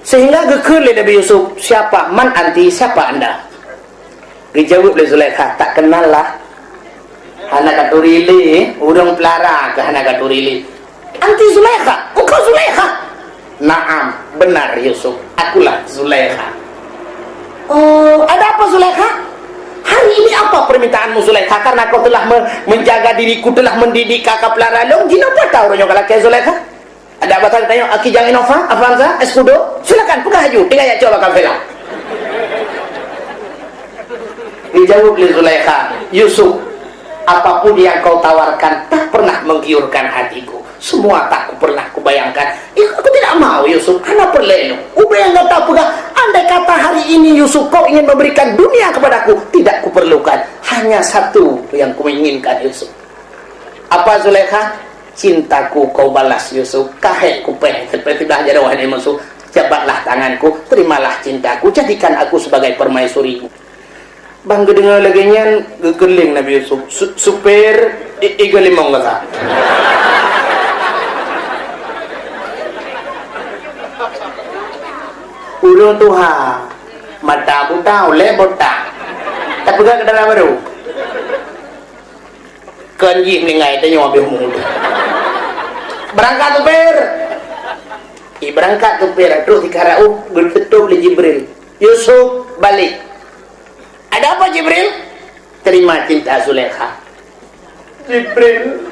Speaker 1: sehingga gekul Nabi Yusuf, siapa man anti, siapa anda? Dijawab oleh Zulaikha, tak kenal lah. Anak katurili urang pelara ke anak katurili anti Zulaikha, engkau Zulaikha Naam, benar Yusuf, akulah Zulaikha. Oh, ada apa Zulaikha? Hari ini apa permintaanmu Zulaikha? Karena kau telah menjaga diriku, telah mendidik kakak pelaralong. Gila apa tahu ronyok kalau kayak Zulaikha? Ada apa tanya? Aki Jang Innova, Avanza, Escudo. Silakan, pegang haju. Tinggal ya coba kafela. Dijawab oleh Zulaikha, Yusuf, apapun yang kau tawarkan tak pernah menggiurkan hatiku. Semua tak pernah kubayangkan. Aku tidak mau Yusuf, anak perlenu. Ubah yang kata pegang. Andai kata hari ini Yusuf kau ingin memberikan dunia kepadaku, tidak kuperlukan. Hanya satu yang kuinginkan Yusuf. Apa Zulaikha? Cintaku kau balas Yusuf. Kahek kupeh seperti dah jadi wahai musuh. Jabatlah tanganku, terimalah cintaku, jadikan aku sebagai permaisurimu. Bang kedengar lagi nyan gegeling Nabi Yusuf. Super igalimong kata. Ulo tuha mata buta oleh botak tak pegang ke dalam baru kanji mengai tanya mobil muda berangkat tupir berangkat tupir terus dikarau bertutup oleh Jibril. Yusuf balik. Ada apa Jibril? Terima cinta Zulaikha. Jibril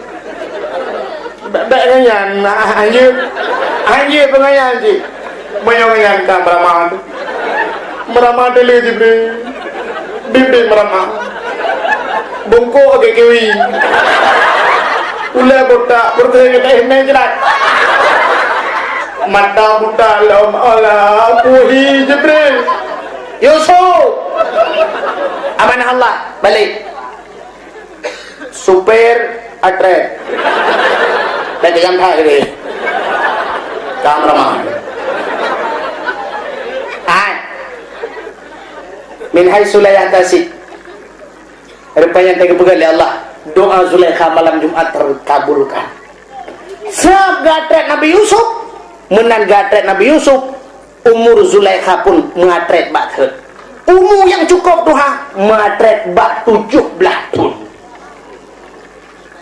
Speaker 1: bagainya anjir pengayan anjir menyongankan meramah dulu Jibril. Bimbing meramah bungkuk agak kiwi ulah botak bertanya kita jelas mata buta lam ala kuhi Jibril. Yusuf amanah Allah balik. Super atret dan jangan tak lagi jangan meramah. Min haitsu la yahtasib. Rupanya tega pegali Allah. Doa Zulaikha malam Jumat terkabulkan. Sebab gatret Nabi Yusuf, menan gatret Nabi Yusuf, umur Zulaikha pun mengatret bakhet. Umur yang cukup tuha mengatret bak 17 tahun.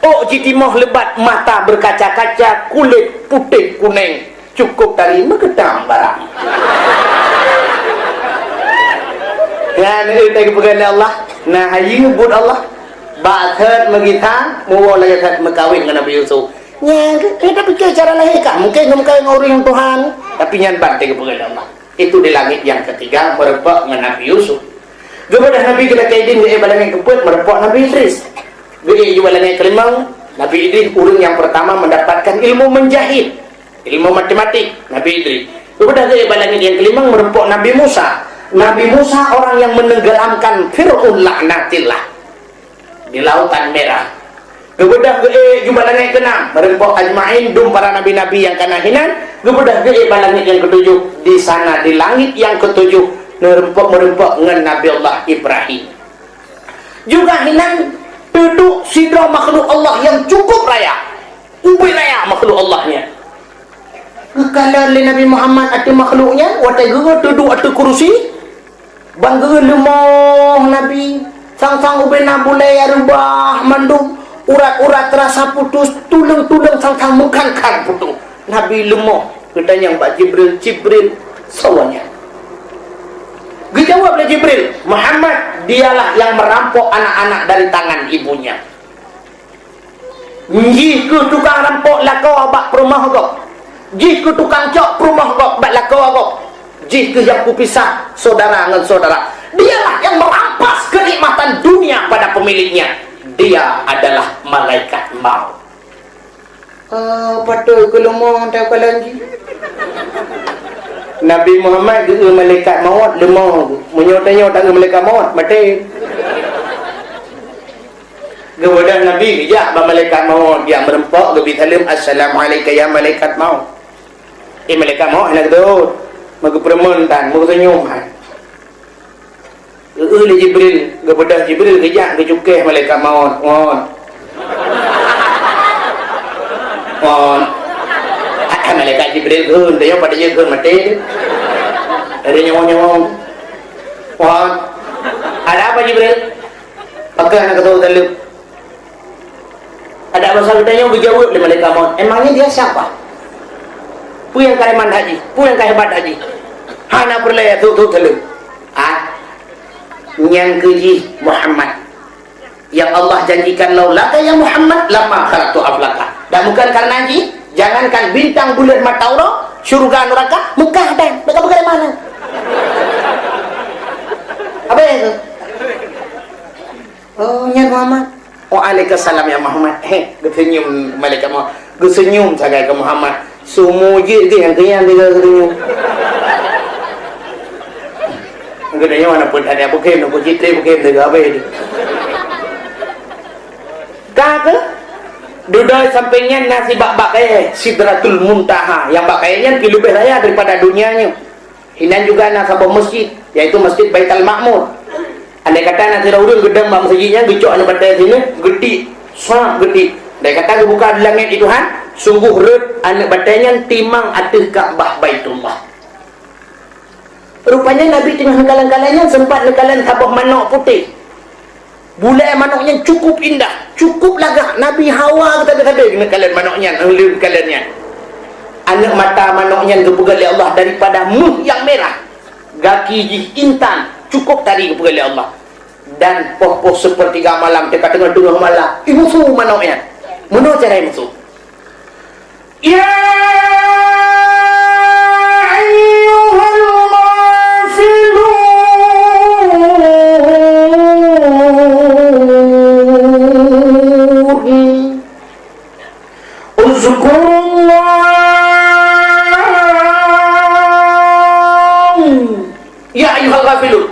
Speaker 1: Oh jitimoh lebat, mata berkaca-kaca, kulit putih kuning, cukup dari megedang barang. Yang itu pegang Allah. Nah, haji ngebut Allah. Bakhet megita, muwa layak mekawin dengan Nabi Yusuf. Ya, kita pikir cara lahir kan. Mungkin mengkawin orang yang Tuhan. Tapi nyan bantai pegang Allah. Itu di langit yang ketiga merebak dengan Nabi Yusuf. Kemudian Nabi kita kaidin ke balangan keput merebak Nabi Idris. Gede juga balangan kelima. Nabi Idris orang yang pertama mendapatkan ilmu menjahit, ilmu matematik. Nabi Idris. Kemudian ke balangan yang kelima merebak Nabi Musa. Nabi Musa orang yang menenggelamkan Fir'aun laknatillah di lautan merah. Kemudian jubalan yang keenam merempok ajmain dum para nabi-nabi yang kanahinan. Kemudian balangan yang ketujuh di sana di langit yang ketujuh merempok dengan Nabi Allah Ibrahim. Juga hinan duduk sidra makhluk Allah yang cukup raya, ubi raya makhluk Allahnya. Kalau Nabi Muhammad ada makhluknya, watai gua duduk atau kursi. Bangga lemah Nabi sang-sang ubin nabulai rubah mandum urat-urat terasa putus tulang-tulang sang-sang mengkangkang putus. Nabi lemah ketanya Pak Jibril sawanya. Dijawab oleh Jibril, Muhammad dialah yang merampok anak-anak dari tangan ibunya. Jika tukang rampok lakau abak perumah kau, jika tukang cok perumah kau abak lakau kau, jika yang kupisah saudara dengan saudara, dialah yang merampas kenikmatan dunia pada pemiliknya. Dia adalah malaikat maut. Patut ke lemah tak lagi. Nabi Muhammad ke malaikat maut lemah, menyotanya tak ke malaikat maut mati. Kemudian Nabi ya malaikat maut dia merempok ke bitalim assalamualaikum ya malaikat maut. Malaikat maut nak tu maka permentan, maka senyuman. Oleh Jibril, kepada Jibril kejap ke cukeh malaikat maut. Malaikat Jibril ke, dia pada dia ke mati. Ada nyawang-nyawang. Ada apa Jibril? Pakai nak kata talib. Ada apa sahabatnya yang berjawab oleh malaikat maut. Emangnya dia siapa? pu yang kaiman haji, pu yang hebat haji. Hana perlaya tu telung. Yang keji Muhammad. Yang Allah janjikan laulaka ya Muhammad lama khalaqtu aflaka. Dan bukan karena haji, jangankan bintang bulan mataura, syurga neraka, Mekah dan mereka dari mana? Apa itu? Oh, ya Muhammad. Waalaikumsalam ya Muhammad. Kesenyum malaikat Muhammad. Kesenyum sagai ke Muhammad. Sumuji ke yang dia kesenyum. Gedenya mana pun ada bukan nak citra bukan dengan apa ini. Kata duduk sampingnya nasi bak-bak Sidratul Muntaha yang bakainya lebih raya daripada dunianya. Hinan juga nak sebuah masjid yaitu Masjid Baitul Ma'mur. Andai kata nak urun gedang mak masjidnya gecok anu pada sini gede, sangat gede. Andai kata buka di langit itu han, sungguh red anak batanya timang atas Ka'bah Baitullah. Rupanya Nabi tengah nekalan-kalannya sempat nekalan sabah manok putih. Bulai manoknya cukup indah, cukup lagak. Nabi hawa kata-kata nekalan manoknya, nekalannya. Anak mata manoknya kepegali Allah daripada muh yang merah. Gaki jih intan, cukup tadi kepegali Allah. Dan poh-poh sepertiga malam, dekat tengah-tengah malam, musuh manoknya. Mana cara musuh? Ya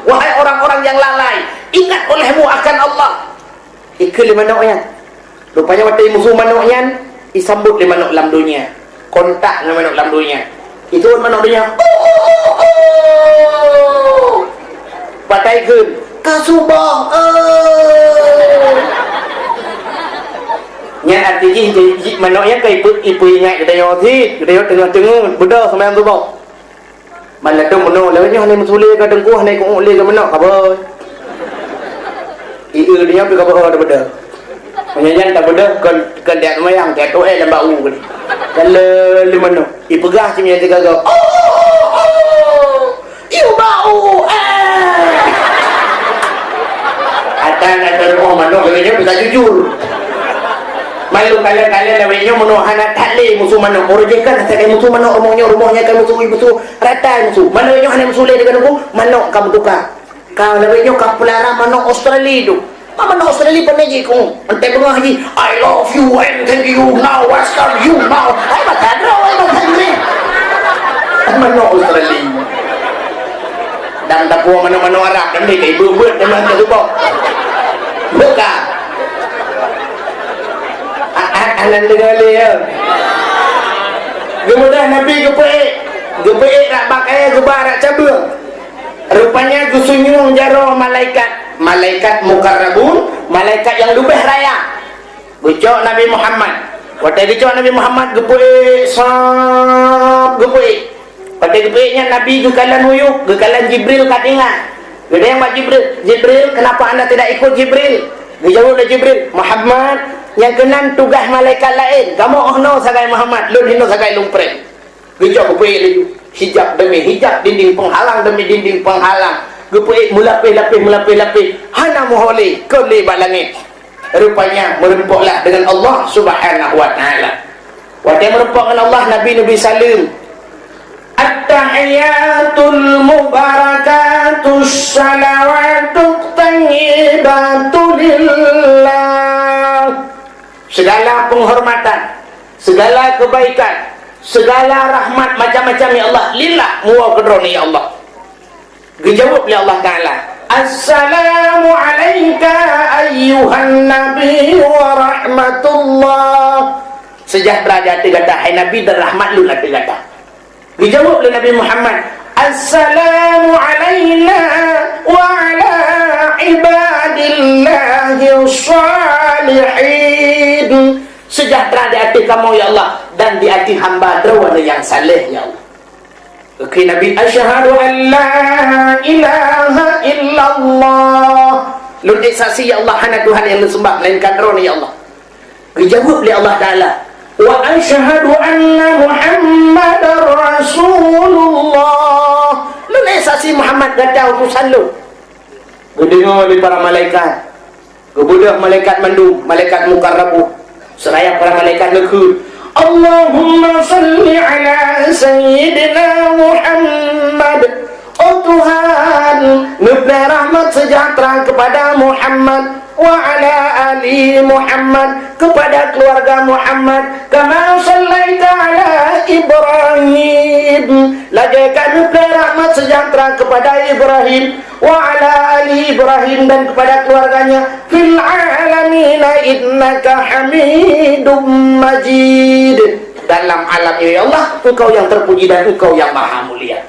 Speaker 1: wahai orang-orang yang lalai, ingat olehmu akan Allah. Ikut lima manoknya. Rupanya waktu musuh manoknya disambut lima manok dalam dunia. Kontak dengan manok dalam dunia. Itu manok dunia. Pakai kun. Kasubah. Nya artinya manoknya ke ibu ingat kita yosi, kita tengah-tengah beda sama yang tu bau. Malah tu mono lawanya hanya musule ka dengkuh naik ko ule ka mono kabar. Ieu dia pi kabar ada beda. Menyanyian tak beda kan dia mayang dia tu lembak u ni. Kalau di mono ipegah cimnya tiga go. Iu bau. Atan rumah mono lawanya bisa jujur. Malu kalian lawanya mono hana takle musuh mono orjekan saya musuh mono rumahnya kan musuh rata musuh mananya hana musuh le dengan aku mono kamu tukar kau lawanya kapulara mono Australia tu mana Australia peneji ku ante bengah haji I love you and thank you now welcome you now ai matadro ni mono Australia dan tapu mono Arab dan dia beut dan mana tu bok bukan anan dengar dia. Kemudian Nabi gepe nak pakai gebar nak cabung. Rupanya gusunyung jaro malaikat mukarrabun, malaikat yang lebih raya. Gecok Nabi Muhammad. Waktu gecok Nabi Muhammad gepe Pada gepe-nya Nabi gekalan huyuk, gekalan Jibril katingan. Gede yang Jibril, kenapa anda tidak ikut Jibril? Dijawab oleh Jibril, Muhammad yang kenan tugas malaikat lain. Kamu ohno sagai Muhammad, lun hino sagai lumpret. Gejok gepui hijab demi hijab, dinding penghalang demi dinding penghalang. Gepui mulapih. Hana muholi kuli balangit. Rupanya merempuklah dengan Allah Subhanahu wa taala. Waktu merempuk dengan Allah Nabi salim. At-tahiyatul mubarakatus salawatut tayyibatul lillah. Segala penghormatan, segala kebaikan, segala rahmat macam-macam ya Allah lillah muwa kedroni ya Allah. Dijawab oleh Allah Ta'ala, Assalamu alayka ayyuhan nabi wa rahmatullah. Sejahtera di hati kata, hai Nabi dan rahmat lu hati kata. Dijawab oleh Nabi Muhammad, Assalamu alayna wa ala ibadillahi salihin. Sejahtera di hati kamu ya Allah dan di hati hamba derwana yang saleh ya Allah. Oke Nabi, asyhadu an la ilaha illallah. Lu saksi ya Allah hana Tuhan yang disembah melainkan roh ya Allah. Dijawab oleh Allah Ta'ala, wa asyhadu anna Muhammadar Rasulullah. Lu nak saksi Muhammad gada utusan lu. Dengar oleh para malaikat. Kebudah malaikat mandum, malaikat mukarrabu. Seraya para malaikat lekut. Allahumma salli ala sayyidina Muhammad. Oh Tuhan, memberi rahmat sejahtera kepada Muhammad wa ala ali Muhammad, kepada keluarga Muhammad, kama sallaita ala Ibrahim. Lagi kami memberi rahmat sejahtera kepada Ibrahim wa ala ali Ibrahim, dan kepada keluarganya, fil alamin innaka Hamidum Majid. Dalam alam ini ya Allah, Engkau yang terpuji dan Engkau yang maha mulia.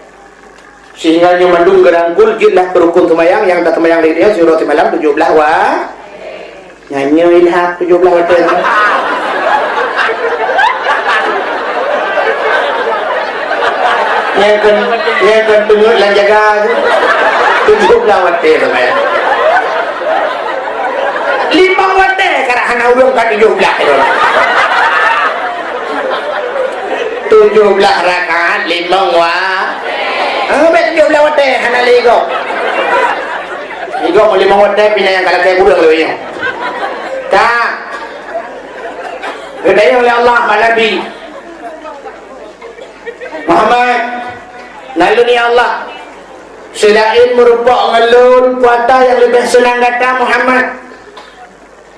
Speaker 1: Sehingga mandung gerangkul jitlah berukun temayang yang dah temayang dia surah malam 17 wa nyanyi ilhaq 17 wa yang kan tengok lan jaga 17 wa temayang 5 wa karena hana urang ka 17 rakaat 5 wa bet 17 wate hana ligo mo 5 wate pinayang kalakay burang lewing ta gedaya oleh Allah Nabi Muhammad nalun ya Allah selain merupakan ngalun kuata yang lebih senang kata Muhammad.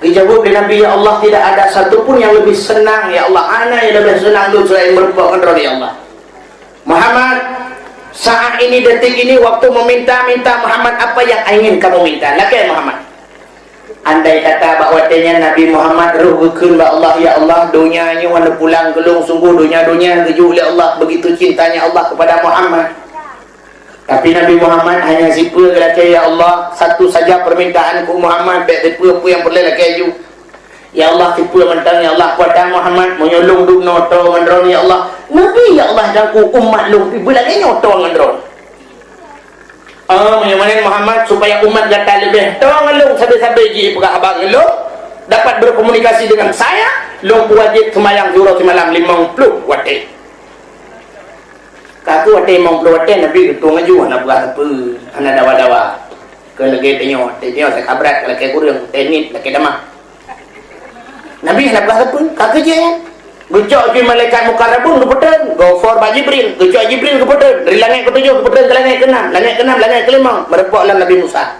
Speaker 1: Dijawab oleh Nabi, ya Allah, tidak ada satupun yang lebih senang ya Allah, ana yang lebih senang itu selain merupakan ya Allah Muhammad. Saat ini, detik ini, waktu meminta Muhammad, apa yang ingin kamu minta? Laki Muhammad. Andai kata bahwatanya Nabi Muhammad ruhukun ba Allah, ya Allah, dunianya wana pulang gelung, sungguh dunia keju oleh Allah, begitu cintanya Allah kepada Muhammad. Tapi Nabi Muhammad hanya siapa laki, ya Allah, satu saja permintaanku Muhammad, baik siapa yang perlu laki ju. Ya Allah, siapa mentang ya Allah kepada Muhammad menyolong duk noto ngendron ya Allah. Nabi ya Allah jangku umat lu ibu lagi nyoto ngendron. Menyamanin Muhammad supaya umat kata lebih tolong lu sampai-sampai ji pegah abang lu dapat berkomunikasi dengan saya, lu wajib semayang zuhur malam 50 wate. Kaku wate 50 wate Nabi ketua ngaju anak buat apa? Anak dawa-dawa. Ke lagi tengok saya kabrat lagi kurang teknik lagi damah. Nabi nak bahasa pun kata je gocok je malaikat mukarrabun keputan gofar ba Jibril, gocok Jibril keputan dari langit ke-7 keputan ke langit ke-6, langit ke-5 merepoklah Nabi Musa.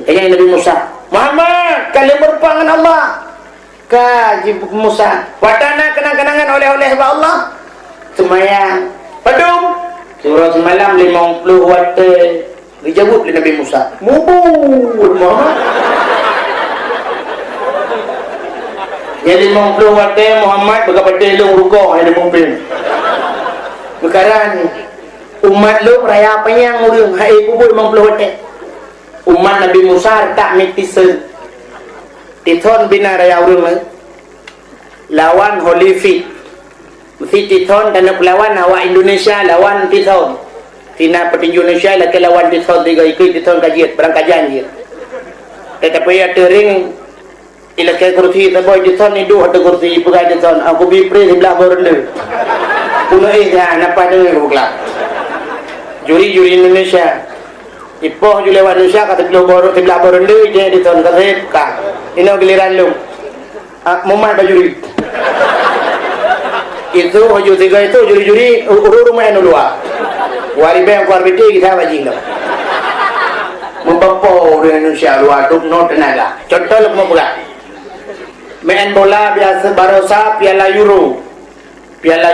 Speaker 1: Tanya Nabi Musa, Muhammad kalian berperang dengan Allah ka Musa watana kenang-kenangan oleh-oleh ba Allah semayang padum surah semalam 50 wate dijawab oleh Nabi Musa mubur Muhammad. Jadi 50 wate Muhammad berkata lu rukuk ada mungkin. Sekarang umat lu raya apa yang urang hai kubur 50 wate. Umat Nabi Musa tak mitisen. Tithon bina raya urang lawan Holifit. Mesti tithon dan lawan awak Indonesia lawan tithon. Tina petinju Indonesia laki lawan tithon tiga ikut tithon kajian berangkajan je. Tetapi ada ring ilakai kursi taboy dithon ni duh ada kursi pegai dithon aku bipre sebelah borne puno napa dengan bukla juri Indonesia ipoh juli Indonesia kata globor sebelah borne dia dithon karet ka ino giliran lu mumat bajuri itu hoju tiga itu juri rumah anu dua wari bang kuar beti kita bajing dah membapo di Indonesia luar duk no tenaga contoh lu mau buka main bola biasa barosa piala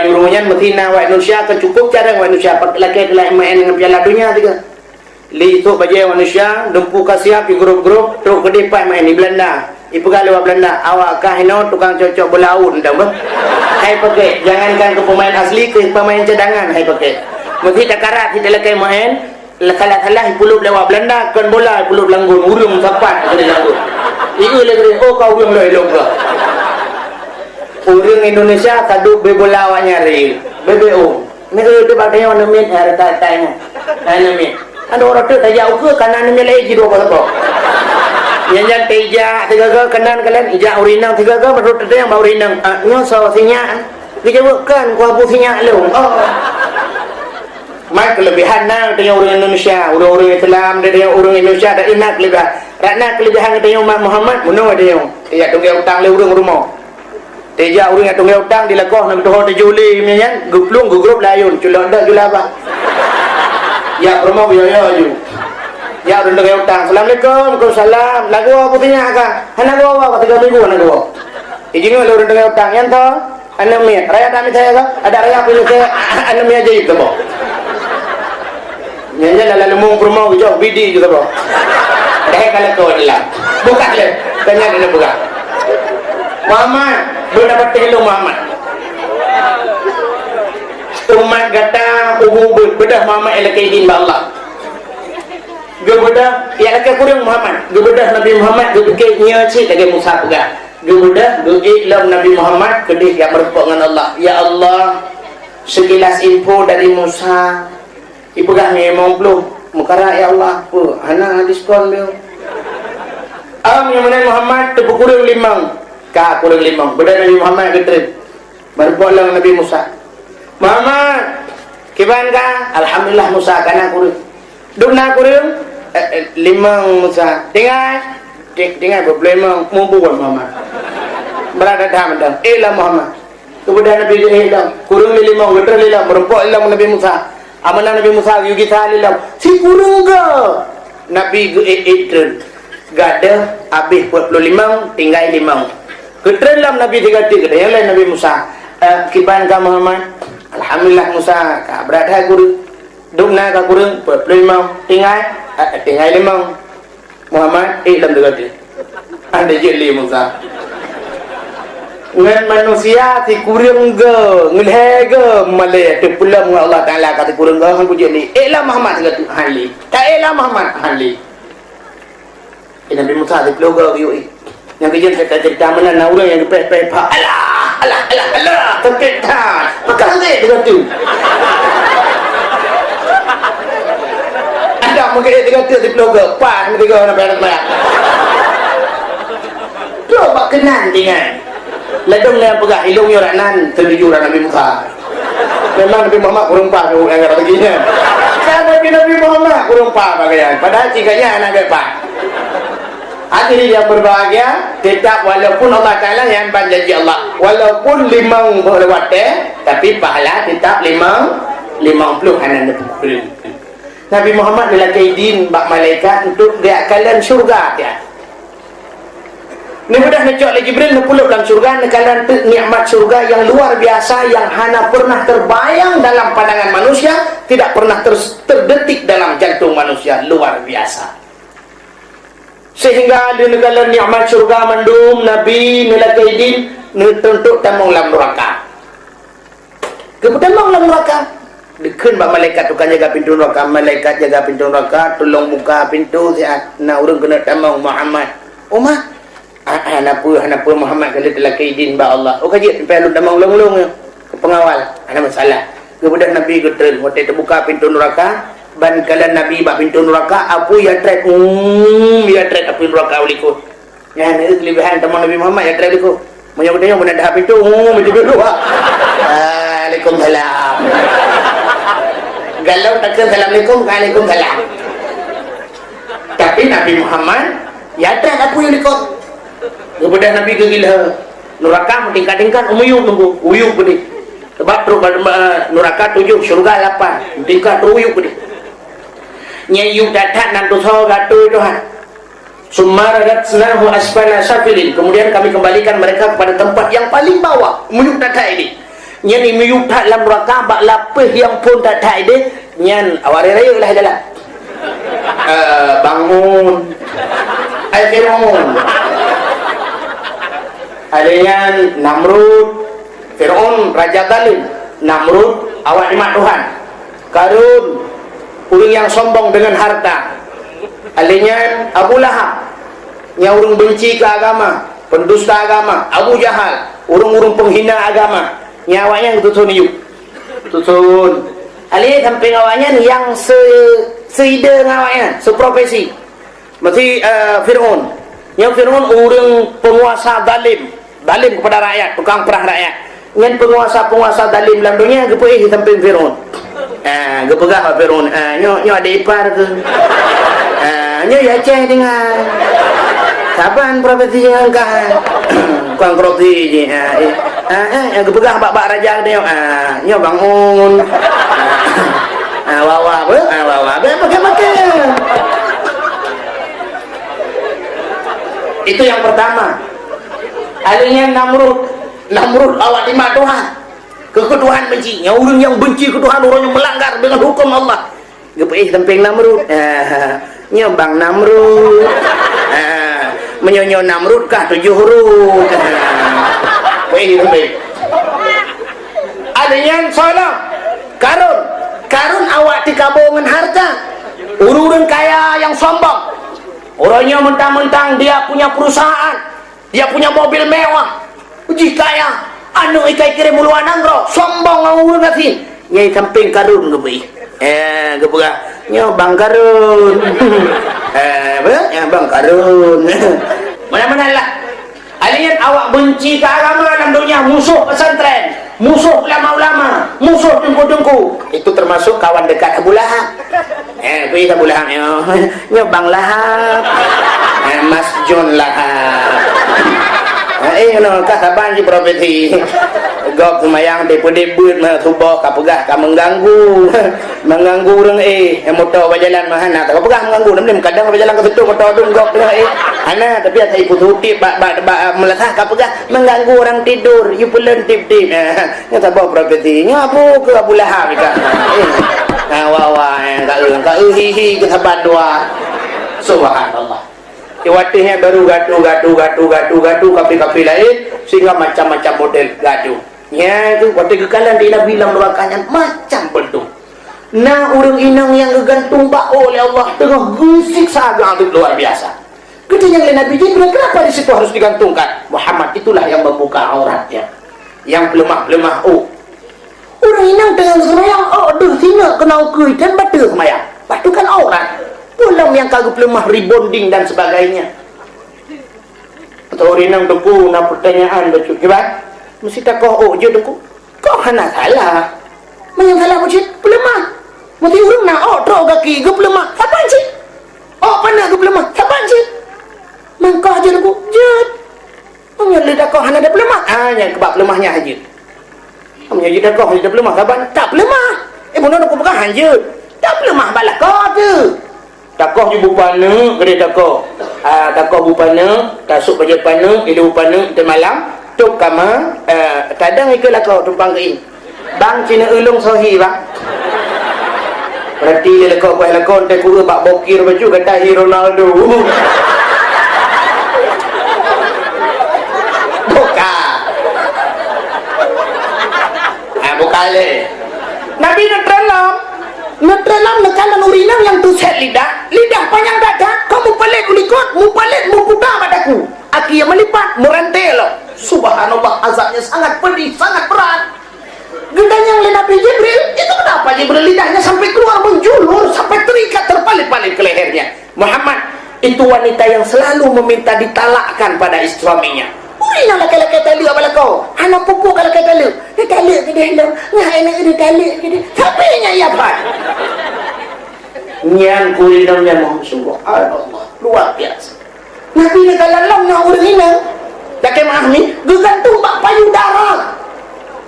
Speaker 1: Euronya mesti na wa Indonesia kecukup cara wa Indonesia laki kelak main dengan piala dunia tiga li itu bagi Indonesia dempu kasiap di grup-grup terus kedepan main di Belanda ibu kali wa Belanda awak kahino tukang cocok bola un dah bah hai pakai jangankan ke pemain asli ke pemain cadangan hai pakai mesti takarat tidak laki main salah puluh lewat Belanda kan bola puluh langgun urung sapat kena langgun ieu lagi oh kau urung lelong ke urang Indonesia kaduk bebola awak nyari BBO ni ke tu pakai warna mit harta tanya ana mit ada orang tu tak jauh ke kanan ni lagi 2 apa Yang teja tiga ke kanan kalian ijak urinang tiga ke menurut ada yang bau urinang. Nyoso sinya. Kita bukan ku abu sinya lu. Oh. Mai kelebihan nang dengan orang Indonesia, orang-orang Islam dengan orang Indonesia ada inak kelebihan. Ratna kelebihan dengan umat Muhammad menurut ada yang tidak tunggu utang le orang rumah. Teja orang yang tunggu utang dilakoh nak doh tejuli menyan guplung gugrop layun culok dak jula apa. Ya rumah biaya ju. Ya orang tunggu utang. Assalamualaikum, waalaikumsalam. Lagu apa tanya ka? Hana go apa 3 minggu hana go. Ijingo orang tunggu utang yan to. Anu mi, raya kami saya ka? Ada raya pilih ke anu mi aja itu bo. Nyanyi lalu mung promo hijau bidi juga bro. Dah kalau kau adalah buka le, tanya dia buka. Muhammad, belum dapat telu Muhammad. Umat kata ubu bedah Muhammad elakaidin ba Allah. Gebedah ya lakai kurang Muhammad. Gebedah Nabi Muhammad gebeke nyaci lagi Musa pegah. Gebedah geiklam Nabi Muhammad kedih yang berpok dengan Allah. Ya Allah, sekilas info dari Musa. Ipegah memang belum mukara ya Allah pu hana diskon beliau yang mana Muhammad tepu kurang limang ka kurang limang beda Nabi Muhammad getrip berbolang Nabi Musa Muhammad kiban ka alhamdulillah Musa kana kurang duna kurang limang Musa tinggal berlemang mumpuan Muhammad berada dalam Muhammad kemudian Nabi ilam kurang limang getrip ilam berempok ilam Nabi Musa amanah Nabi Musa yugi salillah si kurung ke Nabi geitren gada habis 45 tinggal 5 ketren lam Nabi 3 yang lain Nabi Musa kiban ka Muhammad alhamdulillah Musa ka berada guru dukna ka kurung 45 tinggal 5 Muhammad lam 3 ada jeli Musa ngan manusia ti kurang ge ngilhe ge male te pulang Allah Taala kata kurang ge hang pujeli ela Muhammad kata hali ta ela Muhammad hali Nabi Musa di pulau ge yang kejen cerita mana na orang yang dipeh-peh alah terketan makan deh dengan tu ada mungkin dengan tu di pulau ge pas mereka nak berat berat coba kenan dengan ladang yang pegah ilung yoranan terjujuran Nabi Musa. Memang Nabi Muhammad kurang pa yang kata begini. Nabi Muhammad kurang pa bagaian. Padahal cikanya anak depan. Hadirin yang berbahagia, tetap walaupun Allah Taala yang janji Allah, walaupun 5 berlewat tapi pahala tetap 50 anak Nabi. Nabi Muhammad dilakaidin bak malaikat untuk dia kalian syurga dia. Ni mudah ngecok lagi Jibril nepuluh dalam surga nekalan nikmat surga yang luar biasa yang hana pernah terbayang dalam pandangan manusia, tidak pernah terdetik dalam jantung manusia, luar biasa. Sehingga di negara nikmat surga mandum Nabi nilakaidin tentu tamong lam neraka. Kemudian lam neraka dikeun ba malaikat tukang jaga pintu neraka, malaikat jaga pintu neraka, tolong buka pintu siat na urang kena tamong Muhammad. Umar Hanapa Muhammad kalau telah kaidin ba Allah. Oh kaji sampai lu damang ulung-ulung ke pengawal. Ada masalah. Kemudian Nabi getren waktu terbuka pintu neraka ban kala Nabi ba pintu neraka apa ya trek ya trek pintu neraka ulikut. Ya ni kelebihan teman Nabi Muhammad ya trek ulikut. Banyak dia yang dah pintu begitu dua. Waalaikumsalam. Galau takkan assalamualaikum waalaikumsalam. Tapi Nabi Muhammad ya trek apa ulikut. Kemudian Nabi gila neraka tingkat-tingkat umuyuk nunggu uyuk gede sebab neraka 7 syurga 8 tingkat uyuk gede nyayuk datang dan tuso gatu Tuhan sumaradat senahu asfala safilin kemudian kami kembalikan mereka kepada tempat yang paling bawah umuyuk datang ini nyan umuyuk tak dalam neraka bak lapih yang pun tak ini nyan awari raya lah jalan bangun bangun adanya Namrud, Fir'aun, Raja Zalim. Namrud, awak nikmat Tuhan. Karun, orang yang sombong dengan harta. Adanya Abu Lahab, yang orang benci ke agama, pendusta agama. Abu Jahal, orang-orang penghina agama. Nyawanya tutun yuk. Tutun. Adanya sampai ngawanya yang seide ngawanya, seprofesi. Masih Fir'aun. Yang Firaun orang penguasa zalim kepada rakyat, tukang perah rakyat. Ngan penguasa zalim dalam dunia gepuih samping Firaun. Gepegah Firaun. Nyo ada ipar ke. Nyo ya ceh dengan kapan profesi yang kah? Kuang profesi je. Gepegah bak raja dia. Nyo bangun. Wawa pakai. Itu yang pertama. Alihnya Namrud awak lima Tuhan. Ketuhan benci. Yang orang yang benci ketuhan, orang yang melanggar dengan hukum Allah. Gepeih tempeng Namrud. Nya bang Namrud. Menyonyo Namrud kah 7 huruf. Gepeih tempeng. Alihnya Solong. Karun awak dikabungan harta. Urun kaya yang sombong. Orangnya mentang-mentang dia punya perusahaan, dia punya mobil mewah, uji kaya, anu ikai kirim muluan anggro, sombong ngawur ngasih. Nyai samping Karun gebeih. Gepegah. Nya Bang Karun. Bang Karun. Mana-mana lah. Alian awak benci ke agama dalam dunia, musuh pesantren, musuh ulama-ulama, musuh dengku-dengku. Itu termasuk kawan dekat Abu Lahab. Kuih Abu Lahab. Nya Bang Lahab. Mas John Lahab. Kasaban si profesi. Gop semayang debut mah tubuh kapegah ka mengganggu. Mengganggu urang motor berjalan mah hana tak pegah mengganggu nem kadang berjalan ke situ motor dum gop ana tapi ada ibu tuti meletah kapegah mengganggu orang tidur you pulen tip-tip. Nya tabah profesinya apa ke Abu Lahab ka. Ka hihi ke saban dua. Subhanallah. Iwatihnya baru gaduh kapi-kapi lain sehingga macam-macam model gaduh. Ya itu waktu kekalan dia bilang doakannya macam bentuk. Nah orang inang yang gegantung bako oleh Allah tengah gusik saga itu luar biasa. Ketika yang Nabi Jibril kenapa di situ harus digantungkan? Muhammad itulah yang membuka auratnya, yang pelemah-pelemah. Orang inang tengah semayang, sini kena ukui dan batu semayang. Batu kan aurat. Pulang yang kagak lemah rebonding dan sebagainya. Atau orang inang dengku nak pertanyaan betul kibat. Mesti tak kau je dengku. Kau hana salah. Yang salah mesti pelemah. Mesti urang nak trok kaki gep lemah. Saban sih? Pana gep lemah. Saban sih? Mangkah je dengku. Jut. Yang lidah kau hana ada pelemah. Yang kebab lemahnya aja. Yang lidah kau hana ada pelemah. Saban tak pelemah. Mana aku pegang hanja. Tak pelemah balak kau tu. Takoh je bupana, kena takoh. Takoh bupana, tasuk kerja pana, ilu bupana, kita malam, tuk kama, kadang ikutlah kau tumpang ke ini. Bang Cina ulung sohi bang. Berarti dia lekau kuih lekau, nanti kura bak bokir baju, kata Ronaldo. Buka. Buka le. Nabi Ngedalam nekalan urinang yang tuset lidah panjang dada, kamu pelit ulikot, mu putar padaku. Aki yang melipat, merantai lo. Subhanallah, azabnya sangat pedih, sangat berat. Gendanya oleh Nabi Jibril, itu kenapa Jibril lidahnya sampai keluar menjulur, sampai terikat terpalit-palit ke lehernya. Muhammad, itu wanita yang selalu meminta ditalakkan pada suaminya. Urinang laki-laki tali apa kau? Anak pupuk kalau kata lu. Dia tali ke dia lu. Ngah enak dia tali ke dia. Sapinya ya pak. Nyan kulinangnya subhanallah luar biasa. Nabi ni kalau lam nak urinang. Laki mahmi gegantung bak payudara.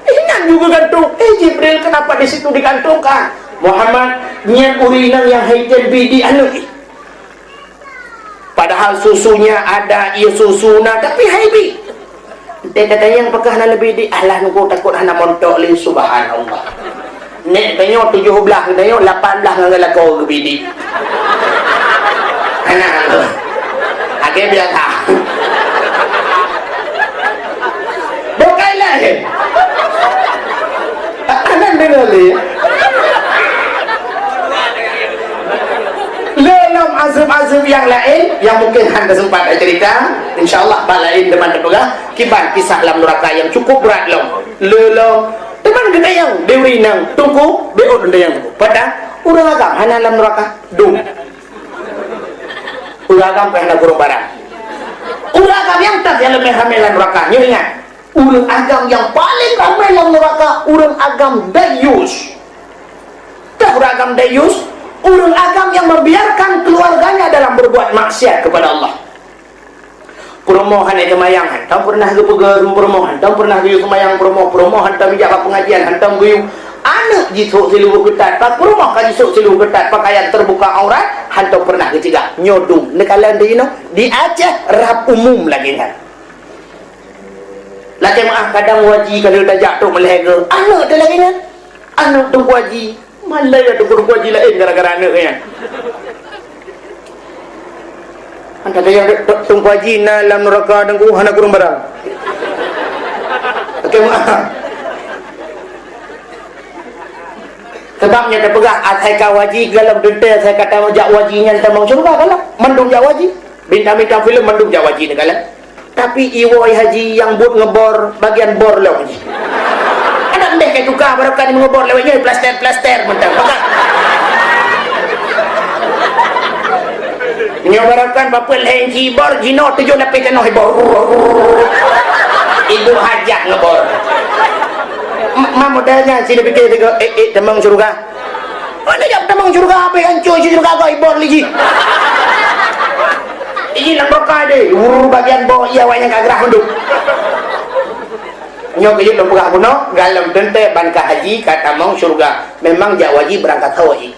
Speaker 1: Nyan juga gantung. Jibril kenapa di situ digantungkan? Muhammad nyan urinang yang haitan bidi anu. Padahal susunya ada ia susuna tapi haibi. Dia kata yang pekah na lebih di alah nunggu takut hana montok li subhanallah. Nek tanya 17 tanya 18 ngala kau gebidi. Anak tu. Ake biasa. Bokailah. Anak dengar li. Dalam azab-azab yang lain yang mungkin anda sempat cerita, insyaallah balain teman terpegang kiban kisah dalam neraka yang cukup berat lelong teman gede yang dewi nang tungku beot gede yang pada urang agam hana dalam neraka dum urang agam kena kurung barang Urang agam yang tak yang lebih ramai dalam neraka. Nyo ingat, urang agam yang paling ramai dalam neraka, urang agam dayus. Tak urang agam dayus, urang agam yang membiarkan keluarganya dalam berbuat maksiat kepada Allah. Promo hanai kemayang, hantam pernah ke pegang promo, hantam pernah ke kemayang promo hantam bijak pengajian, hantam guyu anak jisuk silu ketat, pak promo kan jisuk silu ketat, pakaian terbuka aurat, hantam pernah ke tiga nyodung. Nekalan di di Aceh rap umum lagi kan. Lagi maaf kadang waji kalau dah jatuh melehega, anak tu lagi kan, anak tu waji, malai tu guru waji lain gara-gara anak kan. Anda yang tunggu haji dalam neraka dan hana kurung barang. Okey maaf. Sebabnya dia pegang atai kawaji dalam detail saya kata jak wajinya tamang syurga kalah. Mendung jak waji. Bintang-bintang filem mendung jak waji ni kalah. Tapi iwoi haji yang buat ngebor bagian bor lah haji. Ada ndeh ke tukar barukan ngebor lewatnya plaster mentang. Nyobarakan papel henji bor jino tujuh lapis kena hebor. Ibu hajat ngebor. Mak modalnya sini fikir tiga temang surga. Mana jap temang surga apa hancur surga kau ibor lagi. Ini nak berkah deh. Bagian bawah ia wayang kagrah menduk. Nyok ini lomba kuno galam tente ban haji kata mang surga. Memang jak wajib berangkat haji.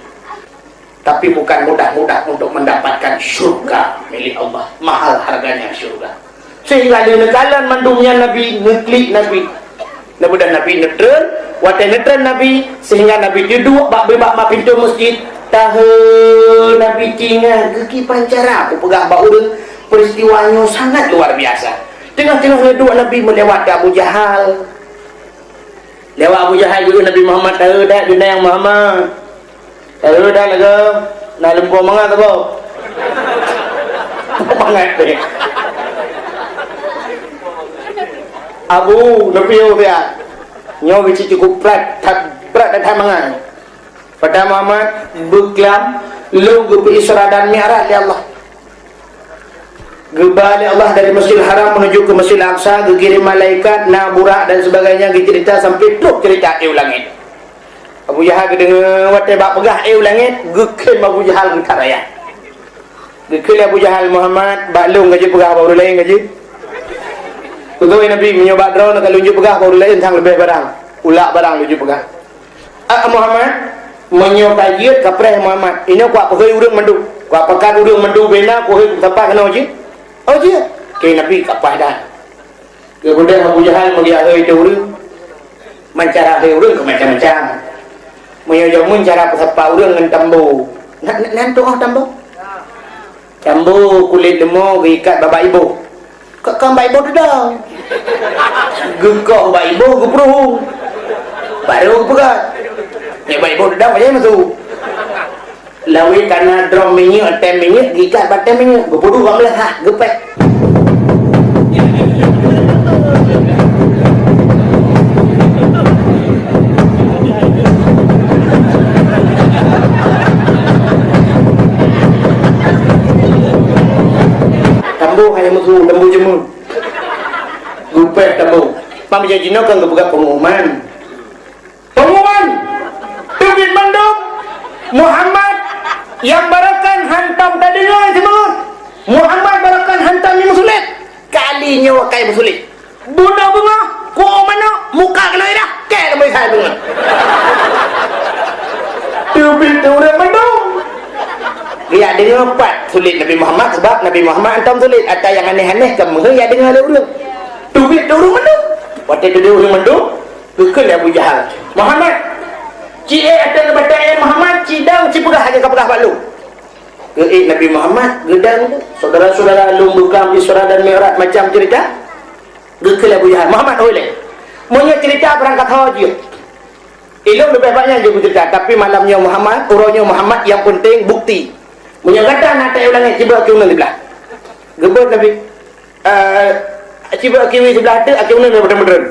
Speaker 1: Tapi bukan mudah-mudah untuk mendapatkan syurga milik Allah. Mahal harganya syurga. Sehingga di nekalan mandumnya Nabi ngeklik Nabi. Dan Nabi netren, watai netren Nabi, sehingga Nabi duduk bak pintu masjid. Tahu Nabi tinggal keki pancara. Aku pegang bak urun, peristiwanya sangat luar biasa. Tengah-tengah duduk Nabi melewati Abu Jahal. Lewat Abu Jahal dulu Nabi Muhammad tahu dah dunia yang Muhammad. Tahu dah lagu nak lembu mangat apa? Mangat deh. Abu Nabi dia. Nyo bici cukup berat dan mangat. Pada Muhammad berkelam lu pergi Isra dan Mi'raj ya Allah. Gebali Allah dari Masjidil Haram menuju ke Masjidil Aqsa, dikirim malaikat, naburak dan sebagainya, cerita sampai terus cerita langit. Abu Jahal kedengar watai bak pegah langit, gekel Abu Jahal ke raya. Gekel Abu Jahal Muhammad baklung gaji pegah baru lain gaji. Betul Nabi menyobat drone kalau lunjuk pegah baru lain sang lebih barang. Ulak barang lunjuk pegah. Muhammad menyobat jiat kapreh Muhammad. Ini kuat pegah urang mandu. Kuat pekan urang mandu bena kuat tempat kena uji. Uji. Ke Nabi kapah dah. Kemudian Abu Jahal melihat itu urang. Mencara urang ke macam-macam. Menyojamun cara pesapa urang dengan tambu. Nantu tambu? Tambu kulit lemau ikat bapa ibu. Kau bapa ibu tu dah. Gekok bapa ibu ke peruh. Baru pegat. Ni bapa ibu tu dah macam masuk. Lawi karena drum minyak, atem minyak, ikat batem minyak. Gepudu kau belah gepek. Hanya musuh lembu jemur gupet lembu Pak Jajino kan kebuka pengumuman Tubin Manduk Muhammad yang barakan hantam tadi semua Muhammad barakan hantam ni musulit kalinya wakai musulit bunga ko mana muka kena dah ke lembu saya bunga Tubin Manduk dia dengar empat sulit Nabi Muhammad sebab Nabi Muhammad antam sulit atau yang aneh-aneh kamu ya dengar dulu duit dulu menduk waktu itu dia menduk kekal Abu Jahal Muhammad cie ada kepada Muhammad cidang cipegah aja kapegah balu Nabi Muhammad gedang saudara-saudara lu bukan Isra dan Mi'raj macam cerita kekal Abu Jahal Muhammad oleh punya cerita berangkat haji ilmu lebih banyak je cerita tapi malamnya Muhammad urangnya Muhammad yang penting bukti menyangkata nak tak ulangi ciba kiuna sebelah gebut Nabi ciba kiwi sebelah tu kiuna benar-benar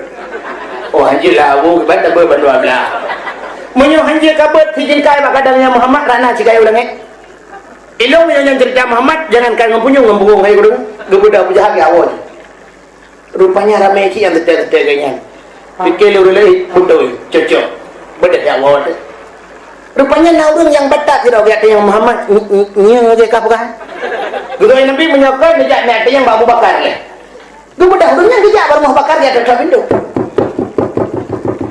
Speaker 1: oh hajilah abu kebat apa bandua belah menyang hanji kabut hijin kai bak kadangnya Muhammad rana cikai ulangi ilmu yang cerita Muhammad jangan kan ngempunyung ngembung hai kudu Gebudak berjahat ke awal. Rupanya ramai cik yang tetap-tetap ganyan. Fikir lurus betul, cocok. Betul ya awal tu. Rupanya naurun yang batak kira kata yang Muhammad nya dia kapkan. Guru Nabi menyokong dia nak yang Abu Bakar le. Gebudak urunnya dia baru Abu Bakar dia dekat pintu.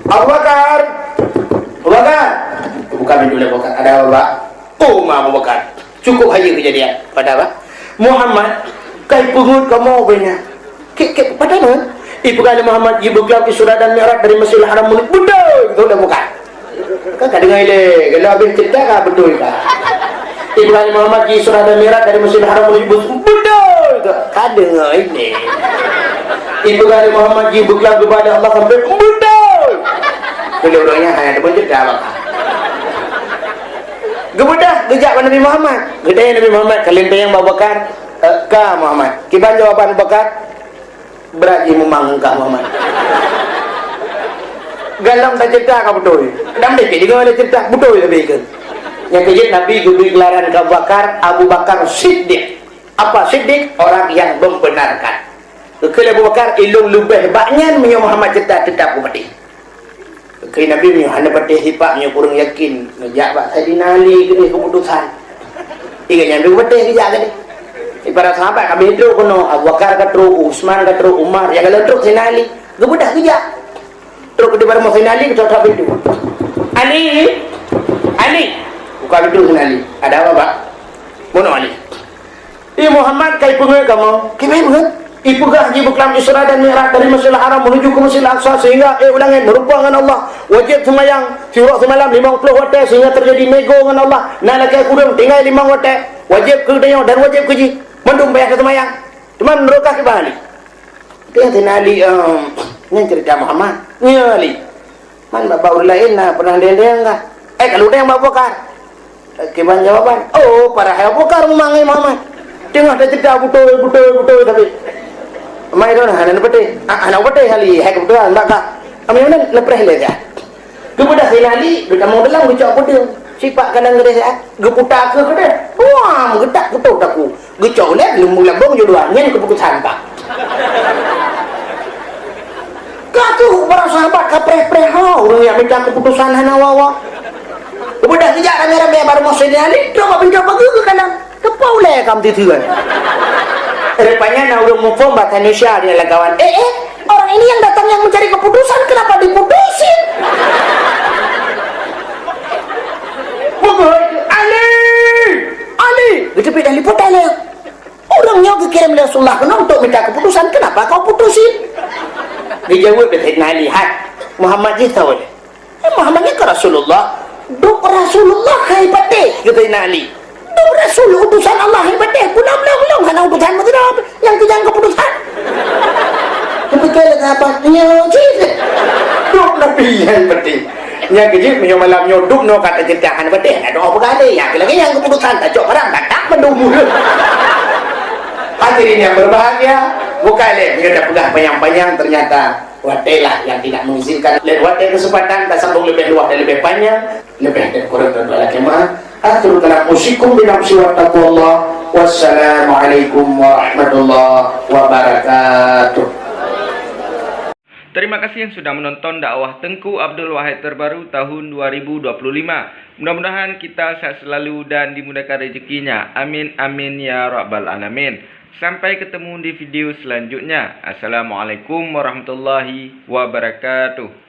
Speaker 1: Abu Bakar. Abu Bakar. Buka pintu le Bakar. Ada apa? Oh, Abu Bakar. Cukup aja kejadian. Pada apa? Muhammad kai pungut kamu punya. Ke pada mana? Ibu kali Muhammad ibu kelam Isra dan Mi'raj dari Masjidil Haram mulut betul itu dah bukan. Kan kadang ile kalau habis cerita kan betul kan. Ibu kali Muhammad Isra dan Mi'raj dari Masjidil Haram mulut betul itu kadang ini. Ibu kali Muhammad ibu kelam kepada Allah sampai betul. Kalau orangnya hanya ada cerita apa? Gebudah gejak Nabi Muhammad. Gedaya Nabi Muhammad kalian yang Abu Bakar ka Muhammad. Kita jawaban Abu Bakar berarti memang Kak Muhammad. Galang tak cerita kau betul. Dan dia juga ada cerita betul lebih kan. Yang kejadian Nabi beri gelaran ke Abu Bakar Siddiq. Apa Siddiq? Orang yang membenarkan. Kalau Abu Bakar ilung lebih banyak menyuruh Muhammad cerita tetap mati. Kalau Nabi menyuruh hanya pada hipaknya kurang yakin. Ngejak Pak Sayyidina Ali ke keputusan. Ikan yang betul kejak ke ni. Para sahabat kami itu kono Abu Bakar katru, Utsman katru, Umar yang kalau truk Sayyidina Ali gebudah kejak truk di bareng Sayyidina Ali ketok pintu Ali buka pintu Sayyidina Ali ada apa Pak mono Ali Muhammad kai pengen kamu gimana banget ibu gah ibu kelam Isra dan Mi'raj dari Masjidil Haram menuju ke Masjidil Aqsa sehingga ulangan merupakan Allah wajib semayang siwak semalam 50 waktu sehingga terjadi nego dengan Allah nalakai kudung tinggal 5 waktu wajib ke dia dan wajib keji mendung bayar ke semayang cuman merokah ke Bali dia Sayyidina Ali ini cerita Muhammad ya Ali man bapak lain pernah dia enggak kalau dia yang Abu Bakar gimana jawaban oh para Abu Bakar memanggil Muhammad tengah ada cerita betul tapi mai đó là nó bete anak bete kali hai kebetulan enggak kak kami mana lepreh le ya kemudian sekali dekat mau dalam gecok pedang sipak kadang gede ya geputak ke gede wah gedak betul aku gecok le lumung lambung jodoh nyen keputusan pak katu para sahabat kapreh-preh orang yang minta keputusan hana wawa kemudian tidak rame-rame baru mau sedali coba mencoba ke kadang kepau le kam tituan rupanya nak urung mufum bahasa Indonesia dia lah kawan orang ini yang datang yang mencari keputusan kenapa diputusin Ali itu beda liput ali orangnya dikirim Rasulullah kena untuk minta keputusan kenapa kau putusin dijawab Sayyidina Ali Muhammad ni tahu Muhammadnya ke Rasulullah duk Rasulullah hebat deh kata Sayyidina Ali Rasul utusan Allah hebat deh belum karena utusan betul yang tidak keputusan tapi kalau apa nyocit duk Nabi yang penting yang kejip yang malam nyoduk no kata ceritakan hebat deh ada apa kali yang lagi yang keputusan tak cok orang tak mendumul hadirin yang berbahagia bukan leh dia dah pegang panjang-panjang ternyata watelah yang tidak mengizinkan lewat kesempatan tak sambung lebih luas dan lebih panjang lebih dan kurang dan lagi mah akhir kalam usikum binafsi wa taqwallah wassalamualaikum warahmatullahi wabarakatuh.
Speaker 2: Terima kasih yang sudah menonton dakwah Tengku Abdul Wahid terbaru tahun 2025. Mudah-mudahan kita sehat selalu dan dimudahkan rezekinya. Amin amin ya rabbal alamin. Sampai ketemu di video selanjutnya. Assalamualaikum warahmatullahi wabarakatuh.